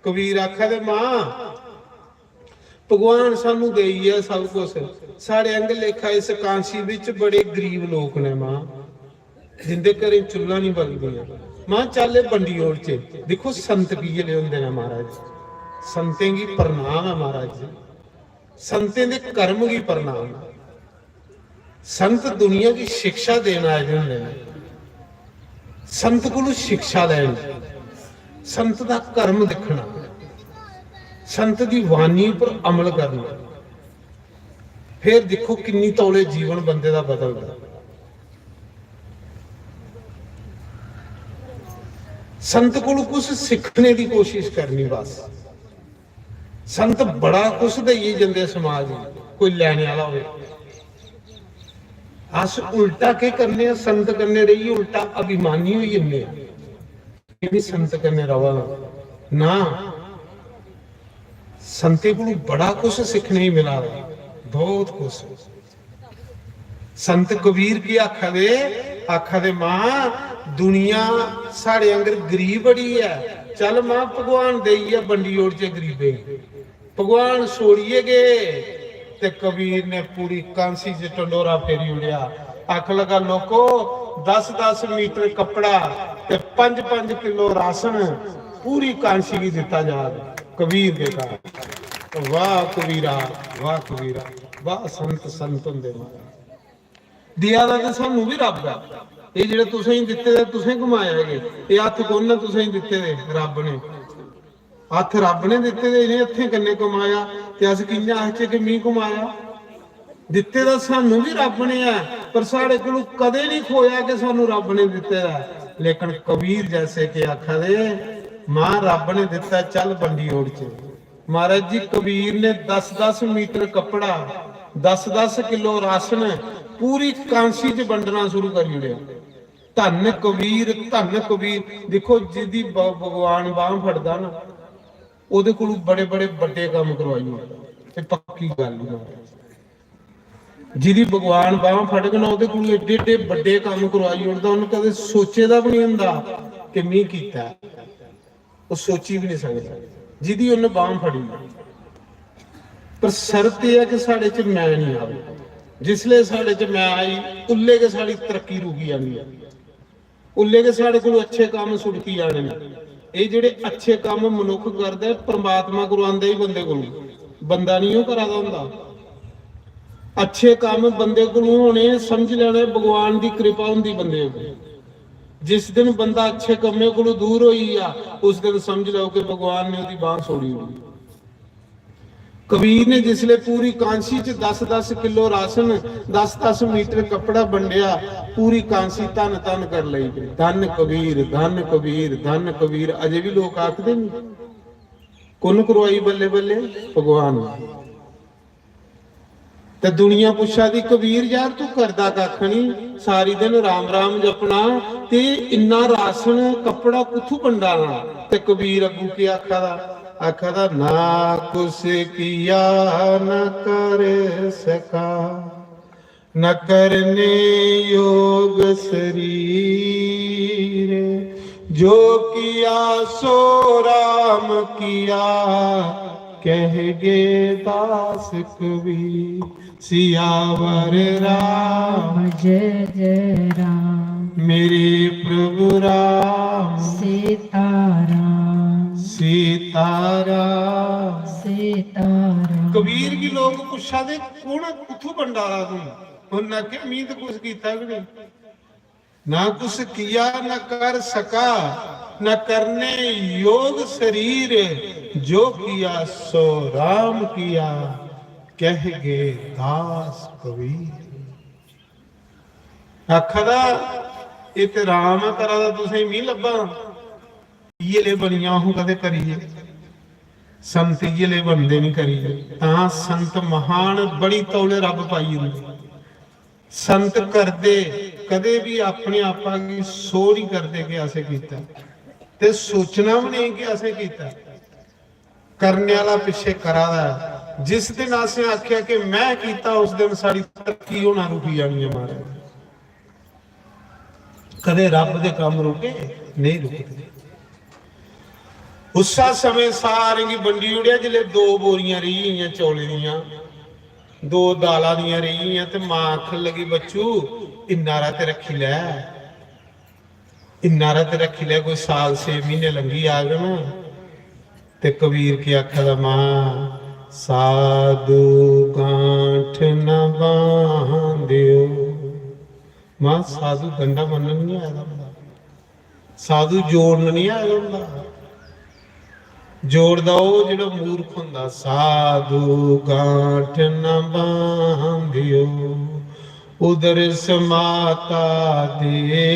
कबीर आखा दे मां भगवान सानू देई है सब कुछ, साढ़े अंग लेखा इस कांसी विच बड़े गरीब लोग ने मां, जिंदे घरे चुल्ला नहीं बलदियां। मां चल बंडी ओड़ च देखो संत की ले हुंदे ने महाराज, संतें की प्रणाम है महाराज जी, संतें दे कर्म की प्रणाम। संत दुनिया की शिक्षा देना आए हुंदे ने, संत को शिक्षा लैन, संत का कर्म दिखना, संत की वाणी पर अमल करना, फिर देखो किन्नी तौले जीवन बंदे का बदलता। संत को कुछ सीखने की कोशिश करनी बस, ਸੰਤ ਬੜਾ ਕੁਛ ਦੇਈ ਜਾਂਦੇ ਸਮਾਜ ਨੂੰ, ਕੋਈ ਲੈਣੇ ਵਾਲਾ ਹੋਵੇ। ਅਸ ਉਲਟਾ ਕੀ ਕਰਨੇ ਆ, ਸੰਤ ਕਰਨੇ ਰਹੀ ਉਲਟਾ ਅਭਿਮਾਨੀ ਹੋਈ ਜੰਨੇ ਆ ਇਹ ਵੀ ਸੰਤ ਕਰਨੇ ਰਵਾ ਨਾ। ਸੰਤੇ को बड़ा कुछ सीखने ही मिला, बहुत कुछ। संत कबीर की आखा दे मां दुनिया साढ़े अंगर गरीब बड़ी है, चल मां भगवान दे बंडी ओड़ च गरीबे भगवान छोड़िए गए। ते कबीर ने पूरी कांसी च टंडोरा फेरी उड़िया, आख लगा लोको 10-10 मीटर कपड़ा ते 5-5 किलो राशन पूरी कांसी की दिता जा। कबीर के कहा वाह कबीरा, वाह कबीरा, वाह संत संत होंदे महाराज। दिया दा ते सानू भी रब है, ये जेड़े तुसें दित्ते दे तुसें कमाया है, ये हत्थ कोने तुसें दित्ते दे रब ने, हत्थ रब ने दित्ते दे, इन्हें हत्थें कन्ने कमाया ते अस कियां आखचे कि मैं कमाया। दित्ते दा सानू भी रब ने है, पर साढ़े कोल कदे नहीं खोया कि सानू रब ने दित्ते दा। लेकिन कबीर जैसे कि आखा दे मां रब ने दिता चल बंडी ओड़ च। महाराज जी कबीर ने 10-10 मीटर कपड़ा 10-10 किलो राशन पूरी कांसी च वंडना शुरू कर दिया। धन कबीर, धन कबीर। देखो जिदी भगवान बांह फड़दा ना ओदे कोल बड़े बड़े बड़े काम करवाई, पक्की गल है। जिदी भगवान बांह फड़ग ना ओदे कोल एडे एडे बड़े काम करवाई उड़दा, उन्हें कदे सोचे दा भी नहीं हुंदा कि मैं कीता, वो सोची भी नहीं सकता जिदी उन्हें बांह फड़ी। पर शर्त यह है कि साढ़े च मैं नहीं आवे, जिसले साढ़े च मैं आई उल्ले के साड़ी तरक्की रुकी जानी है, उल्ले के साढ़े को अच्छे काम सुड़की जाने ने। ये जेडे अच्छे काम मनुख करदा परमात्मा करवांदा ही बंदे को, बंदा नहीं करादा हुंदा। अच्छे काम बंदे को होने समझ लेना भगवान की कृपा हुंदी बंदे को। जिस दिन बंदा अच्छे कमे को दूर होई आ उस दिन समझ लो कि भगवान ने उसकी बांह छोड़ी हुई। कबीर ने जिसले पूरी कांसी च 10-10 किलो राशन 10-10 मीटर कपड़ा बंडिया, पूरी कांसी धन धन कर ली। धन कबीर, धन कबीर, धन कबीर। अजे भी लोग आखदे नहीं कुन करवाई बल्ले बल्ले भगवान। ते दुनिया पुछा दी कबीर यार तू करदा कख नहीं, सारी दिन राम राम जपना ते इन्ना राशन कपड़ा कुथू बंडाना। ते कबीर अगू के आखा ना कुछ किया न कर सका, न करने योग शरीर, जो किया सो राम किया कह गे दास कबीर। सियावर राम जय जय राम, मेरे प्रभु राम सीताराम सीताराम सीताराम। कबीर की लोग पुछा दे कौन कुथू भंडारा तू, उन्हें के मी तो कुछ कीता भी नहीं, ना कुछ किया न कर सका, न करने योग शरीर, जो किया सो राम किया कह गे दास कबीर। आखदा ये ते राम करा दा तुसें मी लब्बा, ये ले बनिया हूं कदे करिए, संत ये ले बनदे नहीं करिए। तां संत महान बड़ी तौले रब पाई हुंदी। संत करदे कदे भी अपने आपा की सो नहीं करते कि असें कीता, ते सोचना भी नहीं कि असें कीता। करने वाला पिछे करा दा। जिस दिन असें आख्या कि मैं कीता उस दिन साड़ी तरक्की होना रुकी जानी है। महाराज कदे रब दे काम रुके नहीं रुकते। उस समय सारे की बंडी उड़िया जिले 2 बोरियां रही हुई चौले दियां, 2 दालां दियां रही हुई ते मां आखन लगी बच्चू इन्ना ते रखी लै, इन्ना ते रखी लै, कोई साल 6 महीने लंघी आ गए ना। ते कबीर की आखा मां साधु गांठ न बांधियो। मां साधु गंडा मनन नहीं आया, साधु जोड़न नहीं आया। जोड़दा वो जिहड़ा मूर्ख हुंदा। साधु गांठ न बांधियो, उधर समाता दे,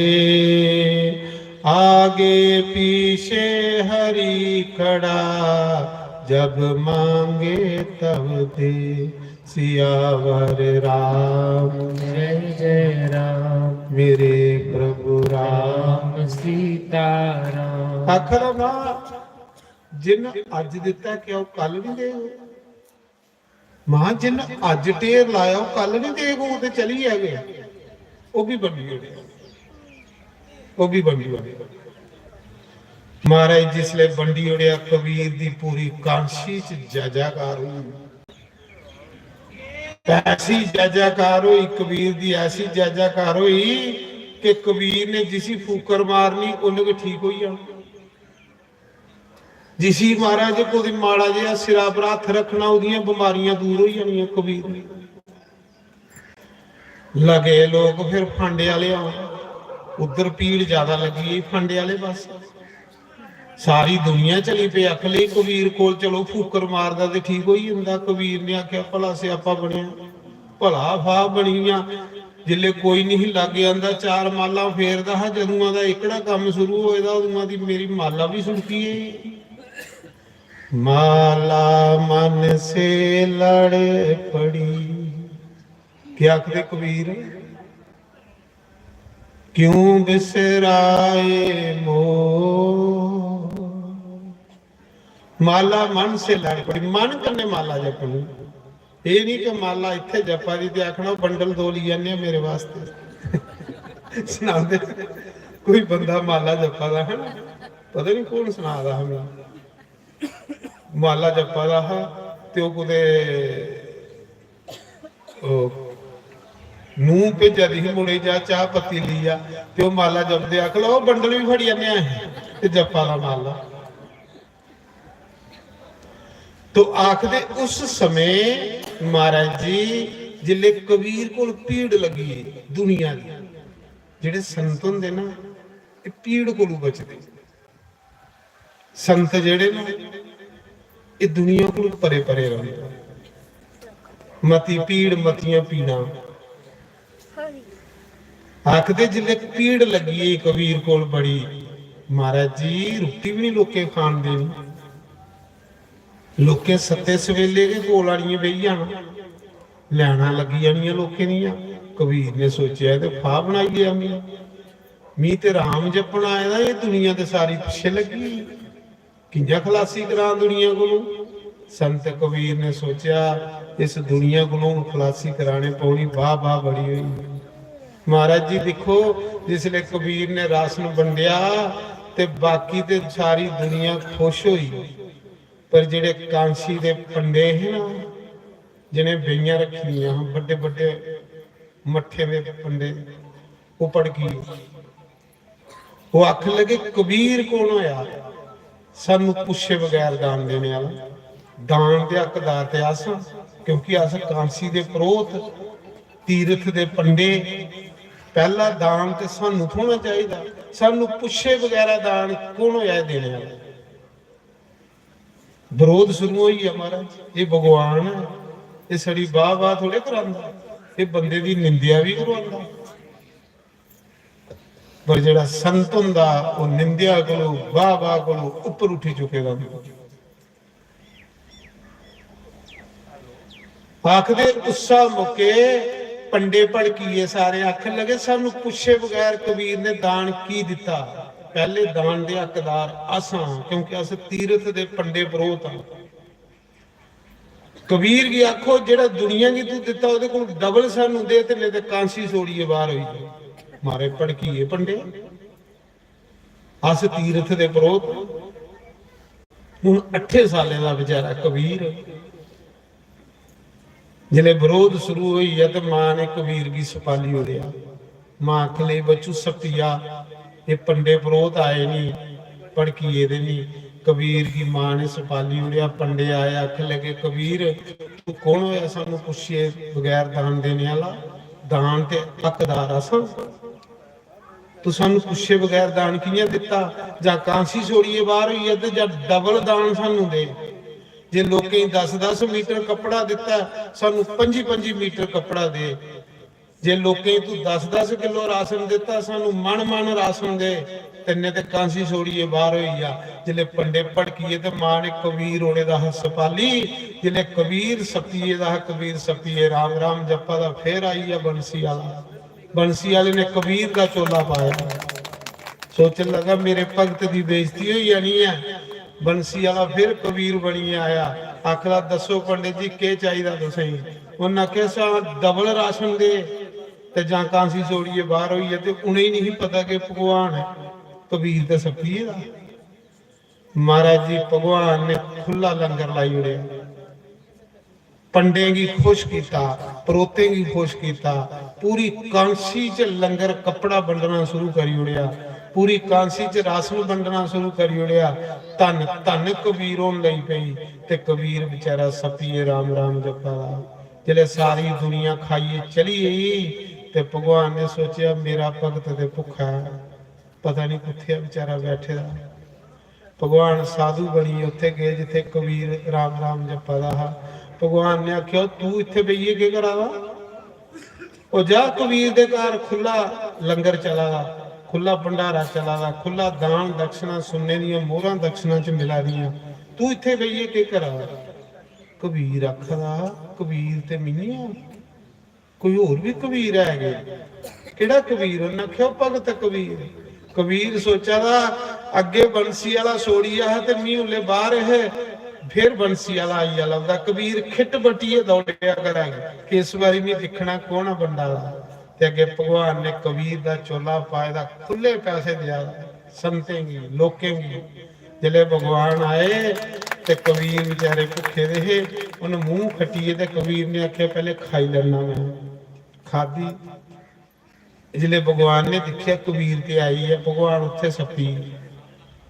आगे पीछे हरि खड़ा, जब मांगे तब दे सियावर राम। जय जय राम मेरे प्रभु राम। राम सीता राम। आखर मां जिन अज दिता क्या कल नहीं देगा। मां जिन अज ढेर लाया कल नहीं देगा। वो तो चली है वो भी बनी होनी, वो भी बनी होनी। महाराज जिसले बंडी उड़िया कबीर दी पूरी कांशी च जयकार हुई। ऐसी जयकार हुई कबीर दी, ऐसी जयकार हुई कि कबीर ने जिसी फूकर मारनी उन्हें ठीक हो जाना। जिसी महाराज को माड़ा जिहा सिरा पर हथ रखना उदियां बीमारियां दूर हो जानियां। कबीर ने लगे लोग फिर फांडे वाले आए, उधर भीड़ ज्यादा लगी फांडे वाले पास। सारी दुनिया चली पे आख ली कबीर कोल चलो फूकर मारदा ते ठीक हो जांदा। कबीर ने आख्या भला स्यापा बनिया, भला फाह बनिया। जिले कोई नहीं लग जांदा चार माला फेरदा हा, जदूं दा एकड़ा काम शुरू होएदा उदूं दी मेरी माला भी सुलकी है। माला मन से लड़ पड़ी, क्या आखदे कबीर, क्यों बिसराए मोह। माला मन से लड़ पड़ी, मन कन्ने माला जपनी। ये नहीं कि माला इत्थे जपा दी ते आखना बंडल दो ली आने मेरे वास्ते। सुनाते कोई बंदा माला जपा दा है ना, पता नहीं कौन सुना दा हमें माला जपा दा हा ते ओ कुदे नूह भेजा दी मुड़े जा चाह पत्ती ली आ ते ओ माला जपदे आख लो बंडल भी फड़ी आने ते जपा दा माला। तो आखदे उस समय महाराज जी जिले कबीर को भीड़ लगी दुनिया की, जेडे संत होंदे ना ये भीड़ को बचते। संत जेडे ना ये दुनिया को परे परे रहते। मती भीड़ मतियां पीड़ा। आखदे जिले भीड़ लगी कबीर को बड़ी, महाराज जी रोटी भी नहीं लोके खान देनी। लोके सत्ते सवेले के कोल आनियां बेही जाना, लैना लगी जानियां लोकें दियां। कबीर ने सोचा ते फाह बनाई लिया मी ते राम जपन आए दा, ये दुनिया ते सारी पिछे लगी किंजा खलासी करा दुनिया कोलों। संत कबीर ने सोचा इस दुनिया कोलों खलासी कराने पौनी। वाह वाह बड़ी हुई। महाराज जी देखो जिसले कबीर ने राशन वंडिया ते बाकी ते सारी दुनिया खुश हुई, पर जेडे कांसी दे पंडे है ना जिन्हें बेइयां रखियां बड़े बड़े मट्ठे दे पंडे, वो पड़की वो आख लगे कबीर कौन होया सानू पुछे बगैर दान देने वाला। दान दे हकदार ते अस, क्योंकि अस कांसी दे परोत तीरथ दे पंडे। पहला दान ते सानू होना चाहिए, सानू पुछे बगैर दान कौन होया देने वाला। विरोध शुरू हुई है महाराज। ये भगवान है, ये सड़ी वाह वाह थोड़े करांदा, ये बंदे दी निंदिया भी करवांदा। पर जेड़ा संत हुंदा वो निंदिया कोलों वाह वाह कोलों उपर उठी चुकेगा। आखदे उस्सा मौके पंडे भड़कीए सारे आखन लगे सानू पुछे बगैर कबीर ने दान की दिता। पहले दान दे हकदार असां, क्योंकि अस तीरथ दे पंडे परोत हां। कबीर की आखो जेड़ा दुनिया की तू दिता ओदे कोल डबल सानू दे ते नहीं ते कांसी सोड़िए बाहर होई। मारे भड़कीए पंडे, अस तीरथ दे परोत। हुण 8 सालें दा बेचारा कबीर जिले विरोध शुरू हुई है तो मां ने कबीर की सपाली उड़िया। मां आखले बच्चू सपिया ये पंडे परोत आए नहीं भड़कीए दे नहीं। कबीर की मां ने सपाली उड़िया, पंडे आए आख लगे कबीर तू कौन होया सानू पुछिए बगैर दान देने वाला। दान ते हकदार असां, तू सानू पुछे बगैर दान कियां दिता। जां कांसी छोड़िए बाहर हुई है ते जां डबल दान सानू दे। जे लोकें 10-10 मीटर कपड़ा दिता सानू 25-25 मीटर कपड़ा दे। ਜੇ ਲੋਕੇ ਤੂੰ 10-10 ਕਿਲੋ ਰਾਸ਼ਨ ਦਿੱਤਾ, ਸਾਨੂੰ ਮਣ ਰਾਸ਼ਨ ਦੇ, ਤੈਨੇ ਤੇ ਕਾਂਸੀ ਛੋੜੀਏ ਬਾਹਰ ਹੋਈ ਆ। ਜਿਲੇ ਪੰਡੇ ਭੜਕੀਏ ਤੇ ਮਾਂ ਨੇ ਕਬੀਰ ਹੋਣੇ ਦਾ ਹਸਪਾਲੀ, ਜਿਲੇ ਕਬੀਰ ਸਪੀਏ ਦਾ ਕਬੀਰ ਸਪੀਏ, ਰਾਮ ਰਾਮ ਜਪਾ ਦਾ ਫੇਰ ਆਈ ਆ ਬੰਸੀ ਵਾਲਾ। ਬੰਸੀ ਵਾਲੇ ਨੇ ਕਬੀਰ ਦਾ ਚੋਲਾ ਪਾਇਆ, ਸੋਚਣ ਲੱਗਾ ਮੇਰੇ ਭਗਤ ਦੀ ਬੇਇੱਜ਼ਤੀ ਹੋਈ ਜਾਣੀ ਹੈ। ਬੰਸੀ ਵਾਲਾ ਫਿਰ ਕਬੀਰ ਬਣੀ ਆਇਆ, ਆਖਦਾ ਦੱਸੋ ਪੰਡਿਤ ਜੀ ਕੀ ਚਾਹੀਦਾ ਤੁਸੀਂ? ਉਹਨਾਂ ਆਖਿਆ ਡਬਲ ਰਾਸ਼ਨ ਦੇ ਤੇ ਜਾਂ ਕਾਂਸੀ ਛੋੜੀਏ ਬਾਹਰ ਹੋਈ ਹੈ। ਤੇ ਉਹਨੇ ਹੀ ਨਹੀਂ ਪਤਾ ਕਿ ਭਗਵਾਨ ਹੈ ਕਬੀਰ ਤੇ ਸਪੀਏ ਦਾ। महाराज जी भगवान ने खुला लंगर लाई उड़िया, पंडे की खुश किया, परोते की खुश किया, पूरी कांसी च लंगर कपड़ा बंटना शुरू करी उड़िया, पूरी कांसी च राशन बंटना शुरू करी उड़िया। धन धन कबीर होन लई पई ते कबीर बेचारा सपीए राम राम जपा। जिले सारी दुनिया खाइए चली ते भगवान ने सोचा मेरा भगत ते भुखा है, पता नहीं किथे बेचारा बैठे दा। भगवान साधु बनी उत्थे गए जिथे कबीर राम राम जपा दा। भगवान ने आख्या तू इत्थे बईए के करावा, ओ जा कबीर दे घर खुला लंगर चला दा, खुला भंडारा चला दा, खुला दान दक्षिणा सुनने दियां मोहरां दक्षिणा च मिला दियां, तू इत्थे बईए के करावा। कबीर आखदा कबीर ते मिनिया कोई होर भी कबीर है गए, केड़ा कबीर? उन्हें आख्या भगत कबीर। कबीर सोचा दा अगे बंसी वाला सोड़िया है ते मी उले बाहर है, फिर बंसी वाला आई लगदा। कबीर खिट बटिए दौड़िया करांगे कि इस बारी नहीं दिखना कौन है बंदा। ते अगे भगवान ने कबीर दा चोला पाए दा, खुले पैसे दिया संतेंगी लोकेंगी। जिले भगवान आए ते कबीर बेचारे भुखे रहे, उन्हें मुंह खटीए ते कबीर ने आख्या पहले खाई लेना। मैं खादी। जिले भगवान ने देखिया कबीर ते आई है, भगवान उत्थे सपी।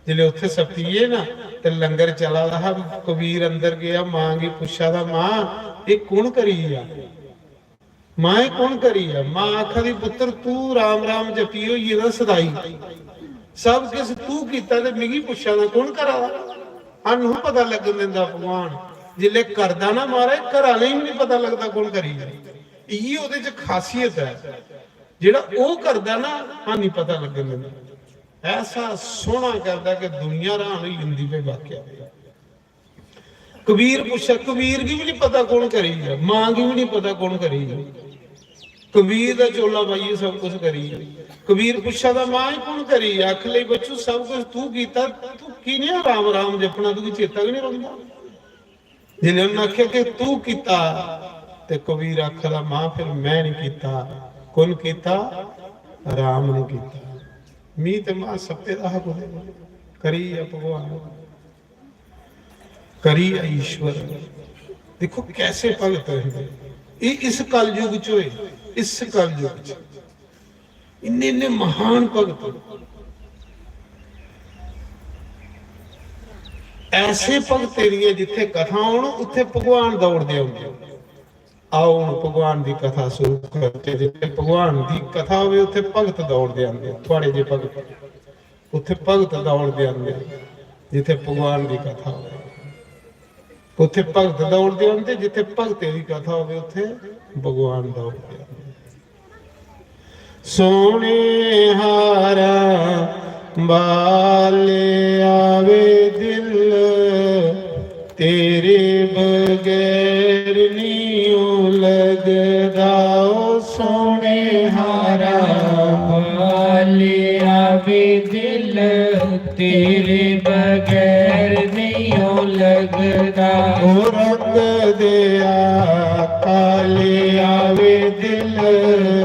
जिले उत्थे सपीए ना ते लंगर चला रहा, कबीर अंदर गया, मां की पुछा दा मां ये कौन करी आ? मां ये कौन करी आ? मां आखा दी पुत्र तू राम राम जपी होई ना सदाई, सब किस तू कीता ते मिगी पुछा दा कौन करा? सानू पता लगन दिंदा भगवान। जिले करदा ना महाराज घर वाले ही नहीं पता लगता कौन करी जा। ये ओदे च खासियत है, जेड़ा वो करदा ना हाँ नहीं पता लगन दिंदा। ऐसा सोहना करदा कि दुनिया हैरान होई जंदी पे वाकया। कबीर पूछा, कबीर की भी नहीं पता कौन करी जा, मां की भी नहीं पता कौन करी जा, कबीर दा चोला पाइए सब कुछ करी। कबीर पूछा दा मां ही कौन करी? आख ले बच्चू सब कुछ तू कीता, तू किने राम राम जपना, तू चेता भी नहीं रखदा। जिले उन्हें आख्या कि तू कीता ते कबीर आखदा मां फिर मैं नहीं कीता। कौन कीता? राम ने कीता। मी ते मां सत्य दा करी है भगवान, करी है ईश्वर। देखो कैसे भगत है ये इस कल युग च होए, इस कल युग च इन्ने इन्ने महान भगत। ऐसे भगत एरिए जिथे कथा होण उत्थे भगवान दौड़दे आउंदे। आओ भगवान की कथा शुरू करते। जिथे भगवान की कथा होवे उत्थे भगत दौड़दे आंदे, थोड़े जे भगत उत्थे भगत दौड़दे आंदे। जिथे भगवान की कथा होवे उत्थे भगत दौड़दे आंदे, जिथे भगते की कथा होवे उत्थे भगवान दौड़दे आंदे। सोने हारा बाले आवे दिल तेरे बगैर नहीं लगदा। सोने हारा बाले आवे दिल तेरे बगैर नहीं लगदा। रंग दिया काले आवे दिल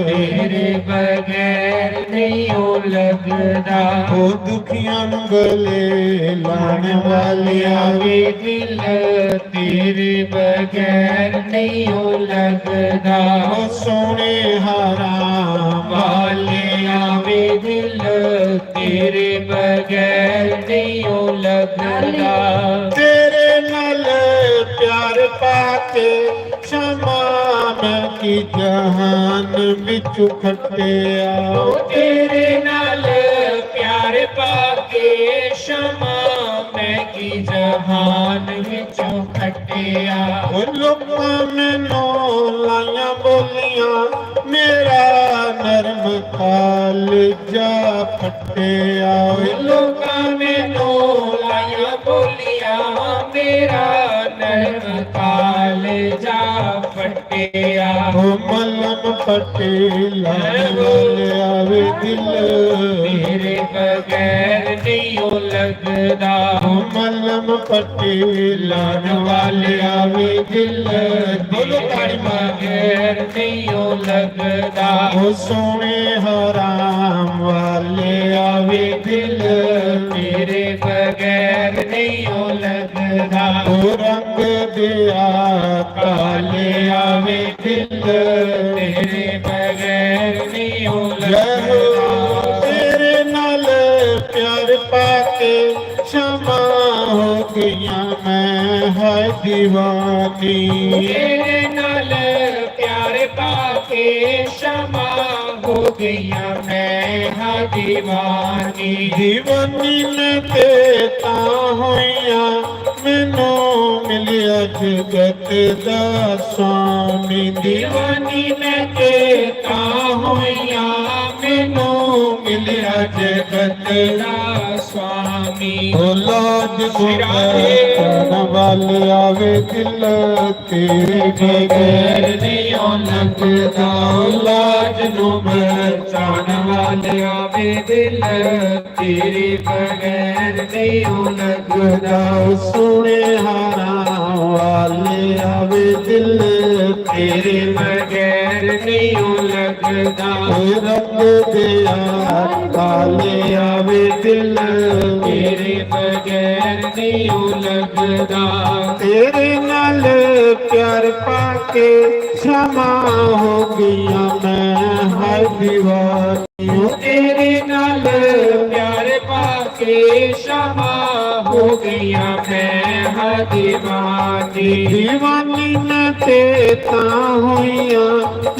तेरे बगैर नहीं लगदा। ओ दुखियां गले लाने वाले आवे दिल तेरे बगैर नहीं लगदा। ओ सोने हारा वाले आवे दिल तेरे बगैर नहीं लगदा। तेरे नाल प्यार पाके क्षमा मैं की जहान बिचु खटिया। तेरे नाल प्यार पाके क्षमा मैं की जहान बिचु खटिया। लोकां मैनू लाइयां बोलियां ਮੇਰਾ ਨਰਮ ਕਾਲਜਾ ਫਟਿਆ ਲੋਕਾਂ ਮੈਨੂੰ ਲਾਇਆ ਬੋਲੀਆਂ ਮੇਰਾ ਨਰਮ ਕਾਲਜਾ ਫਟਿਆ ਮਲਮ ਪਟੇਲਾ ਵਾਲਿਆ ਵੇ ਦਿਲ ਮੇਰੇ ਬਗੈਰ ਨਹੀਂ ਉਹ ਲੱਗਦਾ ਮਲਮ ਪਟੇਲਾ ਵਾਲਿਆ ਵੇ ਦਿਲ ਮੇਰੇ ਬਗੈਰ ਨਹੀਂ ਉਹ ਲੱਗਦਾ ਉਹ ਸੋਹਣੇ ਹਰਾਮ ਵਾਲੇ ਆਵੇ ਦਿਲ ਮੇਰੇ ਬਗੈਰ ਨਹੀਂ ਉਹ ਲੱਗਦਾ ਉਹ ਰੰਗ ਦਿਆ ਕਾਲੇ ਆਵੇ ਦਿਲ ਤੇਰੇ ਬਗੈਰ ਨਹੀਂ ਉਹ ਲਹੂ ਲੱਗਦਾ ਤੇਰੇ ਨਾਲ ਪਿਆਰ ਪਾ ਕੇ ਸ਼ਮਾ ਹੋ ਗਈਆਂ ਮੈਂ ਹੈ ਦੀਵਾਨੀ ਤੇਰੇ ਨਾਲ ਪਿਆਰ ਪਾ ਕੇ ਸ਼ਮਾ ਹੋ ਗਈਆਂ ਮੈਂ ਹਾਂ ਦੀਵਾਨੀ ਦੀਵਾਨੀ ਮੈਂ ਤੇ ਤਾਂ ਹੋਈਆਂ ਮੈਨੂੰ ਮਿਲਿਆ ਜਗਤ ਦਾ ਸਵਾਮੀ ਦੀਵਾਨੀ ਮੈਂ ਤੇ ਤਾਂ ਹੋਈਆਂ ਮੈਨੂੰ ਮਿਲਿਆ ਜਗਤ ਦਾ ਸਵਾਮੀ ਲਾਜ ਨੂੰ ਵਾਲੇ ਆਵੇ ਦਿਲ ਤੇਰੇ ਬਗੈਰ ਨਹੀਂ ਉਹ ਲੱਗਦਾ ਲਾਜ ਨੂੰ ਬਚਾਉਣ ਵਾਲਿਆ ਵੇ ਦਿਲ ਤੇਰੇ ਬਗੈਰ ਨਹੀਂ ਉਹ ਲੱਗਦਾ ਸੁਣੇ ਹਾਰਾ ਵਾਲੇ ਆਵੇ ਦਿਲ ਤੇਰੇ ਬਗੈਰ ਨਹੀਂ ਉਹ ਲੱਗਦਾ ਰੰਗ ਦਿਆ ਕਾਲੇ ਆਵੇ ਦਿਲ ਤੇਰੇ ਬਗੈਰ ਨਹੀਂ ਉਹ ਲੱਗਦਾ ਤੇਰੇ ਨਾਲ ਪਿਆਰ ਪਾ ਕੇ ਸ਼ਮਾ ਹੋ ਗਈਆਂ ਮੈਂ ਹੈ ਦੀਵਾਨੀ ਤੇਰੇ ਨਾਲ ਪਿਆਰ ਪਾ ਕੇ ਸ਼ਮਾ ਹੋ ਗਈਆਂ ਮੈਂ ਹਾਂ ਦੀਵਾਨੀ ਦੀਵਾਨੀ ਨੇ ਤੇ ਤਾਂ ਹੋਈਆਂ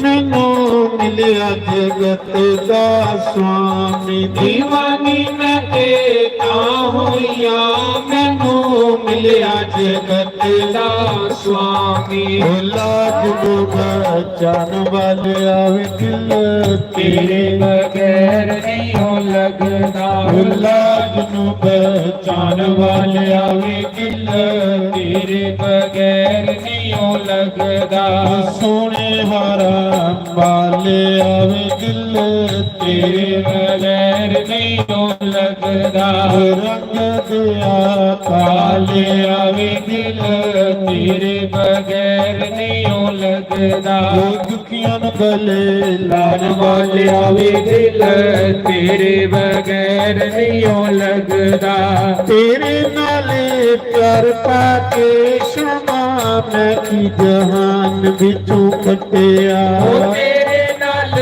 ਮੈਨੂੰ ਮਿਲਿਆ ਜਗਤ ਦਾ ਸਵਾਮੀ ਦੀਵਾਨੀ ਮੈਂ ਤੇ ਤਾਂ ਹੋਈਆਂ ਮੈਨੂੰ ਮਿਲਿਆ ਜਗਤ ਦਾ ਸਵਾਮੀ ਲਾਜ ਨੂੰ ਬਚਾਉਣ ਵਾਲੇ ਆਵੇ ਦਿਲ ਤੇਰੇ ਬਗੈਰ ਨਹੀਂ ਉਹ ਲੱਗਦਾ ਲਾਜ ਨੂੰ ਬਚਾਉਣ ਵਾਲਿਆ ਵੇ ਦਿਲ ਤੇਰੇ ਬਗੈਰ ਨਹੀਂ ਉਹ ਲੱਗਦਾ ਸੋਹਣੇ ਹਾਰਾ ਵਾਲੇ ਆਵੇ ਦਿਲ ਤੇਰੇ ਬਗੈਰ ਨਹੀਂ ਉਹ ਲੱਗਦਾ ਰੰਗ ਦਿਆ ਕਾਲੇ ਆਵੇ ਦਿਲ ਤੇਰੇ ਬਗੈਰ ਨਹੀਂ ਉਹ ਲੱਗਦਾ ਦੁਖੀਆਂ ਨੂੰ ਗਲੇ ਲਾਣ ਵਾਲਿਆ ਵੇ ਦਿਲ ਤੇਰੇ ਬਗੈਰ ਨਹੀਂ ਉਹ ਲੱਗਦਾ ਤੇਰੇ ਨਾਲ ਪਿਆਰ ਪਾ ਕੇ ਸ਼ਮਾ ਮੈਂ ਕੀ ਜਹਾਨ ਵਿੱਚੋਂ ਕੱਟਿਆ ਉਹ ਤੇਰੇ ਨਾਲ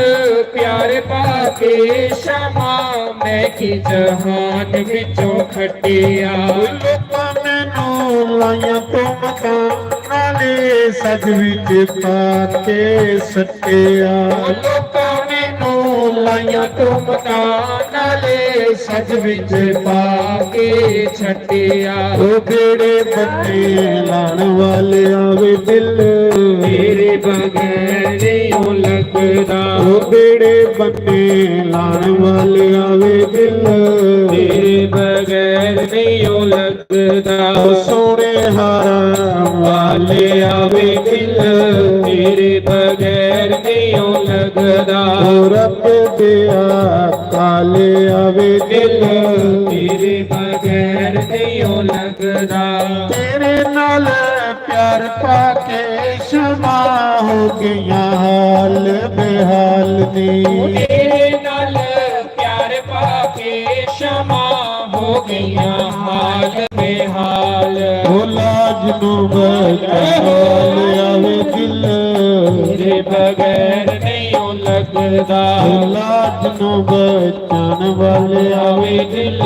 ਪਿਆਰ ਪਾ ਕੇ ਸ਼ਮਾ ਮੈਂ ਕੀ ਜਹਾਨ ਵਿੱਚੋਂ ਖੱਟਿਆ ਲੋਕਾਂ ਮੈਨੂੰ ਲਾਈਆਂ ਤੁਮਕਾਂ ਨਾਲੇ ਸੱਜ ਵਿੱਚ ਪਾ ਕੇ ਸੱਟਿਆ ਲੋਕਾਂ ਮੈਨੂੰ ਲਾਈਆਂ ਤੁਮਕਾਂ ਨਾਲੇ ਸੱਜ ਵਿੱਚ ਪਾ ਕੇ ਛੱਟਿਆ ਉਹ ਕਿਹੜੇ ਬੰਦੇ ਲਾਣ ਵਾਲੇ ਆਵੇ ਦਿਲ ਤੇਰੇ ਬਗੈਰ ਨਹੀਂ ਉਹ ਲੱਗਦਾ ਉਹ ਕਿਹੜੇ ਬੰਦੇ ਲਾਣ ਵਾਲੇ ਆਵੇ ਦਿਲ ਤੇਰੇ ਬਗੈਰ ਨਹੀਂ ਉਹ ਲੱਗਦਾ ਉਹ ਸੋਹਣੇ ਹਾਰਾ ਵਾਲੇ ਆਵੇ ਦਿਲ ਤੇਰੇ ਬਗੈਰ ਨਹੀਂ ਉਹ ਲੱਗਦਾ ਉਹ ਰੱਬ ਦਿਆ ਕਾਲੇ ਆਵੇ ਦਿਲ ਤੇਰੇ ਬਗੈਰ ਨਹੀਂ ਉਹ ਲੱਗਦਾ ਤੇਰੇ ਨਾਲ ਪਿਆਰ ਪਾ ਕੇ ਸ਼ਮਾ ਹੋ ਗਈਆਂ ਹਾਲ ਬੇਹਾਲ ਨੀ ਤੇਰੇ ਨਾਲ ਪਿਆਰ ਪਾ ਕੇ ਸ਼ਮਾ ਹੋ ਗਈਆਂ ਹਾਲ ਬੇਹਾਲ ਉਹ ਲਾਜ ਨੂੰ ਬਚਾਉਣ ਆਵੇ ਦਿਲ ਤੇਰੇ ਬਗੈਰ ਨਹੀਂ ਉਹ ਲੱਗਦਾ ਲਾਜ ਨੂੰ ਬਚਾਉਣ ਵਾਲੇ ਆਵੇ ਦਿਲ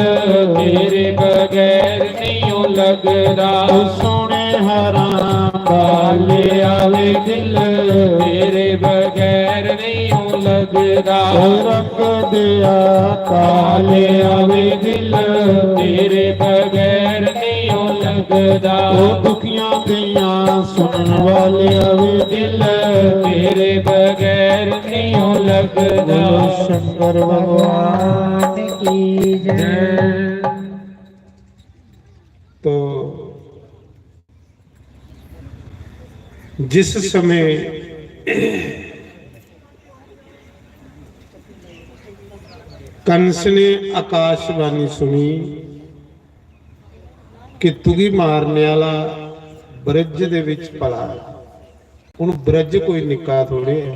ਤੇਰੇ ਬਗੈਰ ਨਹੀਂ ਉਹ ਲੱਗਦਾ ਉਹ ਸੋਹਣੇ ਹਰਾਮ ਵਾਲੇ ਆਵੇ ਦਿਲ ਤੇਰੇ ਬਗੈਰ ਨਹੀਂ ਉਹ ਲੱਗਦਾ ਰੰਗ ਦਿਆ ਕਾਲੇ ਆਵੇ ਦਿਲ ਤੇਰੇ ਬਗੈਰ ਨਹੀਂ ਉਹ ਲੱਗਦਾ ਲੱਗਦਾ। ਉਹ ਦੁਖੀਆਂ ਕਈਆਂ ਸੁਣਨ ਵਾਲਿਆ ਵੇ ਦਿਲ ਤੇਰੇ ਬਗੈਰ ਨਹੀਂ ਲੱਗਦਾ। ਬੋਲੋ ਸ਼ੰਕਰ ਭਗਵਾਨ ਕੀ ਜੈ। तो जिस समय कंस ने आकाशवाणी सुनी कि तुगी मारने वाला ब्रज दे विच पला। हुण ब्रज कोई निक्का थोड़े है,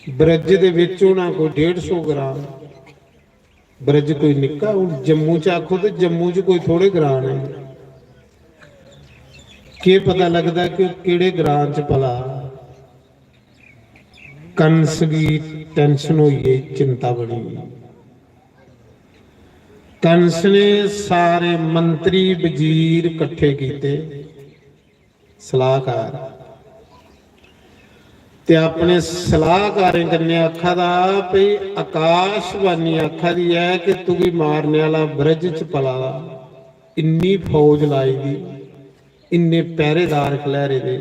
ब्रज दे विच होना कोई 150 ग्राम। ब्रज कोई निक्का, हुण जम्मू च आखो तो जम्मू च कोई थोड़े ग्राम है। के पता लगता कि किहड़े ग्राम च पला। कंस की टेंशन हुई है, चिंता बनी। कंस ने सारे मंत्री वजीर इकट्ठे किए, सलाहकार, ते अपने सलाहकारें कन्ने आखा दा भई आकाशवाणी आखा दी है कि तुगी मारने वाला ब्रज च पला। इन्नी फौज लाई दी, इन्ने पहरेदार खलैरे दे,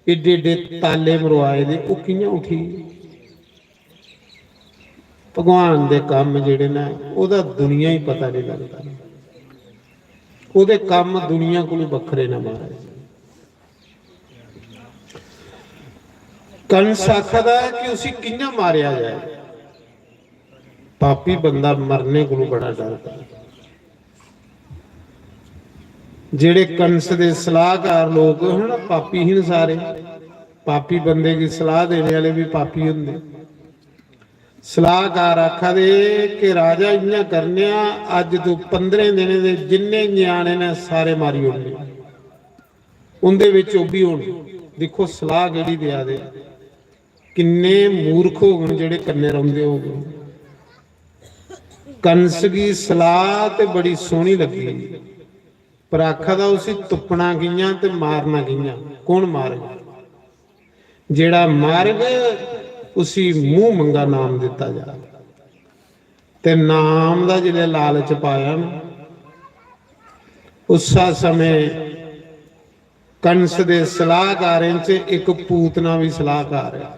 एडे एडे ताले मरवाए दे, वो कियां उठी। भगवान दे काम जिहड़े ने ओहदा दुनिया ही पता नहीं लगता। ओहदे काम दुनिया कोलों वखरे ना महाराज। कंस आखदा है कि उसी कियां मारिया जाए। पापी बंदा मरने को बड़ा डरदा है। जेड़े कंस दे सलाहकार लोग हैं ना, पापी ही सारे। पापी बंदे की सलाह देने वाले भी पापी होंगे। सलाहकार आखा दे कि राजा इयां करने, अज तो 15 दिन दे जिन्ने न्याणे ने सारे मारी होने, उनदे विच ओह भी होने। देखो सलाह केड़ी दिया दे, किन्ने मूर्ख हो गए जेड़े कन्ने रौंदे हो गए। कंस की सलाह ते बड़ी सोहनी लगी, पर आखा दा उसी तुपना कियां ते मारना कियां। कौन मारेगा? जेड़ा मारेगा उसी मुंह मंगा नाम दिता जा। ते नाम दा जिले लालच पाया ना, उस समय कंस दे सलाहकारें च एक पूतना भी सलाहकार है।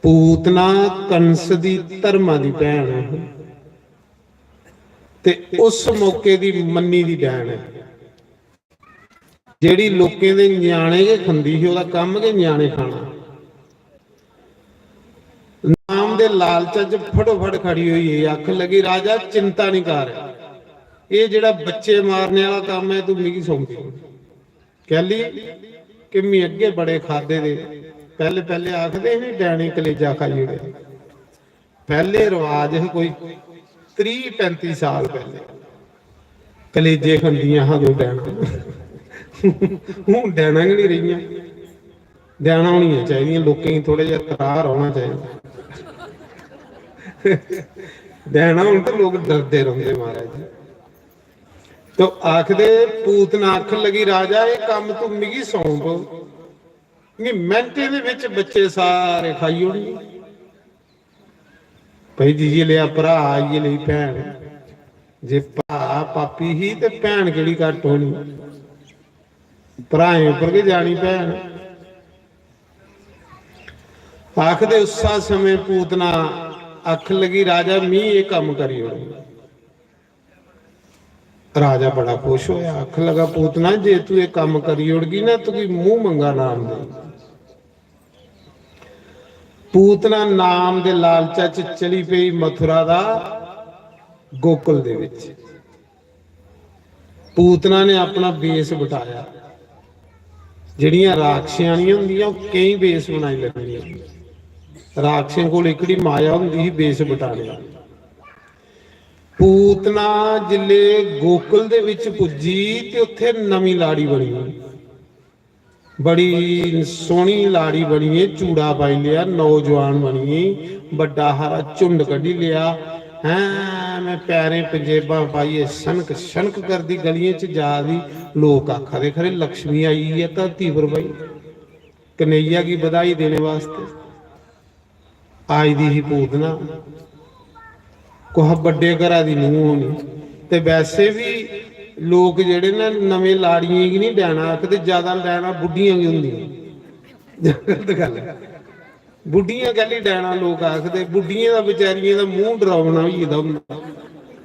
पूतना कंस दी धर्मा दी भैन है, ते उस मौके दी मन्नी दी बहन है। जेड़ी लोकें दे न्याणे के खंदी ही, ओहदा काम के न्याणे खाना। नाम दे लालचा च फटोफट खड़ी हुई है। आख लगी राजा चिंता नहीं कर, ये जेड़ा बच्चे मारने वाला काम है तू मिगी सौंपी। कह ली कि मैं अगे बड़े खादे दे, पहले पहले आखदे ही डैनी कलेजा खाई उड़े। पहले रिवाज है कोई 30-35 साल पहले कलेजे खंदियां हाँ जो डैना। हूँ डैना ही नहीं रही, डैना होनी चाहिए। लोगों की थोड़ा जिहा तरार होना चाहिए। डैना हूं तो लोग डरते रहते महाराज। तो आखदे पूतना आख लगी राजा ये काम तू मिगी सौंप, मिनटे दे विच बच्चे सारे खाई होनी। भाई जी ये लिया भरा, ये ली भैन। जे भरा पापी ही ते भैन केड़ी घट होनी। भराएं उपर के जानी भैन। आखदे उसा समय पूतना आख लगी राजा मी ये काम करी होनी। राजा बड़ा खुश होया, आख लगा पूतना जे तू ये काम करी उड़गी ना तो मुंह मंगा नाम दे। पूतना नाम दे लालचा च चली पई मथुरा दा गोकुल दे विच। पूतना ने अपना बेस बिठाया। जिहड़ियां राक्षसियां हुंदियां कई बेस बनाई लैंदियां। राक्षसियां कोल इकड़ी माया हुंदी ही बेस बिठाने। पूतना जिले गोकुल दे विच पुजी ते उत्थे नवीं लाड़ी बनी। बड़ी सोहनी लाड़ी बनी है, चूड़ा पाई लिया, नौजवान बनी, बड़ा हारा झुंड कढ़ी लिया है। मैं पैरें पंजेबां पाइए सनक सनक करदी गलियां च जा दी। लोग आखा दे खरे लक्ष्मी आई है धरती पर भाई, कन्हैया की बधाई देने वास्ते आई दी ही पूतना। कोहा बड़े घरा दी नूंह होनी ते वैसे भी ਲੋਕ ਜਿਹੜੇ ਨਾ ਨਵੇਂ ਲਾੜੀਆਂ ਹੀ ਨਹੀਂ ਡੈਣਾ ਆਖਦੇ, ਜ਼ਿਆਦਾ ਡੈਣਾ ਬੁੱਢੀਆਂ ਕੀ ਹੁੰਦੀਆਂ। ਗਲਤ ਗੱਲ ਹੈ, ਬੁੱਢੀਆਂ ਕਹਿੰਦੀ ਡੈਣਾ ਲੋਕ ਆਖਦੇ, ਬੁੱਢੀਆਂ ਦਾ ਵਿਚਾਰੀਆਂ ਦਾ ਮੂੰਹ ਡਰਾਉਣਾ ਹੋਈ ਜਾਂਦਾ ਹੁੰਦਾ।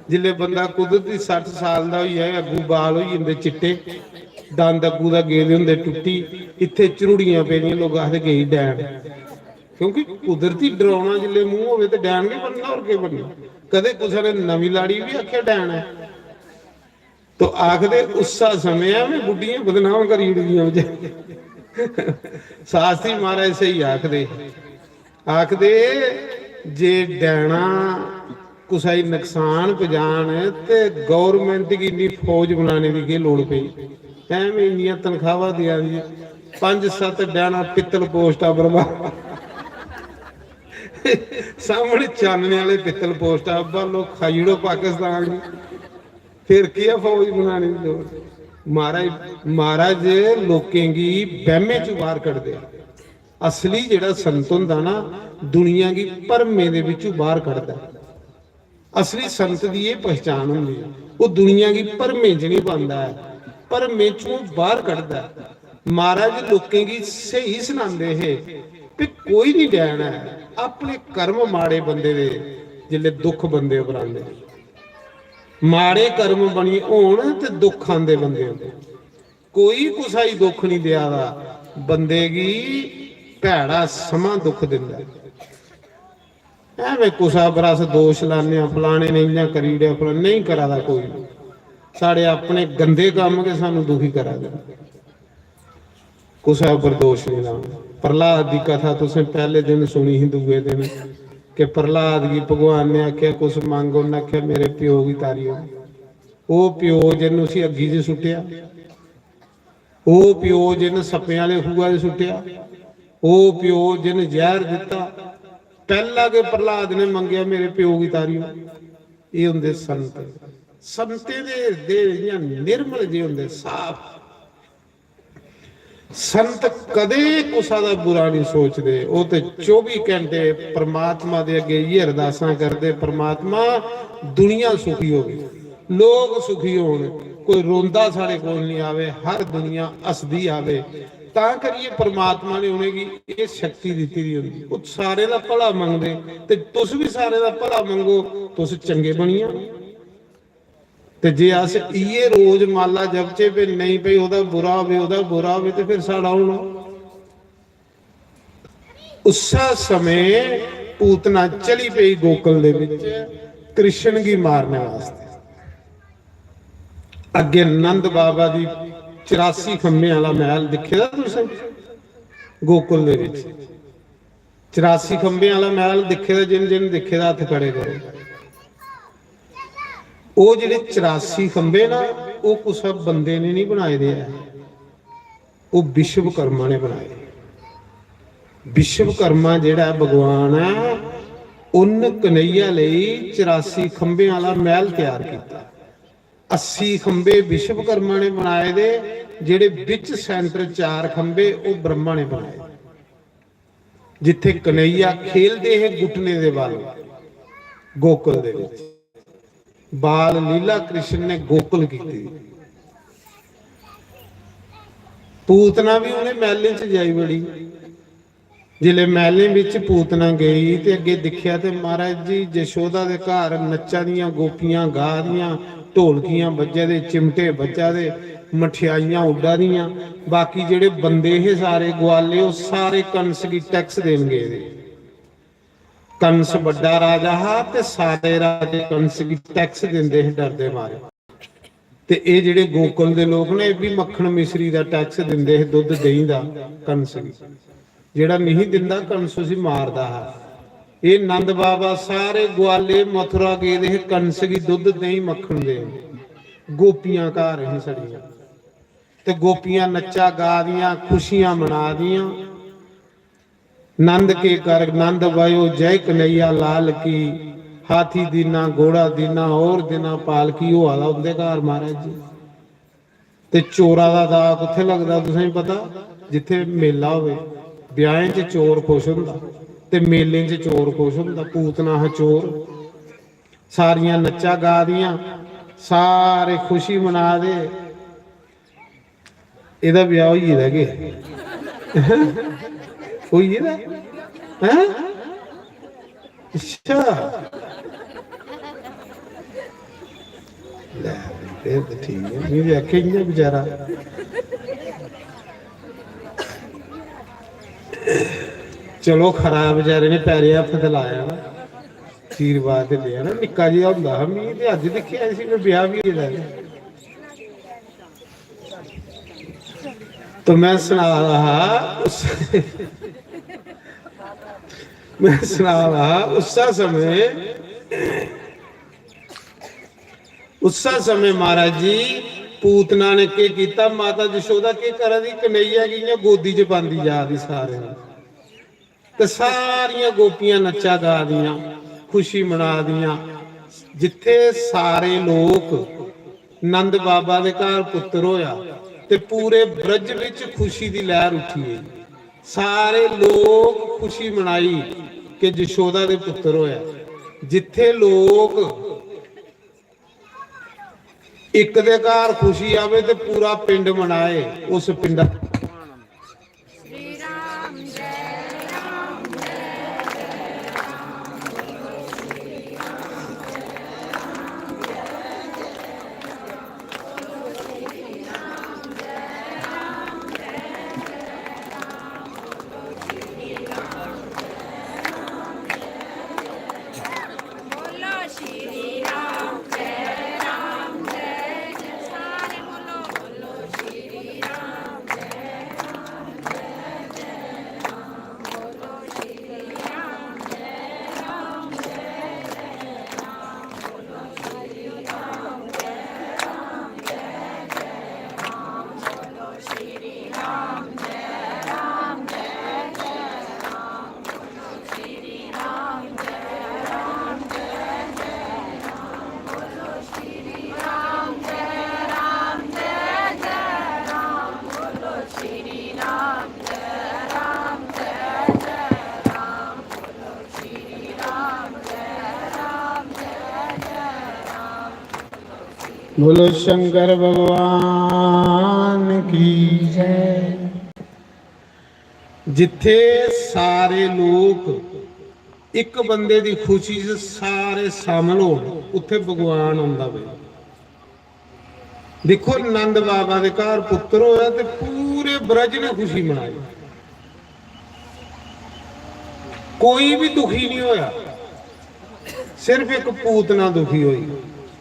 ਜਿੱਲੇ ਬੰਦਾ ਕੁਦਰਤੀ 60 ਸਾਲ ਦਾ ਹੋਈ ਹੈ, ਅੱਗੂ ਬਾਲ ਹੋਈ ਜਾਂਦੇ ਚਿੱਟੇ, ਦੰਦ ਅੱਗੂ ਦਾ ਗੇਦੇ ਹੁੰਦੇ ਟੁੱਟੀ, ਇੱਥੇ ਝੁਰੜੀਆਂ ਪੈਣੀਆਂ, ਲੋਕ ਆਖਦੇ ਗਈ ਡੈਣ। ਕਿਉਂਕਿ ਕੁਦਰਤੀ ਡਰਾਉਣਾ ਜਿੱਲੇ ਮੂੰਹ ਹੋਵੇ ਤੇ ਡੈਣ ਨਹੀਂ ਬਣਨਾ, ਹੋਰ ਕੀ ਬਣਨਾ। ਕਦੇ ਕਿਸੇ ਨੇ ਨਵੀਂ ਲਾੜੀ ਵੀ ਆਖਿਆ ਡੈਣ ਹੈ, ਤੋ ਆਖਦੇ ਉਸਾ ਸਮਿਆ ਮੈਂ ਬੁੱਢੀਆਂ ਬਦਨਾਮ ਕਰੀ ਉੜੀਆਂ। ਸਾਸਤੀ ਮਹਾਰਾਜ ਸਹੀ ਆਖਦੇ, ਆਖਦੇ ਜੇ ਡੈਣਾ ਕੁਸਾਈ ਨੁਕਸਾਨ ਪਜਾਣ ਤੇ ਗੌਰਮੈਂਟ की ਇੰਨੀ ਫੌਜ ਬਣਾने ਦੀ ਕੀ ਲੋੜ ਪਈ। ਐਵੇਂ ਇੰਨੀਆਂ ਤਨਖਾਹਾਂ ਦਿਆਂ ਜੀ, 5-7 ਡੈਣਾ ਪਿੱਤਲ ਪੋਸਟਾਂ ਬਰਬਾਦ, ਸਾਹਮਣੇ ਚਾਨਣੇ ਵਾਲੇ ਪਿੱਤਲ ਪੋਸਟਾਂ, ਅੱਬਾ ਲੋਕ ਖਾਈੜੋ ਪਾਕਿਸਤਾਨ ਦੀ, फिर क्या फौज बनाने की लोड़। महाराज लोकें की बहमे चों बाहर कढ़ दे। असली जिहड़ा संत हुंदा ना दुनिया की भरमे दे विचों बाहर कढ़दा। असली संत दी ये पहचान हुंदी है, वो दुनिया की भरमे च नहीं पांदा है, भरमे चों बाहर कढ़दा। महाराज लोकें की सही सुनांदे है कि कोई नहीं डैण है, अपने कर्म माड़े बंदे दे जिहड़े दुख बंदे उपर आंदे, माड़े कर्म बनी होण ते दुख आंदे बंदे होंदे। कोई कुसाई दुख नहीं दिया बंदे की, भैड़ा समा दुख दिंदा। एवें कुसा बरस दोष लाने फलाने ने इयां करी उड़िया, फलाने नहीं करा दा कोई, साढ़े अपने गंदे काम के सानू दुखी करा दे, कुसा पर दोष नहीं लाना। प्रहलाद की कथा तुसें पहले दिन सुनी ही, दूए दिन कि प्रहलाद की भगवान ने आख्या कुछ मंग, उन्हें आख्या मेरे प्यो की तारी हो। वो प्यो जिन उसी अग्गी च सुट्टिया, वो प्यो जिन सप्पे वाले खूआ च सुट्टिया, वो प्यो जिन जहर दिता, पहला के प्रहलाद ने मंगया मेरे प्यो की तारी हो। ये होंदे संत, संते दे हृदय निर्मल जे होंदे, साफ। संत कदे कुसा दा बुरा नहीं सोचते, वो तो 24 घंटे परमात्मा दे अगे ये अरदासां करते, परमात्मा दुनिया सुखी होगी, लोग सुखी होण, कोई रोंदा साढ़े कोल नहीं आवे, हर दुनिया हसदी आवे। तां करिए परमात्मा ने उन्हें ये शक्ति दी दी होंदी, वो सारे दा भला मंगदे, ते तुस भी सारे दा भला मंगो, तुस चंगे बनिया। ते जे अस इये रोज माला जपचे पे नहीं पई ओदा बुरा होवे, ओदा बुरा होवे, ते फिर साड़ा होना। उसा समय पूतना चली पई गोकुल दे विच कृष्ण की मारने वास्ते। अगे नंद बाबा दी 84 खंबे वाला महल दिखे दा तुसें गोकुल दे विच, 84 खंबे वाला महल दिखे दा, जिन जिन दिखे दा हथ खड़े करो। वो जिहड़े 84 खंबे ना, वो कुछ बंदे ने नहीं बनाए दे, वो विश्वकर्मा ने बनाए। विश्वकर्मा जिहड़ा भगवान है, उन कन्हैया लई 84 खंबे वाला महल तैयार किया। 80 खंबे विश्वकर्मा ने बनाए दे, जिहड़े विच सेंटर 4 खंबे वो ब्रह्मा ने बनाए। जिथे कन्हैया खेलते हैं घुटने दे वाल, गोकुल दे विच बाल लीला कृष्ण ने गोकुल की। पूतना भी उन्हें महल च जाई बड़ी। जिले महल विच पूतना गई ते अगे दिखिया ते महाराज जी जशोदा दे घर नच्चा दियां गोपियां गा दियां, ढोलकियां बज्जा दे, चिमटे बज्जा दे, मठियाइयां उड्डा दियां। बाकी जेड़े बंदे हे सारे ग्वाले, वो सारे कंस की टैक्स देन गए। कंस बड़ा राजा हा ते सारे राजे कंस की टैक्स देंदे हे डरदे मारे। ते ये जेड़े गोकुल दे लोग ने भी मक्खन मिश्री दा टैक्स दिंदे हे, दुध दही दा कंस की। जेड़ा नहीं दिंदा कंस उसी मारदा हा। ये नंद बाबा सारे ग्वाले मथुरा गए दे कंस की दुध दही मक्खन दे। गोपियां घर ही सड़ियां ते गोपियां नच्चा गा दियां, खुशियां मना दियां। नंद के कर नंद वायो जय कन्हैया लाल की, हाथी दीना घोड़ा दीना और दीना पालकी। हो आला उनके घर महाराज जी। ते चोरा दा दा कित्थे लगदा तुसें पता? जिथे मेला होवे, ब्याहें च चोर खुश हुंदा ते मेले च चोर खुश हुंदा। पूतना है चोर, सारियां नच्चा गा दियां, सारे खुशी मना दे, ਇਹਦਾ ਵਿਆਹ ਹੋਈ ਰਹਿ ਗਿਆ ਹੋਈ ਇਹਦਾ ਹੈ ਅੱਛਾ ਲੈ ਫਿਰ ਤਾਂ ਠੀਕ ਹੈ ਮੇਰੇ ਅੱਖੇ ਹੀ ਵਿਚਾਰਾ ਚਲੋ ਖਰਾਬ ਵਿਚਾਰੇ ਨੇ ਪੈਰੇ ਹੱਥ ਤੇ ਲਾਇਆ ਨਾ ਆਸ਼ੀਰਵਾਦ ਤੇ ਲਿਆ ਨਾ ਨਿੱਕਾ ਜਿਹਾ ਹੁੰਦਾ ਮੀਂਹ ਤੇ ਅੱਜ ਦੇਖਿਆ ਸੀ ਮੈਂ ਵਿਆਹ ਵੀ ਇਹਦਾ तो मैं सुना रहा उस समय महाराज जी पूतना ने के कीता माता जशोदा के करा दी कन्हैया की गोदी च पांदी जा दी सारे ते सारियां गोपियां नच्चा गा दियां खुशी मना दियां जिथे सारे लोग नंद बाबा दे घर पुत्र होया ते पूरे ब्रज विच खुशी दी लहर उठी है सारे लोग खुशी मनाई कि जशोदा दे पुत्र होया जिथे लोग एक दे घर खुशी आवे ते पूरा पिंड मनाए उस पिंड बोलो शंकर भगवान की जय। जिथे सारे लोग एक बंदे दी खुशी से सारे शामिल हो उत्थे भगवान आंदा वे। देखो नंद बाबा दे घर पुत्र होया ते पूरे ब्रज ने खुशी मनाई, कोई भी दुखी नहीं होया, सिर्फ एक पूतना दुखी हुई,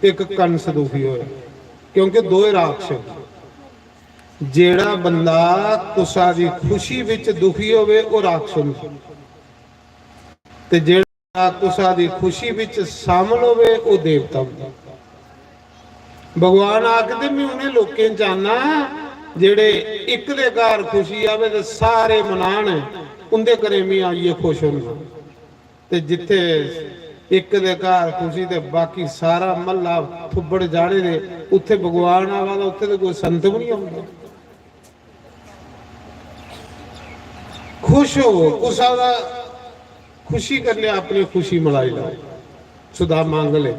एक कंस दुखी होया, क्योंकि दो राक्षस। जेड़ा बंदा कुसा दी खुशी विच दुखी होवे वो राक्षस, ते जेड़ा कुसा दी खुशी विच शामिल होवे वो देवता होंदा। भगवान आखदे मैं उन्हें लोकें चाहना जेड़े एक दे घर खुशी आवे ते सारे मनाण, उंदे घरे मैं आइए खुश होना, ते जिथे एक दे घर खुशी ते बाकी सारा महला फुब्बड़ जाने दे, उत्थे भगवान आवा दा उत्थे ते कोई संत भी नहीं आउंदा। खुश हो कुसा दा खुशी कर ले, अपनी खुशी मलाई लो। सुदामा मंग ले,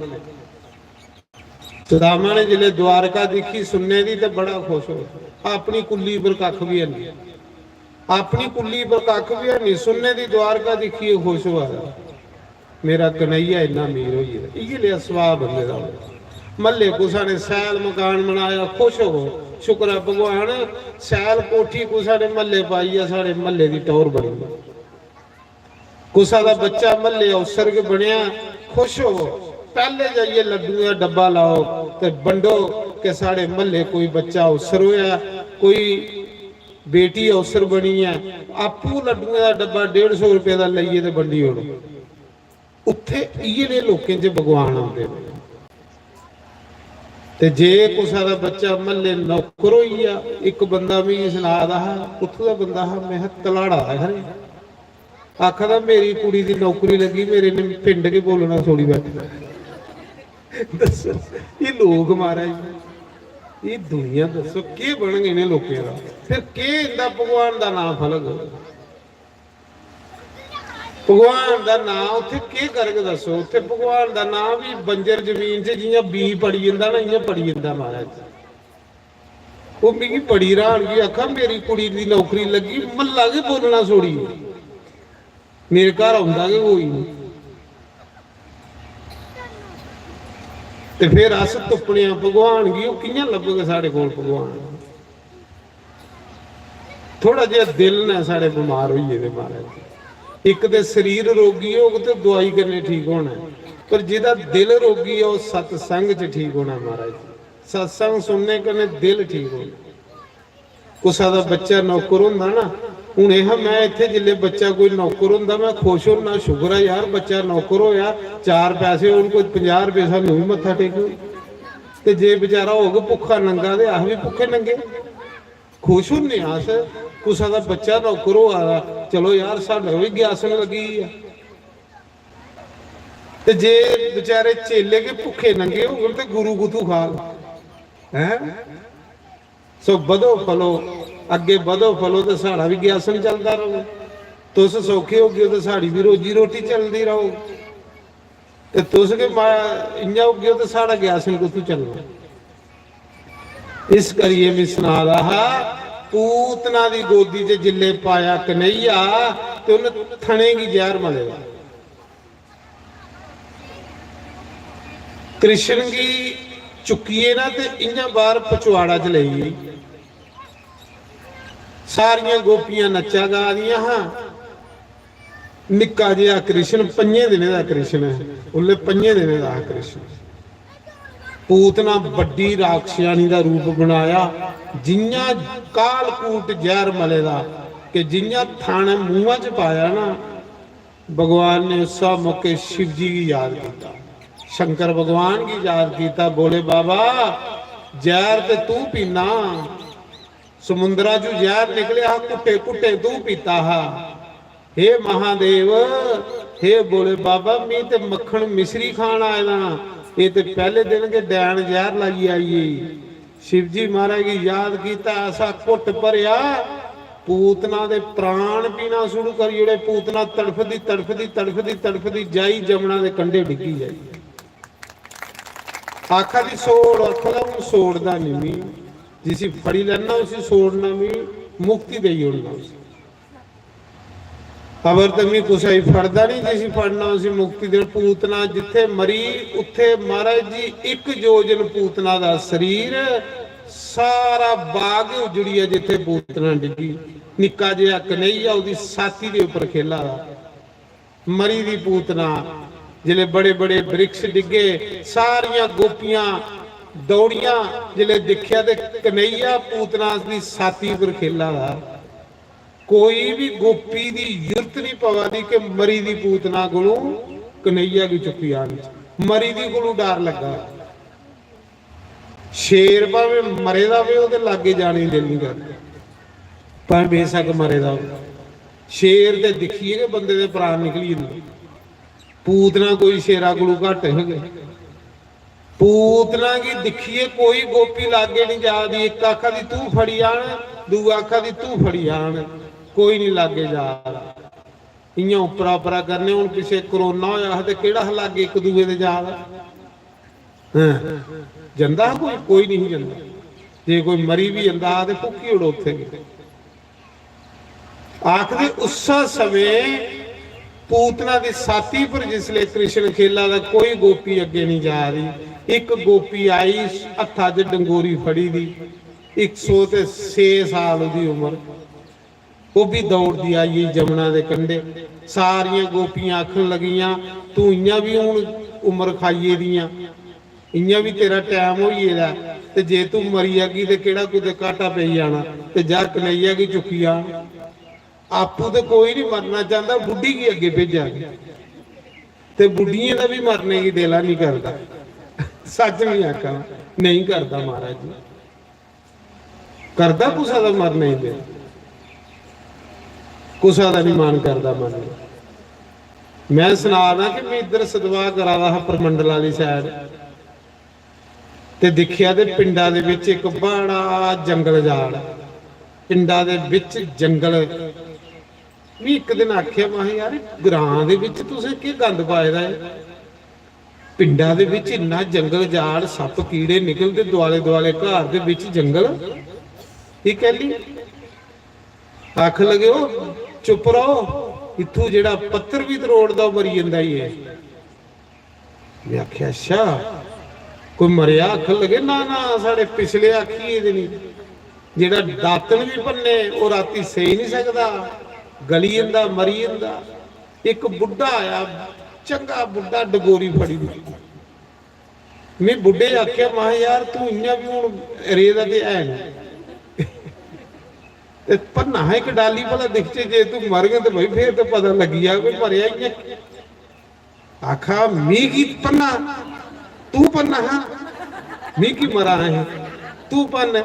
सुदामा ने जिले द्वारका दिखी सुनने दी ते बड़ा खुश हो, अपनी कुल्ली पर कख भी है, अपनी कुल्ली पर कख भी है, सुनने दी द्वारका दिखी खुश हुआ। मेरा कन्हैया इन्ना अमीर हो गया, ये लिया सुभाव बंदे दा। महल्ले कुसा ने सैल मकान बनाया, खुश हो, शुक्र है भगवान सैल कोठी कुसा ने महल्ले पाई है, साढ़े महल्ले की टौर बनी। कुसा दा बच्चा महल्ले अफसर के बनया, खुश हो, पहले जाइए लड्डू का डब्बा लाओ ते बंडो के साढ़े महल्ले कोई बच्चा अफसर होया, कोई बेटी अफसर बनी है, आपू लड्डू का डब्बा 150 रुपए का लाइए ते बंडी ओड़ो। उत्थे इये लोकें च भगवान आउंदे ते जे कुसा दा बच्चा महल्ले नौकर होई आ, एक बंदा भी सुनादा हा, उत्थों दा बंदा हा, मैं तलाड़ा है खरे, आखदा मेरी कुड़ी दी नौकरी लगी, मेरे ने पिंड के बोलना थोड़ी बैठना। दसो ये लोग महाराज ये दुनिया दसो के बन गए ने लोकें दा, फिर के इंदा भगवान दा नाम फलग। ਭਗਵਾਨ ਦਾ ਨਾਮ ਉੱਥੇ ਕੀ ਕਰਕੇ ਦੱਸੋ। ਉੱਥੇ ਭਗਵਾਨ ਦਾ ਨਾਮ ਵੀ ਬੰਜਰ ਜ਼ਮੀਨ 'ਚ ਜਿਹੀਆਂ ਬੀ ਪੜੀ ਜਾਂਦਾ ਨਾ, ਇਹੀਆਂ ਪੜੀ ਜਾਂਦਾ ਮਹਾਰਾਜ। ਉਹ ਮਿਗੀ ਬੜੀ ਹੈਰਾਨਗੀ, ਆਖਾਂ ਮੇਰੀ ਕੁੜੀ ਦੀ ਨੌਕਰੀ ਲੱਗੀ, ਮੱਲਾ ਕੇ ਬੋਲਣਾ ਛੋੜੀ, ਮੇਰੇ ਘਰ ਆਉਂਦਾ ਕਿ ਕੋਈ ਨਹੀਂ। ਤੇ ਫਿਰ ਅਸ ਤੁਪਣਿਆ ਭਗਵਾਨ ਕੀ, ਉਹ ਕਿੰਨਾ ਲੱਭੇਗਾ ਸਾਡੇ ਕੋਲ ਭਗਵਾਨ। ਥੋੜਾ ਜਿਹਾ ਦਿਲ ਨਾ ਸਾਡੇ ਬਿਮਾਰ ਹੋਈਏ ਤੇ ਮਹਾਰਾਜ। ਇੱਕ ਤੇ ਸਰੀਰ ਰੋਗੀ ਹੋ ਤੇ ਦਵਾਈ ਕਰਨੇ ਠੀਕ ਹੋਣਾ, ਪਰ ਜਿਹਦਾ ਦਿਲ ਰੋਗੀ ਹੈ ਉਹ ਸਤਸੰਗ 'ਚ ਠੀਕ ਹੋਣਾ ਮਹਾਰਾਜ। सत्संग सुनने कने दिल ठीक हो। कुसा दा बच्चा नौकर हुंदा ना, हुण यह मैं इत्थे जिल्ले बच्चा कोई नौकर हुंदा मैं खुश होना, शुक्र है यार बच्चा नौकर होया, 4 पैसे होण, कोई 50 रुपए सानूं भी मत्था टेको। ते जे बेचारा होग भुखा नंगा ते अस भी भुखे नंगे खुश हुंदे अस। कुसा दा बच्चा नौकर होआ दा, चलो यार सानूं भी ग्यासन लगी है। ते जे बेचारे चेले के भुखे नंगे होण ते गुरु गुथू खा है। सो बधो फलो, अगे बधो फलो तो साड़ा भी ग्यासन चलता रहो। तुस सौखे हो गए तो साड़ी भी रोजी रोटी चलती रहो। ते तुस के इयां हो गए तो साड़ा ग्यासन कुछ चलना। इस करिए मैं सुना रहा, पूतना दी गोदी च जिले पाया कन्हैया तो उन्हें थने की जहर मलेगा। कृष्ण की चुकीए ना ते इन्ना बार पचवाड़ा च लई, सारियां गोपियां नच्चा गा दियां। हाँ निक्का जिहा कृष्ण 5 दिने दा कृष्ण है, उल्ले 5 दिने दा कृष्ण। पूतना बड़ी राक्षसानी दा रूप बनाया, जियां कालकूट जहर मले दा कि जियां थाने मूहां च पाया ना। भगवान ने उस मौके शिव जी की याद किया, शंकर भगवान की याद किया। बोले बाबा जहर ते तू पीना, समुद्रा चू जहर निकले कुटे कुटे तू पीता हा। हे महादेव, हे बोले बाबा मैं ते मक्खन मिश्री खान आया, ये ते पहले दिन के डैन जहर लाई आई। शिव जी महाराज की याद किया, ऐसा घुट भरिया पूतना दे प्राण पीना शुरू कर जोड़े। पूतना तड़फदी तड़फदी तड़फदी तड़फदी जाई जमुना दे कंढे डिगी जाई। आखा दी सोड़ आखा सोड़दा नहीं मी, जिसी फड़ी लेना उसी सोड़ना मी, मुक्ति दे उड़ना उसी। खबर तो मैं कुछ ही फड़दा नहीं, जिसी फड़ना उसी मुक्ति दे। पूतना जिथे मरी उत्थे महाराज जी 1 योजन पूतना दा शरीर, सारा बाग उजड़ी है जिथे पूतना डिगी। निक्का जिहा कन्हैया उहदी छाती दे उपर खेला मरी दी पूतना। जिले बड़े बड़े वृक्ष डिगे, सारियां गोपियां दौड़ियां, जिले दिखिया ते कन्हैया पूतना दी छाती पर खेला। कोई भी गोपी दी युरत नहीं पवा दी कि मरी दी पूतना कोलों कन्हैया की चुप्पी आनी। मरी दी कोलों डर लगा। शेर भावें मरे दा वे ओहदे लागे जाने दिल नहीं करदा, भावें बेशक मरे दा। शेर ते दिखिए कि बंदे दे प्राण निकली जांदे, पूतना कोई शेरा कोलों घट है। पूतना की दिखिए कोई गोपी लागे नहीं जा दी। एक आखा दी तू फड़ी आन, दूआ आखा दी तू फड़ी आन, कोई नहीं लागे जा रहा। इयां उपरा उपरा करने। हुण पिछे करोना होया ते किहड़ा लागे एक दूए दे जा जंदा, कोई नहीं जंदा। जे कोई मरी भी जंदा ते भुखी उड़ उत्थे। आखदे उस समय पूतना की छाती पर जिसले कृष्ण खेला था, कोई गोपी अगे नहीं जा रही। एक गोपी आई हथा च डंगोरी फड़ी दी, 106 साल की उम्र, वो भी दौड़ती आई जमुना के कंढे। सारियां गोपियां आखन लगियां तू इयां भी हुण उम्र खाइए दियां, इयां भी तेरा टाइम हो गेदा, ते जे तू मरी जागी ते किहड़ा कुते घाटा पई जाना, ते जा कन्हैया की चुकी आ। आपू तो कोई नहीं मरना चाहता, बुढ़ी की अगे भेजा ते बुढ़िया का भी मरने की दिला नहीं करता। सच नहीं आखा, नहीं करता महाराज जी, करता कुसा का मरने ही दिल, कुसा का नहीं मन करता मरने। मैं सुना कि मैं इधर सदवा करा रहा परमंडल वाली साइड, ते दिखिया ते पिंडा दे विच एक बड़ा जंगल जाड़, पिंडा दे विच जंगल ਵੀ ਇੱਕ ਦਿਨ ਆਖਿਆ ਮੈਂ ਕਿਹਾ ਯਾਰ ਗ੍ਰਾਂ ਦੇ ਵਿੱਚ ਤੁਸੀਂ ਕੀ ਗੰਦ ਪਾਇਦਾ ਹੈ, ਪਿੰਡਾਂ ਦੇ ਵਿੱਚ ਇੰਨਾ ਜੰਗਲ ਜਾੜ ਸੱਪ ਕੀੜੇ ਨਿਕਲਦੇ ਦੁਆਲੇ ਦੁਆਲੇ, ਘਰ ਦੇ ਵਿੱਚ ਜੰਗਲ। ਇਹ ਕਹਿਲੀ ਆਖ ਲਗਿਓ ਚੁੱਪ ਰਹੋ, ਇੱਥੋਂ ਜਿਹੜਾ ਪੱਥਰ ਵੀ ਤਰੋੜਦਾ ਮਰੀ ਜਾਂਦਾ ਹੀ ਹੈ। ਮੈਂ ਆਖਿਆ ਅੱਛਾ ਕੋਈ ਮਰਿਆ? ਆਖਣ ਲਗੇ ਨਾ ਨਾ ਸਾਡੇ ਪਿਛਲੇ ਆਖੀ ਇਹਦੇ ਨਹੀਂ, ਜਿਹੜਾ ਦਾਤਨ ਵੀ ਭੰਨੇ ਉਹ ਰਾਤੀ ਸਹੀ ਨਹੀਂ ਸਕਦਾ, ਗਲੀ ਜਾਂਦਾ ਮਰੀ ਜਾਂਦਾ। ਇੱਕ ਬੁੱਢਾ ਆਇਆ, ਚੰਗਾ ਬੁੱਢਾ, ਡਗੋਰੀ ਫੜੀ ਦੀ। ਮੈਂ ਬੁੱਢੇ ਆਖਿਆ ਮੈਂ ਯਾਰ ਤੂੰ ਇੰਨਾ ਵੀ ਹੁਣ ਰੇਦਾ ਤੇ ਐ ਨਹੀਂ ਤੇ ਪੰਨਾ ਹੈ ਇੱਕ ਡਾਲੀ ਭਲਾ ਦਿਖ ਜੇ ਤੂੰ ਮਰ ਗਿਆ ਤੇ ਭਾਈ ਫੇਰ ਤੇ ਪਤਾ ਲੱਗੀ ਆ ਕੋਈ ਮਰਿਆ ਹੀ ਹੈ। ਆਖਾ ਮੀ ਕੀ ਪੰਨਾ, ਤੂੰ ਪੰਨਾ ਹਾਂ, ਮੀ ਕੀ ਮਰਾ ਹੈ, ਤੂੰ ਪੰਨ,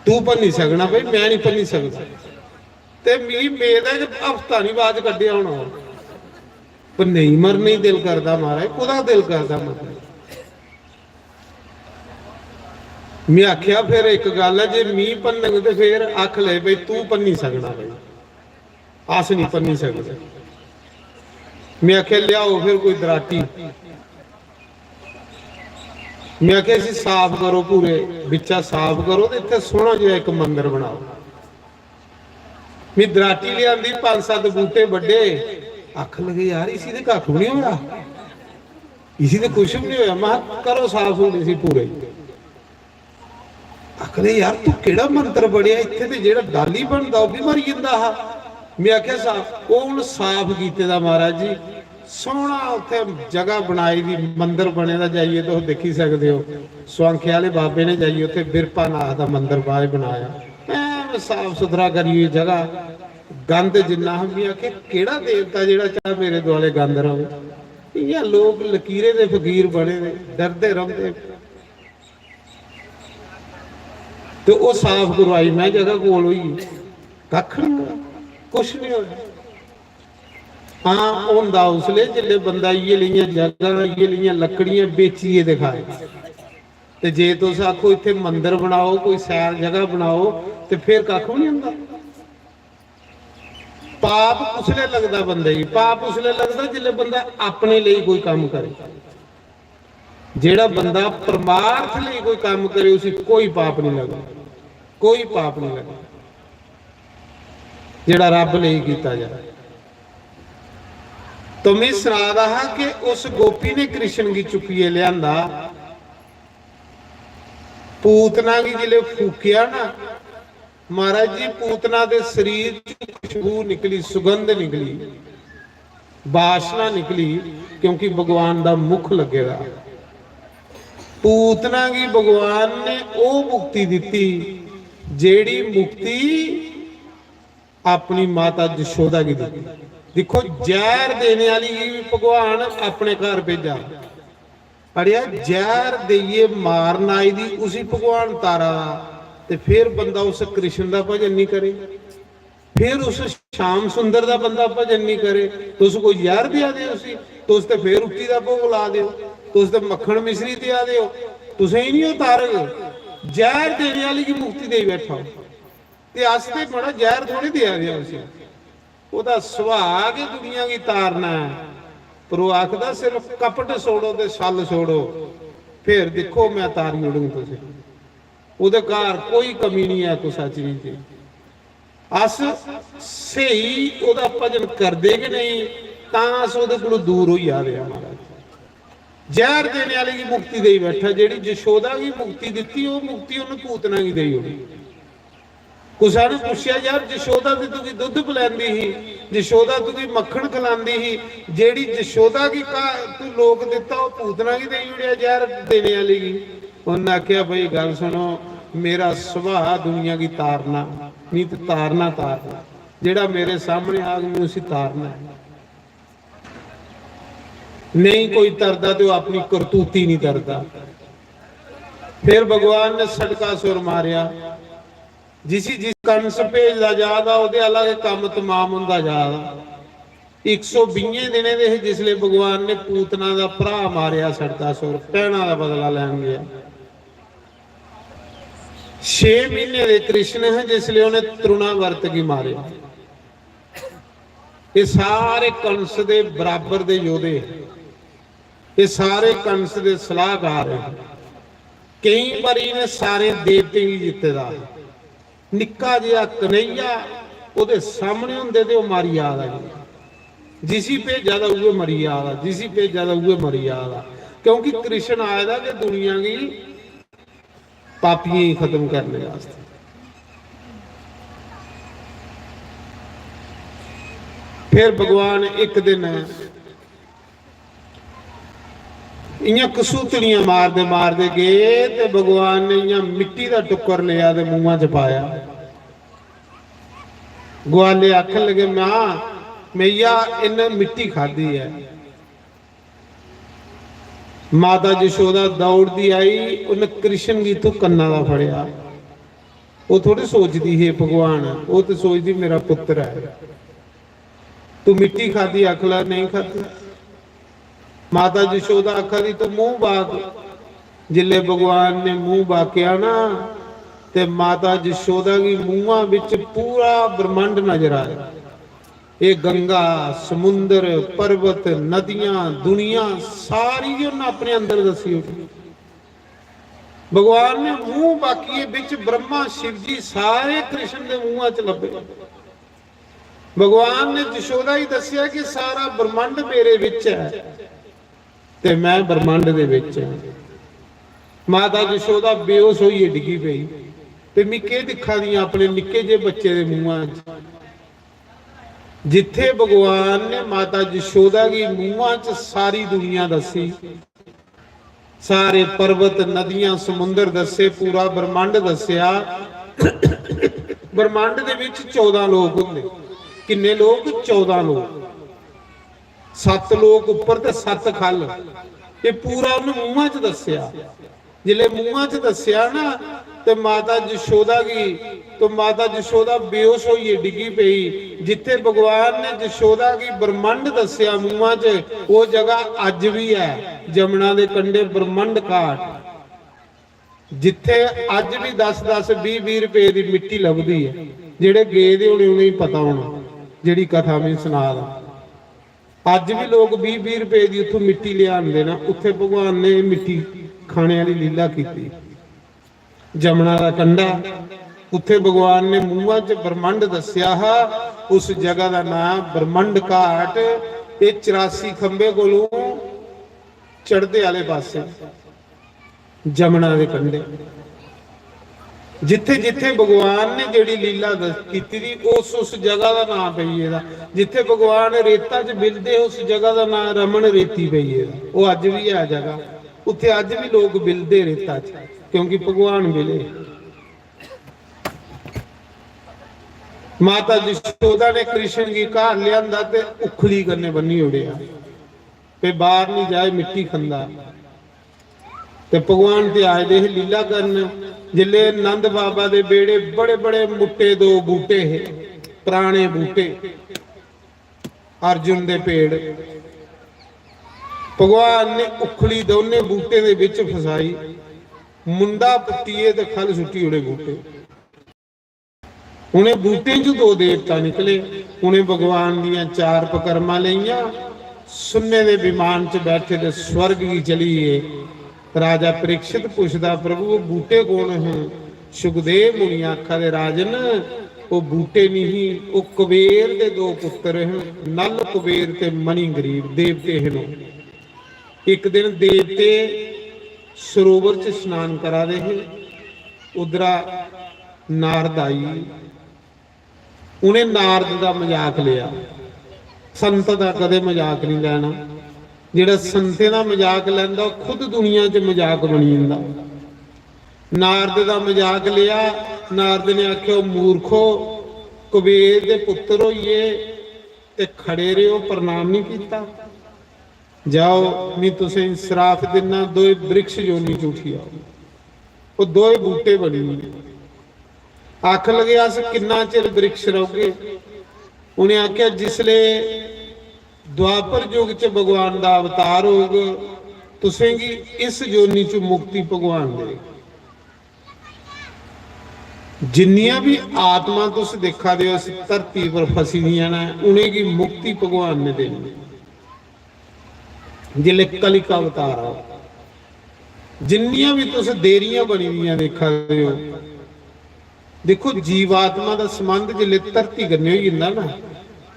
ਤੂੰ ਪੰਨ ਨਹੀਂ ਸਕਣਾ ਭਾਈ, ਮੈਂ ਨਹੀਂ ਪੰਨੀ ਸਕਦਾ। ਤੇ ਮੇਰੀ ਮੇਦ ਹੈ ਕਿ ਹਫਤਾ ਨਹੀਂ ਬਾਅਦ ਕੱਢਿਆ ਹੋਣਾ, ਪਰ ਨਹੀਂ ਮਰ ਨਹੀਂ ਦਿਲ ਕਰਦਾ ਮਹਾਰਾਜ, ਉਹਦਾ ਦਿਲ ਕਰਦਾ ਮਰ। ਮੈਂ ਆਖਿਆ ਫਿਰ ਇੱਕ ਗੱਲ ਹੈ, ਜੇ ਮੀਂਹ ਪੰਨਣ ਤੇ ਫਿਰ ਅੱਖ ਲੈ ਬਈ ਤੂੰ ਪੰਨੀ ਸਕਣਾ ਬਈ, ਆਸ ਨਹੀਂ ਪੰਨੀ ਸਕਦਾ। ਮੈਂ ਆਖਿਆ ਲਿਆਓ ਫਿਰ ਕੋਈ ਦਰਾਟੀ। ਮੈਂ ਆਖਿਆ ਸੀ ਸਾਫ਼ ਕਰੋ, ਪੂਰੇ ਵਿੱਚਾ ਸਾਫ਼ ਕਰੋ ਤੇ ਇੱਥੇ ਸੋਹਣਾ ਜਿਹਾ ਇੱਕ ਮੰਦਿਰ ਬਣਾਓ। ਮੈਂ ਦਰਾਟੀ ਲਿਆਂਦੀ, 5-7 ਬੂਟੇ ਵੱਡੇ। ਅੱਖ ਲਗੇ ਯਾਰ ਇਸੀ ਦੇ ਕੱਖ ਨਹੀਂ ਹੋਇਆ, ਇਸੀ ਦੇ ਕੁਛ ਵੀ ਨਹੀਂ ਹੋਇਆ। ਮੈਂ ਕਰੋ ਸਾਫ਼ ਹੁੰਦੇ ਸੀ ਪੂਰੇ। ਆਖਦੇ ਯਾਰ ਤੂੰ ਕਿਹੜਾ ਮੰਤਰ ਬੜਿਆ ਇੱਥੇ, ਤੇ ਜਿਹੜਾ ਡਾਲੀ ਬਣਦਾ ਉਹ ਵੀ ਮਰ ਜਾਂਦਾ ਆ। ਮੈਂ ਆਖਿਆ ਸਾਫ਼, ਉਹ ਹੁਣ ਸਾਫ਼ ਕੀਤੇ ਦਾ ਮਹਾਰਾਜ ਜੀ, ਸੋਹਣਾ ਉੱਥੇ ਜਗ੍ਹਾ ਬਣਾਈ ਦੀ, ਮੰਦਿਰ ਬਣੇ ਦਾ। ਜਾਈਏ ਤਾਂ ਉਹ ਦੇਖੀ ਸਕਦੇ ਹੋ, ਸਵਾਂਖੇ ਵਾਲੇ ਬਾਬੇ ਨੇ ਜਾਈਏ ਉੱਥੇ ਬਿਰਪਾ ਨਾਥ ਦਾ ਮੰਦਿਰ ਬਾਹਰ ਬਣਾਇਆ, ਐ ਸਾਫ਼ ਸੁਥਰਾ ਕਰੀ ਹੋਈ ਜਗ੍ਹਾ। ਗੰਦ ਜਿੰਨਾ ਵੀ ਆਖੇ ਕਿਹੜਾ ਦੇਵਤਾ ਜਿਹੜਾ ਚਾਹ ਮੇਰੇ ਦੁਆਲੇ ਗੰਦ ਰਵੇ। ਇਹ ਲੋਕ ਲਕੀਰੇ ਦੇ ਫਕੀਰ ਬਣੇ ਨੇ, ਡਰਦੇ ਰਹਿੰਦੇ। ਤੇ ਉਹ ਸਾਫ਼ ਕਰਵਾਈ ਮੈਂ ਜਗ੍ਹਾ ਕੋਲ ਹੋਈ, ਕੱਖ ਨਹੀਂ ਹੋਇਆ, ਕੁਛ ਨਹੀਂ ਹੋਇਆ। ਹਾਂ ਹੁੰਦਾ ਉਸਲੇ ਜਿਹੜੇ ਬੰਦਾ ਇਹ ਲਈਆਂ ਜਗ੍ਹਾ, ਇਹ ਲਈਆਂ ਲੱਕੜੀਆਂ ਵੇਚੀਏ ਦਿਖਾਏ। ਤੇ ਜੇ ਤੁਸੀਂ ਆਖੋ ਇੱਥੇ ਮੰਦਿਰ ਬਣਾਓ, ਕੋਈ ਸੈਰ ਜਗ੍ਹਾ ਬਣਾਓ, ਤੇ ਫਿਰ ਕੱਖ ਨਹੀਂ ਹੁੰਦਾ। ਪਾਪ ਉਸਲੇ ਲੱਗਦਾ ਬੰਦੇ ਹੀ, ਪਾਪ ਉਸਲੇ ਲੱਗਦਾ ਜਿਲੇ ਬੰਦਾ ਆਪਣੇ ਲਈ ਕੋਈ ਕੰਮ ਕਰੇ। ਜਿਹੜਾ ਬੰਦਾ ਪਰਮਾਰਥ ਲਈ ਕੋਈ ਕੰਮ ਕਰੇ ਉਸੇ ਕੋਈ ਪਾਪ ਨਹੀਂ ਲੱਗਦਾ, ਕੋਈ ਪਾਪ ਨਹੀਂ ਲੱਗਦਾ ਜਿਹੜਾ ਰੱਬ ਲਈ ਕੀਤਾ ਜਾਏ। तो मैं सुना रहा कि उस गोपी ने कृष्ण की चुकिए लिया, पूतना की जिले फूकिया ना महाराज जी, पूतना के शरीर खुशबू निकली, सुगंध निकली, बासना निकली, क्योंकि भगवान का मुख लगेगा। पूतना की भगवान ने वो मुक्ति दी जेड़ी मुक्ति अपनी माता जशोदा की दी। देखो जहर देने वाली भगवान अपने घर भेजा, अड़िया जहर देइए मारन आई दी उसी भगवान तारा। ते फिर बंदा उस कृष्ण का भजन नहीं करे, फिर उस श्याम सुंदर का बंदा भजन नहीं करे, तो उसको जहर दिया दे उसी, तो उसते फिर रुट्टी का भोग ला दो, तो उसते मक्खन मिश्री दिया दो, तुसे ही नहीं हो तारक। जहर देने वाली की मुक्ति दे बैठा, ते आस्ते बड़ा जहर थोड़ी दिया गया उसे, ਉਹਦਾ ਸੁਭਾਗ ਦੁਨੀਆ ਦੀ ਤਾਰਨਾ। ਪਰ ਉਹ ਆਖਦਾ ਸਿਰਫ ਕਪਟ ਛੋੜੋ ਤੇ ਛਲ ਛੋੜੋ, ਫਿਰ ਦੇਖੋ ਮੈਂ ਤਾਰੀ ਉਡੂ ਤੁਸੀਂ। ਉਹਦੇ ਘਰ ਕੋਈ ਕਮੀ ਨਹੀਂ ਹੈ ਕੁਛ ਚੀਜ਼ ਦੀ। ਅਸ ਸਹੀ ਉਹਦਾ ਭਜਨ ਕਰਦੇ ਕਿ ਨਹੀਂ ਤਾਂ ਅਸ ਉਹਦੇ ਕੋਲੋਂ ਦੂਰ ਹੋਈ ਆ ਰਿਹਾ। ਮਹਾਰਾਜ ਜ਼ਹਿਰ ਦੇਣੇ ਵਾਲੇ ਦੀ ਮੁਕਤੀ ਦੇਈ ਬੈਠਾ, ਜਿਹੜੀ ਜਸ਼ੋਦਾ ਦੀ ਮੁਕਤੀ ਦਿੱਤੀ ਉਹ ਮੁਕਤੀ ਉਹਨੂੰ ਪੂਤਨਾ ਦੀ ਦੇਈ ਹੋਣੀ। कुसा ने पूछा यार जशोदा की तू दुध पिलांदी ही, जशोदा तू मक्खन खिलांदी ही, जेड़ी जशोदा की तू लोक दिता वो पूतना की देई उड़िया जहर देने वाली की। उन्हें आख्या भाई गल सुनो, मेरा सुभाव दुनिया की तारना नहीं, तो तारना तारना, जेड़ा मेरे सामने आ गया उसी तारना। नहीं कोई तरदा तो अपनी करतूती नहीं तरदा। फिर भगवान ने सड़का सुर मारिया, जिस कंस भेजदा जादा ਉਹਦੇ अलग ਕੰਮ तमाम ਹੁੰਦਾ ਜਾਦਾ। 120 ਦਿਨੇ ਦੇ ਜਿਸਲੇ ਭਗਵਾਨ ਨੇ ਪੂਤਨਾ ਦਾ ਭਰਾ ਮਾਰਿਆ ਸੜਕਾਸੁਰ, ਟਹਿਣਾ ਦਾ ਬਦਲਾ ਲੈਣ ਗਿਆ। 6 ਮਹੀਨੇ ਦੇ ਕ੍ਰਿਸ਼ਨ ਹੈ ਜਿਸ ਲਈ ਉਹਨੇ ਤ੍ਰਿਣਾਵਰਤ ਕੀ ਮਾਰਿਆ। ਇਹ ਸਾਰੇ ਕੰਸ ਦੇ ਬਰਾਬਰ ਦੇ ਯੋਧੇ, ਇਹ ਸਾਰੇ ਕੰਸ ਦੇ ਸਲਾਹਕਾਰ ਹੈ। ਕਈ ਵਾਰੀ ਨੇ ਸਾਰੇ ਦੇਵਤੇ ਵੀ ਜਿੱਤੇ ਦਾ। ਨਿੱਕਾ ਜਿਹਾ ਕਨਈਆ ਉਹਦੇ ਸਾਹਮਣੇ ਹੁੰਦੇ ਤੇ ਉਹ ਮਾਰੀ ਆਦਾ ਜੀ। ਜਿਸੀ पे ज्यादा हुए मरी आदा, जिसी पे ज्यादा हुए मरी आदा, क्योंकि कृष्ण आया था कि दुनिया की पापियां ही खत्म करने वास्ते। फिर भगवान एक दिन इयां कसूतड़ियां मारदे गए ते भगवान ने इयां मिट्टी का टुकर लिया ते मुंहां च पाया। ग्वाले आखन लगे मां मैया इन्हें मिट्टी खाधी है। माता जशोदा दौड़ती आई, उन्हें कृष्ण की तू कन्ना का फड़िया। वो थोड़ी सोचती है भगवान, वो तो सोचती मेरा पुत्र है। तू मिट्टी खाधी? आखला नहीं खाधी। माता जशोदा आखा दी तू मुंह बाक। जिले भगवान ने मुंह बाकिया ना ते माता जशोदा की मुंहां विच पूरा ब्रह्मांड नजर आया। ये गंगा, समुंदर, पर्वत, नदियां, दुनिया सारी उन्हें अपने अंदर दसी। भगवान ने मुंह बाकी बिच ब्रह्मा शिव जी सारे कृष्ण के मुंह च लभे। भगवान ने जशोदा ही दसिया कि सारा ब्रह्मांड मेरे विच है ते मैं ब्रह्मांड दे विच हां। माता जशोदा बेहोश होई डिगी पई ते मिके दिखा दी अपने निक्के जे बच्चे दे मुंहां च। जिथे भगवान ने माता जशोदा की मुंहां च सारी दुनिया दसी, सारे पर्वत, नदियां, समुंदर दसे, पूरा ब्रह्मांड दसिया। ब्रह्मांड दे विच 14 लोक हुंदे। किन्ने लोक? 14 लोक। 7 लोक उपर ते 7 खल। ये पूरा उन्हें मुंहां च दसिया। जिले मुंहां च दसिया ना ते माता जशोदा की तो माता जशोदा बेहोश होई डिगी पई। जिथे भगवान ने जशोदा की ब्रह्मांड दसिया मुंहां च, वो जगह अज भी है जमुना दे कंढे ब्रह्मांड घाट। जिथे अज भी 10-10 20-20 रुपए की मिट्टी लभदी है। जेड़े गए दे उन्हें ही पता होना, जिहड़ी कथा मैं सुना दा। अज भी लोग 20-20 रुपए की उथों मिट्टी ले आंदे ना। उत्थे भगवान ने मिट्टी खाने वाली लीला की। जमुना का कंढा, उत्थे भगवान ने मुंहां च ब्रह्मांड दसिया। उस जगह का नाम ब्रह्मांड घाट। ये 84 खंबे कोलों चढ़दे आले पासे जमुना के कंढे, जिथे जिथे भगवान ने जिहड़ी लीला की थी उस जगह का नाम पई है। जिथे भगवान रेता च मिलते उस जगह का नाम रमन रेती पई है। वो अज भी है जगह। उत्थे अज भी लोग मिलते रेता च, क्योंकि भगवान मिले। माता जशोदा ने कृष्ण की घर लिया ते उखली करने बनी उड़िया ते बाहर नहीं जाए मिट्टी खंदा। ते भगवान ते आए दे लीला करन। जिले नंद बाबा दे बेड़े बड़े बड़े मुट्टे 2 बूटे है, पुराने बूटे, अर्जुन दे पेड़। भगवान ने उखली दोने बूटे दे विच फसाई। मुंडा पुट्टीए ते खल सुट्टी उड़े बूटे। उन्हें बूटे चो 2 देवता निकले। उन्हें भगवान दियां 4 पकरमा लईयां। सुन्ने दे विमान च बैठे ते स्वर्ग की चलीए। राजा परीक्षित पुछदा प्रभु बूटे कौन है? सुखदेव मुनि आखा दे राजन वो बूटे नहीं, वो कुबेर दे 2 पुत्र हैं, नल कुबेर ते मणि गरीब देवते हैं। एक दिन देवते सरोवर च स्नान करा रहे। उधरा नारद आई। उन्हें नारद का मजाक लिया। संत का कदे मजाक नहीं लेना। जिहड़ा संते का मजाक लैंदा खुद दुनिया च मजाक बनी जांदा। नारद का मजाक लिया। नारद ने आख्या मूर्खो, कुबेर दे पुत्र होइए ते खड़े रहो, प्रणाम नहीं किया। जाओ नहीं तुसें श्राप देना, 2 वृक्ष जोनी झूठी आओ। वो 2 बूटे बनी। आख लगे अस किन्ना चिर वृक्ष रहोगे? उन्हें आख्या जिसले द्वापर युग च भगवान का अवतार होगा तुसेंगी इस जोनी च मुक्ति भगवान दे। जिन्नियां भी आत्मा तुस देखा दे इस धरती पर फसी दियां ना उन्हें की मुक्ति भगवान ने देनी जिले कली का अवतार आओ। जिन्नियां भी तुस देरियां बनी दियां देखा दे हो, देखो जीवात्मा का संबंध जिले धरती करने हो जाता ना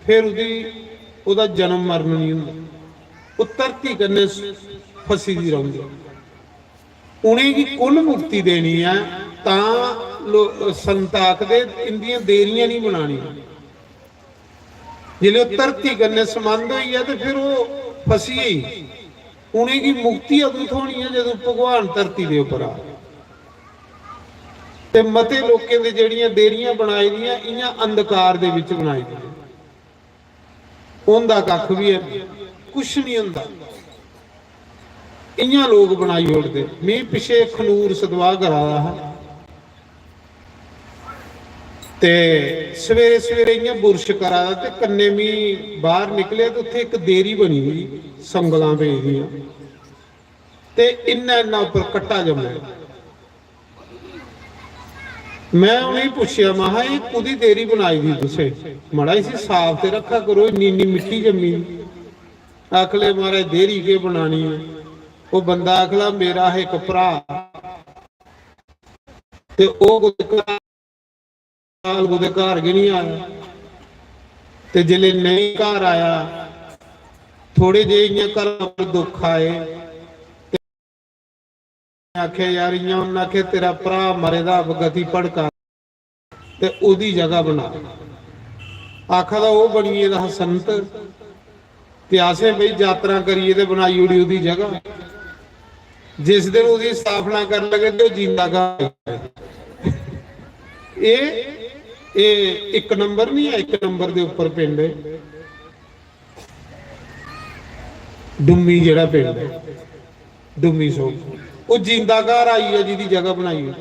फिर उदा जन्म मरण नहीं होंदा, वो धरती करने फसी दी रहंदी। उन्हें की कुल मुक्ति देनी है तां संत आखदे इंदियां देरियां नहीं बनानी। जिले धरती करने संबंध हुई है तो फिर वो फसी ही, उन्हें की मुक्ति अदू होनी है जदों भगवान धरती के उपर आ। ते मते लोकें दे जड़ियां देरियां बनाई दियां इयां अंधकार दे विच बनाई दियां, उनदा कख भी है कुछ नहीं हुंदा, इयां लोग बनाई उड़दे। मैं पिछे खनूर सदवा कराया है ते सवेरे सवेरे इयां बुरश करा ते कन्ने मी बाहर निकले तो उत्थे एक देरी बनी हुई संगलां पेदियां ते इन्ना इन्ना उपर कट्टा जम्मे। मैं उन्हें पूछया महा ये कुदी देरी बनाई दी तुसे, मड़ा इसी साफ ते रखा करो, इन्नी इन्नी मिट्टी जमी। आखले मारे देरी के बनानी है। वो बंदा आखला मेरा है एक भरा ते ओहदे घर गै नहीं आया ते जिले नहीं घर आया थोड़े जे इयां घर दुख आए आखे यार इयां उन्हें आखे तेरा भरा मरे दा गति भड़का ते ओदी जगह बना। आखा दा वो बनीए दा संत ते आसे बई यात्रा करिए ते बनाई उड़ी ओदी जगह। जिस दिन उसकी स्थापना कर लगे तो जींदा घर ये एक नंबर नहीं है, एक नंबर के उपर पिंड डुम्मी जेड़ा पिंड है डुम्मी सो वो जींदा घर आई है जिहदी जगह बनाई है।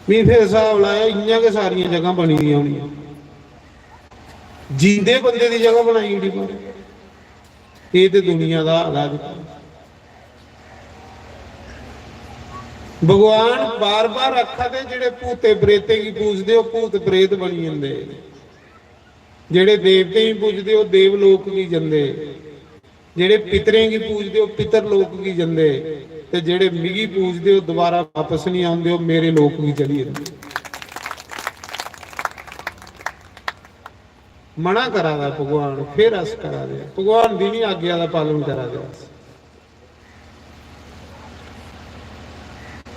मैं फिर हिसाब लाया इं के सारिया जगह बनी दी होनी जींदे बंदे की जगह बनाई ये तो दुनिया का हाल है। भगवान बार बार आखा दे जेड़े भूते प्रेते की पूजते हो भूत प्रेत बनी जाते, जेड़े देवते ही पूजते हो देवलोक की जाते, जेड़े पितरें की पूजते हो पितर लोक की जाते, ते जेड़े मिगी पूजते हो दोबारा वापस नहीं आते हो मेरे लोक की चली जाते। मना करा दा भगवान फिर अस करा दे भगवान दी नहीं आज्ञा का पालन करा दे।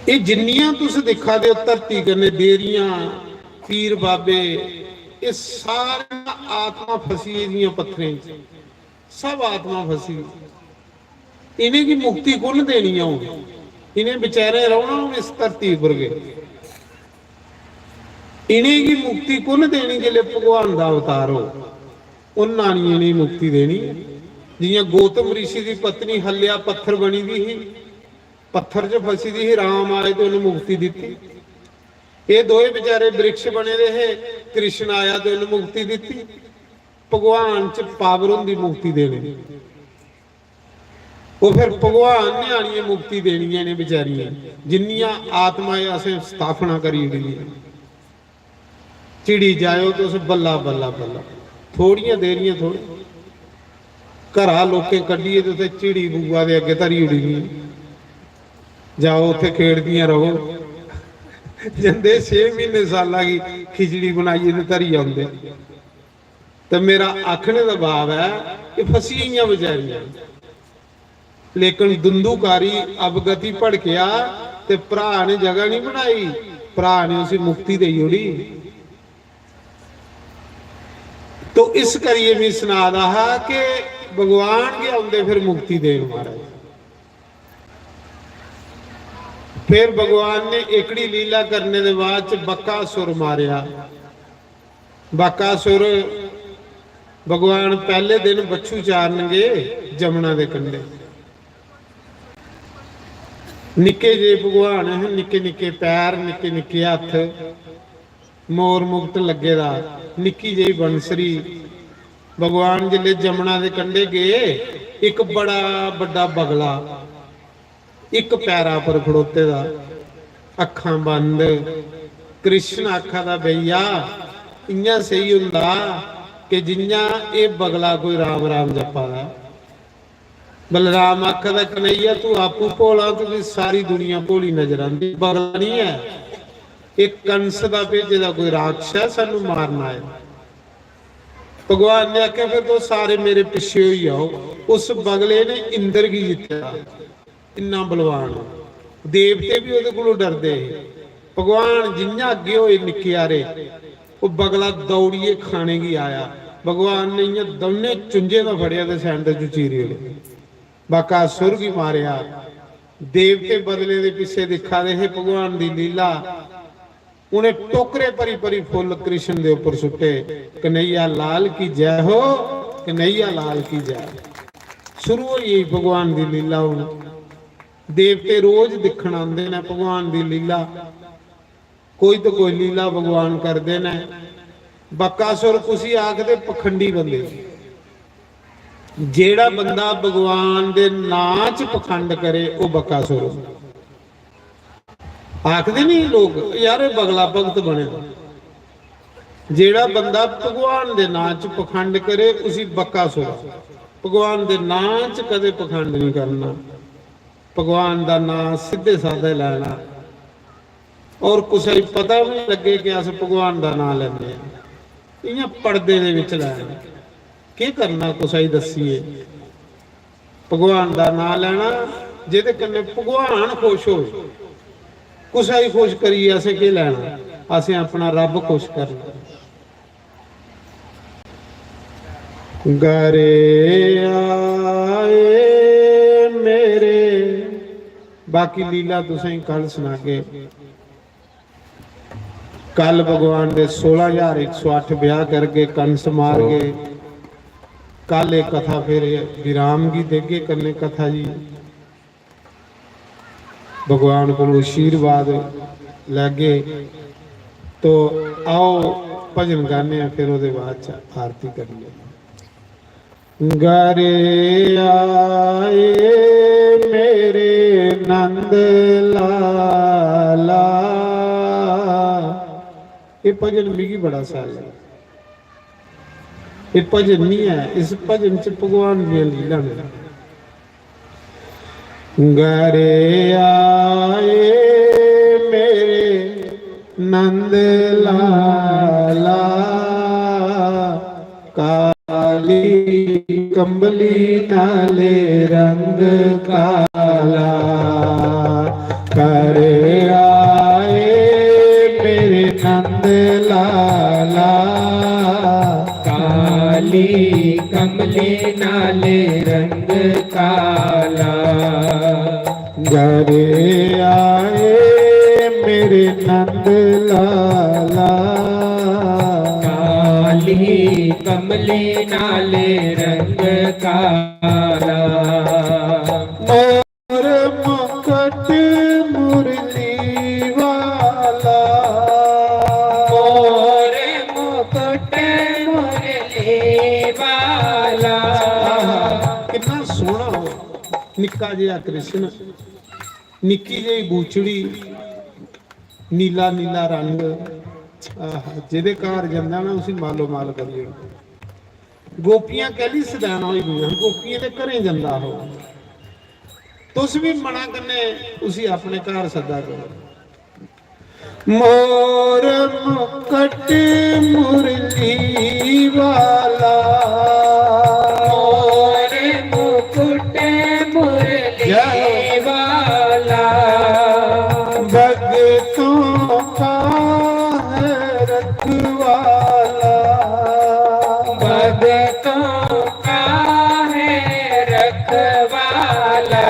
ये जिन्नियां तुस दिखा दे धरती कन्ने देरियां पीर बाबे ये सारे आत्मा फसी दियां पत्थरें च, सब आत्मा फसी। इन्हें की मुक्ति कुन देनी है, इन्हें बेचारे रहना हूं इस धरती पर गए। इन्हें की मुक्ति कुन देनी जिले भगवान का अवतार हो उन्हां नहीं इन्हें मुक्ति देनी। जियां गौतम ऋषि की पत्नी हल्या पत्थर बनी दी ही, पत्थर च फसी दी ही, राम आए तो उन्हें मुक्ति दी। ये दोए बेचारे वृक्ष बने रहे, कृष्ण आया तो उन्हें मुक्ति दी। भगवान च पावर होंदी मुक्ति देने, वो फिर भगवान ने आनी मुक्ति देनी है बेचारियां जिन्नियां आत्माएं असें स्थापना करी दी। चिड़ी जाओ तो उस बल्ला बल्ला बल्ला थोड़ियां देरियां थोड़ी घरा लोके कड्ढिए तो चिड़ी बुआ दे अगे धरी उड़ी जाओ उत्थे खेड़दियां रहो। जंदे 6 महीने साल की खिचड़ी बनाइए तो धरी आते। तो मेरा आखने का भाव है कि फसी हुई बेचारियां, लेकिन दुंदूकारी अवगति भड़किया ते भरा ने जगह नहीं बनाई, भरा ने उसे मुक्ति दे उड़ी। तो इस करिए मैं सुना रहा कि भगवान के आते फिर मुक्ति देन महाराज। फिर भगवान ने एकड़ी लीला करने के बाद बकासुर मारिया। बकासुर भगवान पहले दिन बच्छू चारन गए जमुना के कंढे। निके जे भगवान है, निके निके पैर, निके निके हथ, मोर मुकुट लगे दा, निकी जी बंसरी। भगवान जिले जमुना के कंढे गए, एक बड़ा बड़ा बगला एक पैरा पर खड़ोते दा, अखां बंद, कृष्ण आखा दा भैया इयां सही हुंदा कि जियां ये बगला कोई राम राम जपा दा। बलराम आखा दा कन्हैया तू आपू भोला, तू सारी दुनिया भोली नजर आती, बगला नहीं है, एक कंस दा भेजे दा कोई राक्षस है, सानू मारना है। भगवान ने आख्या फिर तो सारे मेरे पिछे ही आओ। उस बगले ने इंद्र की जित्या, इन्ना बलवान, देवते भी ਉਹਦੇ ਕੋਲੋਂ डरदे। भगवान जिन्ना अगे होए निक्के वो बगला दौड़िए खाने की आया। भगवान ने इं दोने चुंजे का फड़िया तो सैंडल चू चीरे बकासुर की मारिया। देवते बदले के पिछे दिखा रहे भगवान की लीला। उन्हें टोकरे भरी भरी फुल कृष्ण के उपर सुटे, कन्हैया लाल की जय हो, कन्हैया लाल की जय। शुरू हुई भगवान की लीला। हूँ देवते रोज दिखण आते ने भगवान की लीला, कोई तो कोई लीला भगवान करते ने। बकासुर कुछ आखते पखंडी बंदे, जेड़ा बंदा भगवान के नां च पखंड करे वो बकासुर। आखते नहीं लोग यार बगला भगत बने, जेड़ा बंदा भगवान के नां च पखंड करे उसी बकासुर। भगवान के नां च कदे पखंड नहीं करना, भगवान का नाम सीधे साधे लेना, और कुछ पता भी नहीं लगे कि अस भगवान का नाम लेने, इं पर्दे दे विच लैना की करना। कुछ दसीए भगवान का नाम लेना जिहदे कन्ने भगवान खुश हो, कुछ खुश करिए असें की लेना, असें अपना रब खुश करना। घरे आए मेरे, बाकी लीला तुसें कल सुनागे। कल भगवान दे 16,108 ब्याह करके कंस मार गए। कल एक कथा फिर विराम की देगे करने कथा जी। भगवान को आशीर्वाद लगे तो आओ भजन गाने, फिर वो बाद आरती करिए। घरे आए मेरे नंद लाला, ये भजन मिगी बड़ा साल है। ये भजन नहीं है, इस भजन च भगवान दी लीला ने। घरे आए मेरे नंद लाला, काली कंबली नाले रंग काला। घरे आए मेरे नंद लाला, काली कमले नाले रंग काला। घरे आए मेरे नंद लाला, काली कमले नाले रंग काला। मोर मुकुट मुरली वाला, मोर मुकुट मुरली वाला। कितना सोहना हो, निक्का जिहा कृष्ण, निक्की जी बूचड़ी, नीला नीला रंग, जिहदे घर जांदा ना उसी मालो माल करिए। गोपियां कहली सदैना होई गईयां, गोपियां दे घरें जांदा हो, तुस भी मना कन्ने उसी अपने घर सदा करो। मोर मुकुट मुरली वाला, मोर मुकुट मुरली वाला। भगतों का है रखवाला, भगतों का है रखवाला।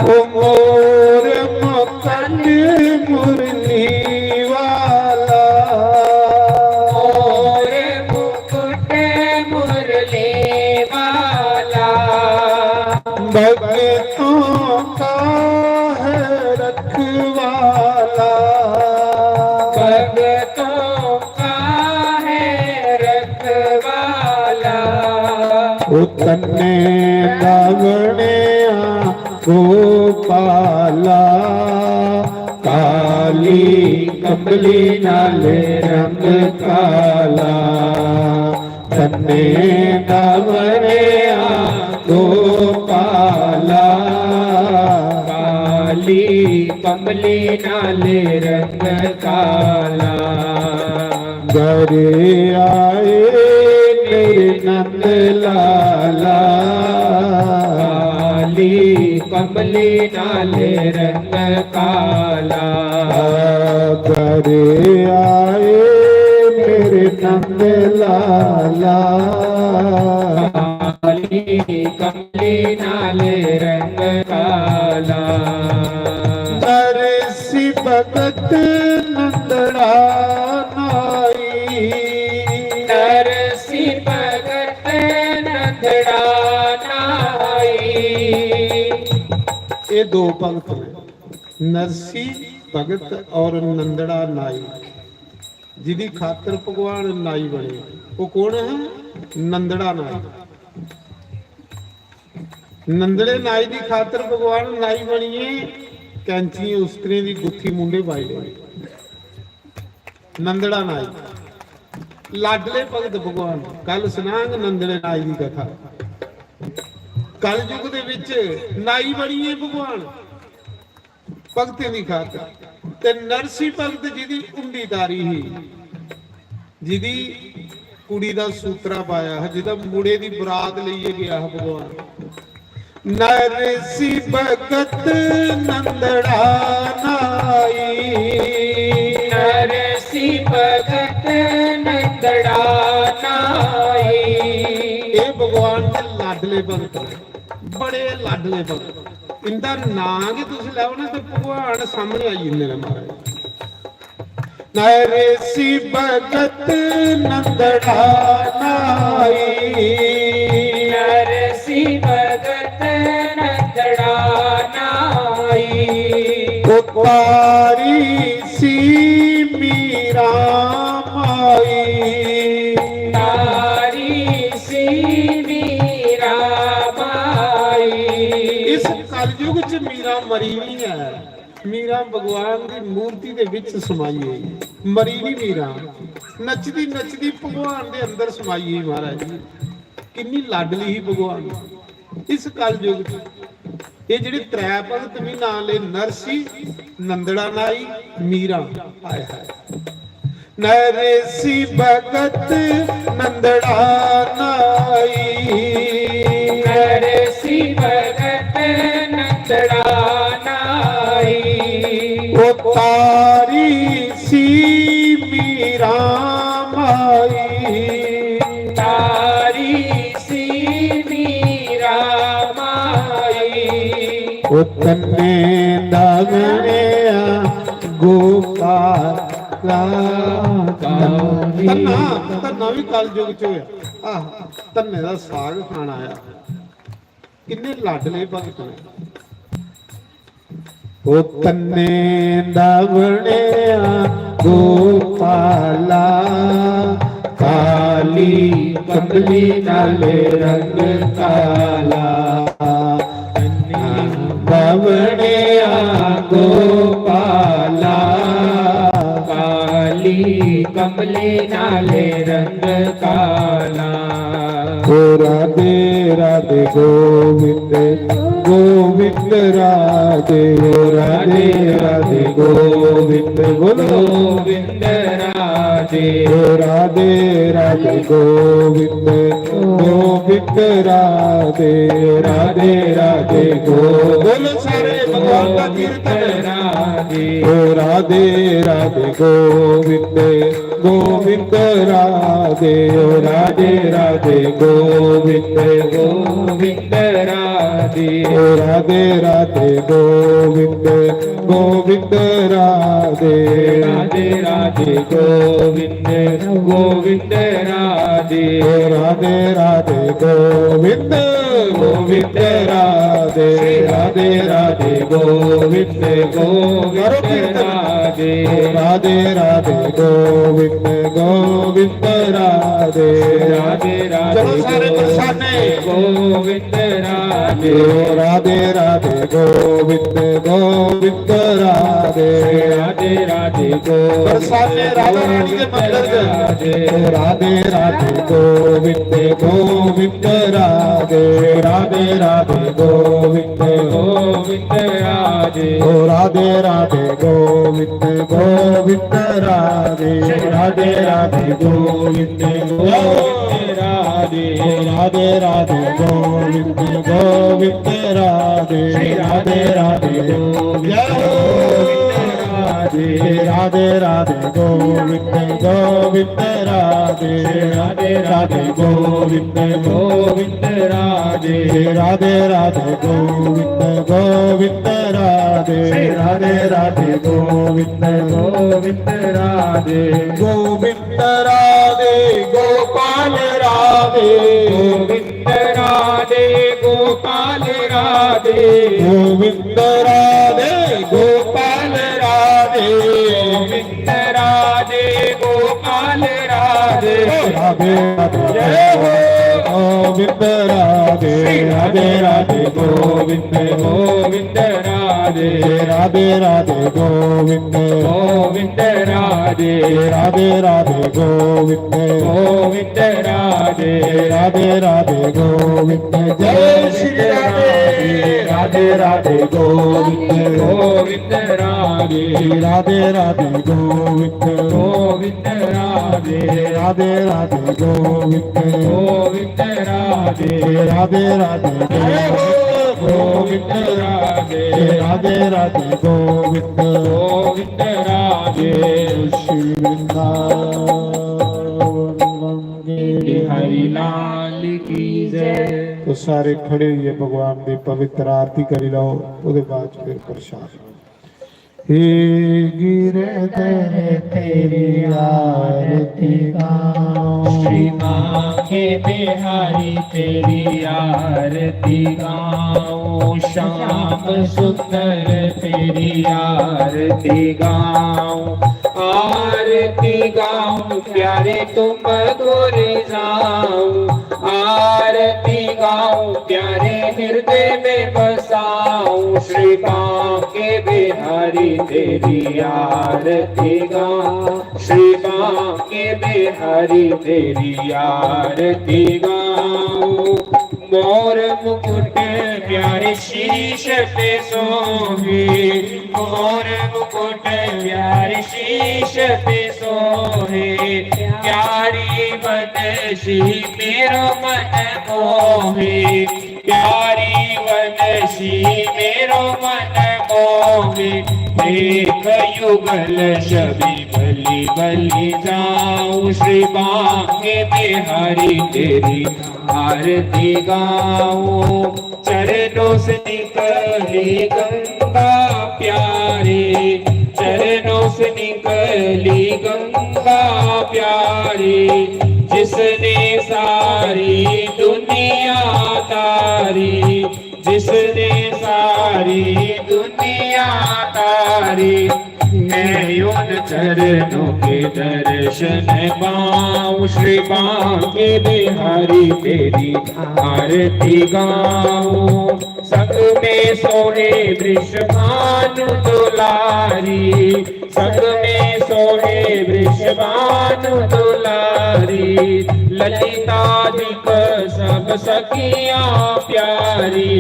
ओ मोर मुकुट मुरली वाला, मोर मुकुट मुरली वाला। भगतों का है रखवाला, भगतों का है रखवाला। ओ तन्ने दावणे गोपाला, काली ਕੰਬਲੀ ਨਾਲੇ ਰੰਗ ਕਾਲਾ ਤੰਨੇ ਦਵਰਿਆ ਗੋਪਾਲਾ ਕਾਲੀ ਕਮਲੀ ਨਾਲੇ ਰੰਗ ਕਾਲਾ ਗਰੇ ਆਏ ਮੇਰੇ ਨੰਦ ਲਾਲਾ ਕਾਲੀ ਕਮਲੀ ਨਾਲੇ ਰੰਗ ਕਾਲਾ ਗਰੇ ਆਏ ਮੇਰੇ ਨੰਦ ਲਾਲਾ ਕਾਲੀ ਕਮਲੀ ਨਾਲੇ ਰੰਗ ਕਾਲਾ ਨਰਸੀ ਭਗਤ ਨੰਦੜਾ ਨਾਈ ਨਰਸੀ ਭਗਤ ਨੰਦੜਾ ਨਾਈ ਇਹ ਦੋ ਭਗਤ ਨੇ ਨਰਸੀ ਭਗਤ ਔਰ ਨੰਦੜਾ ਨਾਈ ਜਿਹਦੀ ਖਾਤਰ ਭਗਵਾਨ ਨਾਈ ਬਣੇ ਉਹ ਕੌਣ ਹੈ ਨੰਦੜਾ ਨਾਈ ਨੰਦੜੇ ਨਾਈ ਦੀ ਖਾਤਰ ਭਗਵਾਨ ਨਾਈ ਬਣੀਏ ਕੈਂਚੀ ਉਸਤਰੇ ਦੀ ਗੁੱਥੀ ਮੁੰਡੇ ਪਾਈ ਲਈ ਨੰਦੜਾ ਨਾਈ ਲਾਡਲੇ ਭਗਤ ਭਗਵਾਨ ਕੱਲ ਸੁਣਾਂਗੇ ਨੰਦੜੇ ਨਾਈ ਦੀ ਕਥਾ ਕਲ ਯੁੱਗ ਦੇ ਵਿੱਚ ਨਾਈ ਬਣੀਏ ਭਗਵਾਨ ਭਗਤਾਂ ਦੀ ਖਾਤਰ ਤੇ ਨਰਸੀ ਭਗਤ ਜਿਹਦੀ ਉੰਡੀਦਾਰੀ ਹੀ ਜਿਹਦੀ ਕੁੜੀ ਦਾ ਸੂਤਰਾ ਪਾਇਆ ਹੈ ਜਿਹਦਾ ਮੁੰਡੇ ਦੀ ਬਰਾਤ ਲਈਏ ਗਿਆ ਹੈ ਭਗਵਾਨ ਨਰਸੀ ਭਗਤ ਨੰਦੜਾ ਨਾਈ ਨਰਸੀ ਭਗਤ ਨੰਦੜਾ ਨਾਈ ਇਹ ਭਗਵਾਨ ਦੇ ਲਾਡਲੇ ਭਗਤ ਨੇ ਬੜੇ ਲਾਡਲੇ ਭਗਤ ਇੰਦਾ ਨਾਂ ਕਿ ਤੁਸੀਂ ਲਾਓ ਨਾ ਤੇ ਭਗਵਾਨ ਸਾਹਮਣੇ ਆਈ ਜਾਂਦੇ ਨੇ ਮਹਾਰਾਜ ਨਰਸੀ ਭਗਤ ਨੰਦੜਾ ਨਾਈ ਨਰਸੀ ਭਗਤ ਨੰਦੜਾ ਨਾਈ ਉਤਾਰੀ ਸੀ ਮੀਰਾ ਮਾਈ ਤਾਰੀ ਸੀ ਮੀਰਾ ਮਾਈ ਇਸ ਕਲਯੁਗ ਚ ਮੀਰਾ ਮਰੀ ਨਹੀਂ ਹੈ ਮੀਰਾ ਭਗਵਾਨ ਦੀ ਮੂਰਤੀ ਦੇ ਵਿੱਚ ਸਮਾਈ ਹੋਈ ਮਰੀ ਨਹੀਂ ਮੀਰਾ ਨੱਚਦੀ ਨੱਚਦੀ ਭਗਵਾਨ ਦੇ ਅੰਦਰ ਸਮਾਈ ਹੋਈ ਮਹਾਰਾਜ ਜੀ ਕਿੰਨੀ ਲਾਡਲੀ ਹੀ ਭਗਵਾਨ ਇਸ ਕਲਯੁਗ ਚ ਇਹ ਜਿਹੜੇ ਤ੍ਰੈ ਭਗਤ ਵੀ ਨਾਂ ਲੈ ਨਰਸੀ ਨੰਦੜਾ ਨਾਈ ਮੀਰਾ ਆਏ ਹਾਏ ਨਰਸੀ ਭਗਤ ਨੰਦੜਾ ਨਾਈ ਨਰਸੀ ਭਗਤ ਨੰਦੜਾ ਨਾਈ ਉਤਾਰੀ ਸੀ ਮੀਰਾ ਮਾਈ ਤਾਰੀ ਸੀ ਮੀਰਾ ਮਾਈ ਉਤਨੇ ਦਵਣਿਆ ਗੋਪਾਲਾ ਤੰਨਾ ਵੀ ਕਲ ਯੁਗ ਚ ਹੋਇਆ ਆਹ ਤੰਨੇ ਦਾ ਸਾਗ ਖਾਣ ਆਇਆ ਕਿੰਨੇ ਲਾਡਲੇ ਭਗਤ ਨੇ ਉਹ ਤੰਨੇ ਦਵਣਿਆ ਗੋਪਾਲਾ ਕਾਲੀ ਕੰਬਲੀ ਨਾਲੇ ਰੰਗ ਕਾਲਾ ਦਵਣਿਆ ਗੋਪਾਲਾ ਕਾਲੀ ਕਮਲੀ ਨਾਲੇ ਰੰਗ ਕਾਲਾ ਰਾਧੇ ਰਾਧੇ ਗੋਵਿੰਦ ਗੋਵਿੰਦ ਰਾਧੇ ਰਾਧੇ ਰਾਧੇ ਗੋਵਿੰਦ ਬੋਲੋ ਗੋਵਿੰਦ ਰਾਧੇ ਰਾਧੇ ਰਾਧੇ ਗੋਵਿੰਦ ਗੋਵਿੰਦ ਰਾਧੇ ਰਾਧੇ ਰਾਧੇ ਬੋਲੋ ਸਾਰੇ ਭਗਵਾਨ ਦਾ ਕੀਰਤਨ ਰਾਧੇ ਰਾਧੇ ਰਾਧੇ ਗੋਵਿੰਦ ਗੋਵਿੰਦ ਰਾਧੇ ਰਾਧੇ ਰਾਧੇ ਗੋਵਿੰਦ ਗੋਵਿੰਦ ਰਾਧੇ ਰਾਧੇ ਰਾਧੇ ਗੋਵਿੰਦ ਗੋਵਿੰਦ ਰਾਧੇ ਰਾਧੇ ਰਾਧੇ ਗੋਵਿੰਦ ਗੋਵਿੰਦ ਰਾਧੇ ਰਾਧੇ ਰਾਧੇ ਗੋਵਿੰਦ ਗੋਵਿੰਦ ਰਾਧੇ ਰਾਧੇ ਰਾਧੇ ਗੋਵਿੰਦ ਗੋਵਿੰਦ ਰਾਧੇ ਰਾਧੇ ਰਾਧੇ ਗੋਵਿੰਦ ਗੋਵਿੰਦ ਰਾਧੇ ਰਾਧੇ ਰਾਧੇ ਚਲੋ ਸਾਰੇ ਦਰਸਾਨੇ ਗੋਵਿੰਦ ਰਾਧੇ ਰਾਧੇ ਰਾਧੇ ਗੋਵਿੰਦ ਗੋਵਿੰਦ राधे राधे राधे गो बरसाने राधा रानी के मंदिर राधे राधे राधे गोविंद गोविंद राधे राधे राधे गोविंद गोविंद राधे ओ राधे राधे गोविंद गोविंद राधे राधे राधे गोविंद गोविंद राधे राधे राधे गोविंद गोविंद राधे राधे राधे गोविंद राधे राधे राधे गोविंद गोविंद राधे राधे राधे गोविंद गोविंद राधे राधे राधे गोविंद गोविंद राधे राधे राधे गोविंद गोविंद राधे गोविंद राधे गोपाल राधे गोविंद राधे गोपाल राधे गोविंद राधे गोपाल राधे गोविंद राधे गोपाल राधे राधे राधे गोविंद राधे राधे राधे गोविंद गोविंद राधे राधे राधे गोविंद गोविंद राधे राधे राधे गोविंद गोविंद राधे राधे राधे गोविंद जय श्री राधे राधे राधे गोविंद गोविंद राधे राधे राधे गोविंद गोविंद राधे राधे राधे गोविंद गोविंद राधे राधे राधे गोविंद राधे राधे राधे गोविंद गोविंद राधे श्री वृंदावन हरि लाल की जय। तो सारे खड़े हुए भगवान की पवित्र आरती करी लो उसके बाद फिर प्रसाद हे गिरधर तेरी आरती गाऊं श्री मांगे बिहारी तेरी आरती गाऊं श्याम सुंदर तेरी आरती गाऊं आरती गाऊं प्यारे तुम गोरे जाऊं आरती गाऊं प्यारे हृदय में बसाऊं श्री बांके बिहारी तेरी आरती गाऊं श्री बांके बिहारी तेरी आरती गाऊं मोर मुकुट प्यारे शीश पे सोहे मोर मुकुट प्यारे शीश पे सोहे प्यारी वनसी मेरो मन मोहे प्यारी वनसी मेरो मन मोहे देख युगल छवि बलि बलि जाऊं श्री बांके बिहारी तेरी आरती गाऊं चरणों से निकली गंगा प्यारे चरणों से निकली गंगा प्यारी जिसने सारी दुनिया तारी जिसने सारी दुनिया तारी मैं उन चरणों के दर्शन पाऊं श्री बांके बिहारी तेरी आरती गाऊं संग में सोहे वृषभानु दुलारी संग में सोहे वृषभानु दुलारी ललिताधिक सब सखियां प्यारी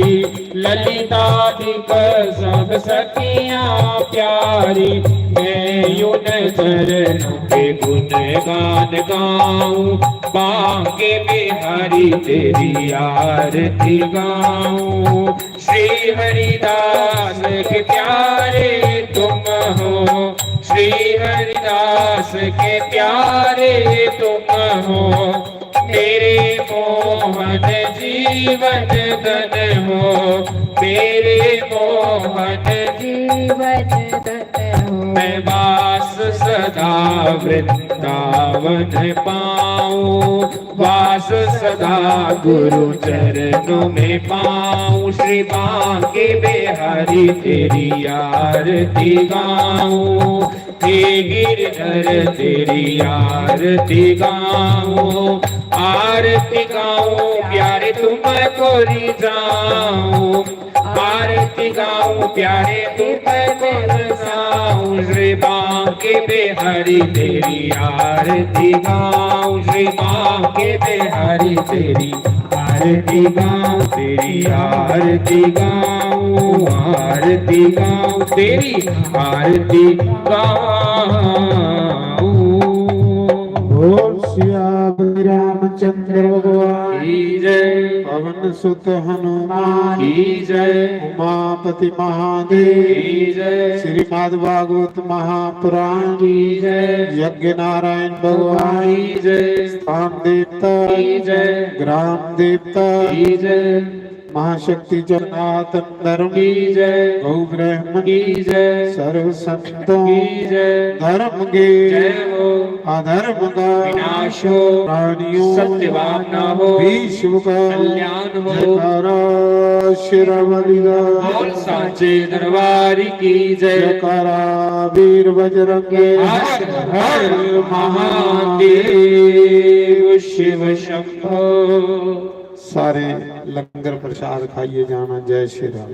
ललिताधिक सब सखियां प्यारी मैं उन चरणों के गुणगान गाऊं बांके बिहारी तेरी आरती गाऊं श्री हरिदास के प्यारे तुम हो श्री हरिदास के प्यारे तुम हो मेरे मोहन जीवन धन हो मेरे मोहन जीवन धन हो मैं वास सदा वृंदावन पाऊं वास सदा गुरु चरणों में पाऊं श्री बांके बिहारी तेरी आरती गाऊं हे गिरधर तेरी आरती गाऊं आरती गाऊं प्यारे तुमको रिझाऊं, आरती गाऊं प्यारे तुमको रिझाऊं, श्री बांके बिहारी तेरी आरती गाऊं, श्री बांके बिहारी तेरी आरती गाऊं, तेरी आरती गाऊं, आरती गाऊं, तेरी आरती गाऊं। बोल सियापति रामचंद्र भगवान की जय, पवन सुत हनुमान की जय, उमापति महादेव की जय, श्रीमद् भागवत महापुराण की जय, यज्ञ नारायण भगवान की जय, स्थान देवता की जय, ग्राम देवता की जय, महाशक्ति जगन्नाथ धर्म की जय, गौ ब्राह्मण की जय, सर्व संतों की जय, धर्म के जय हो, अधर्म का विनाश हो, प्राणियों सत्यवान न हो, विश्व का कल्याण हो। जयकारा शेरा वालिदा बोल साचे दरबार की जय, जयकारा वीर बजरंगे हर हर महादेव शिव शंभो। सारे लंगर प्रसाद खाइए जाना। जय श्री राम।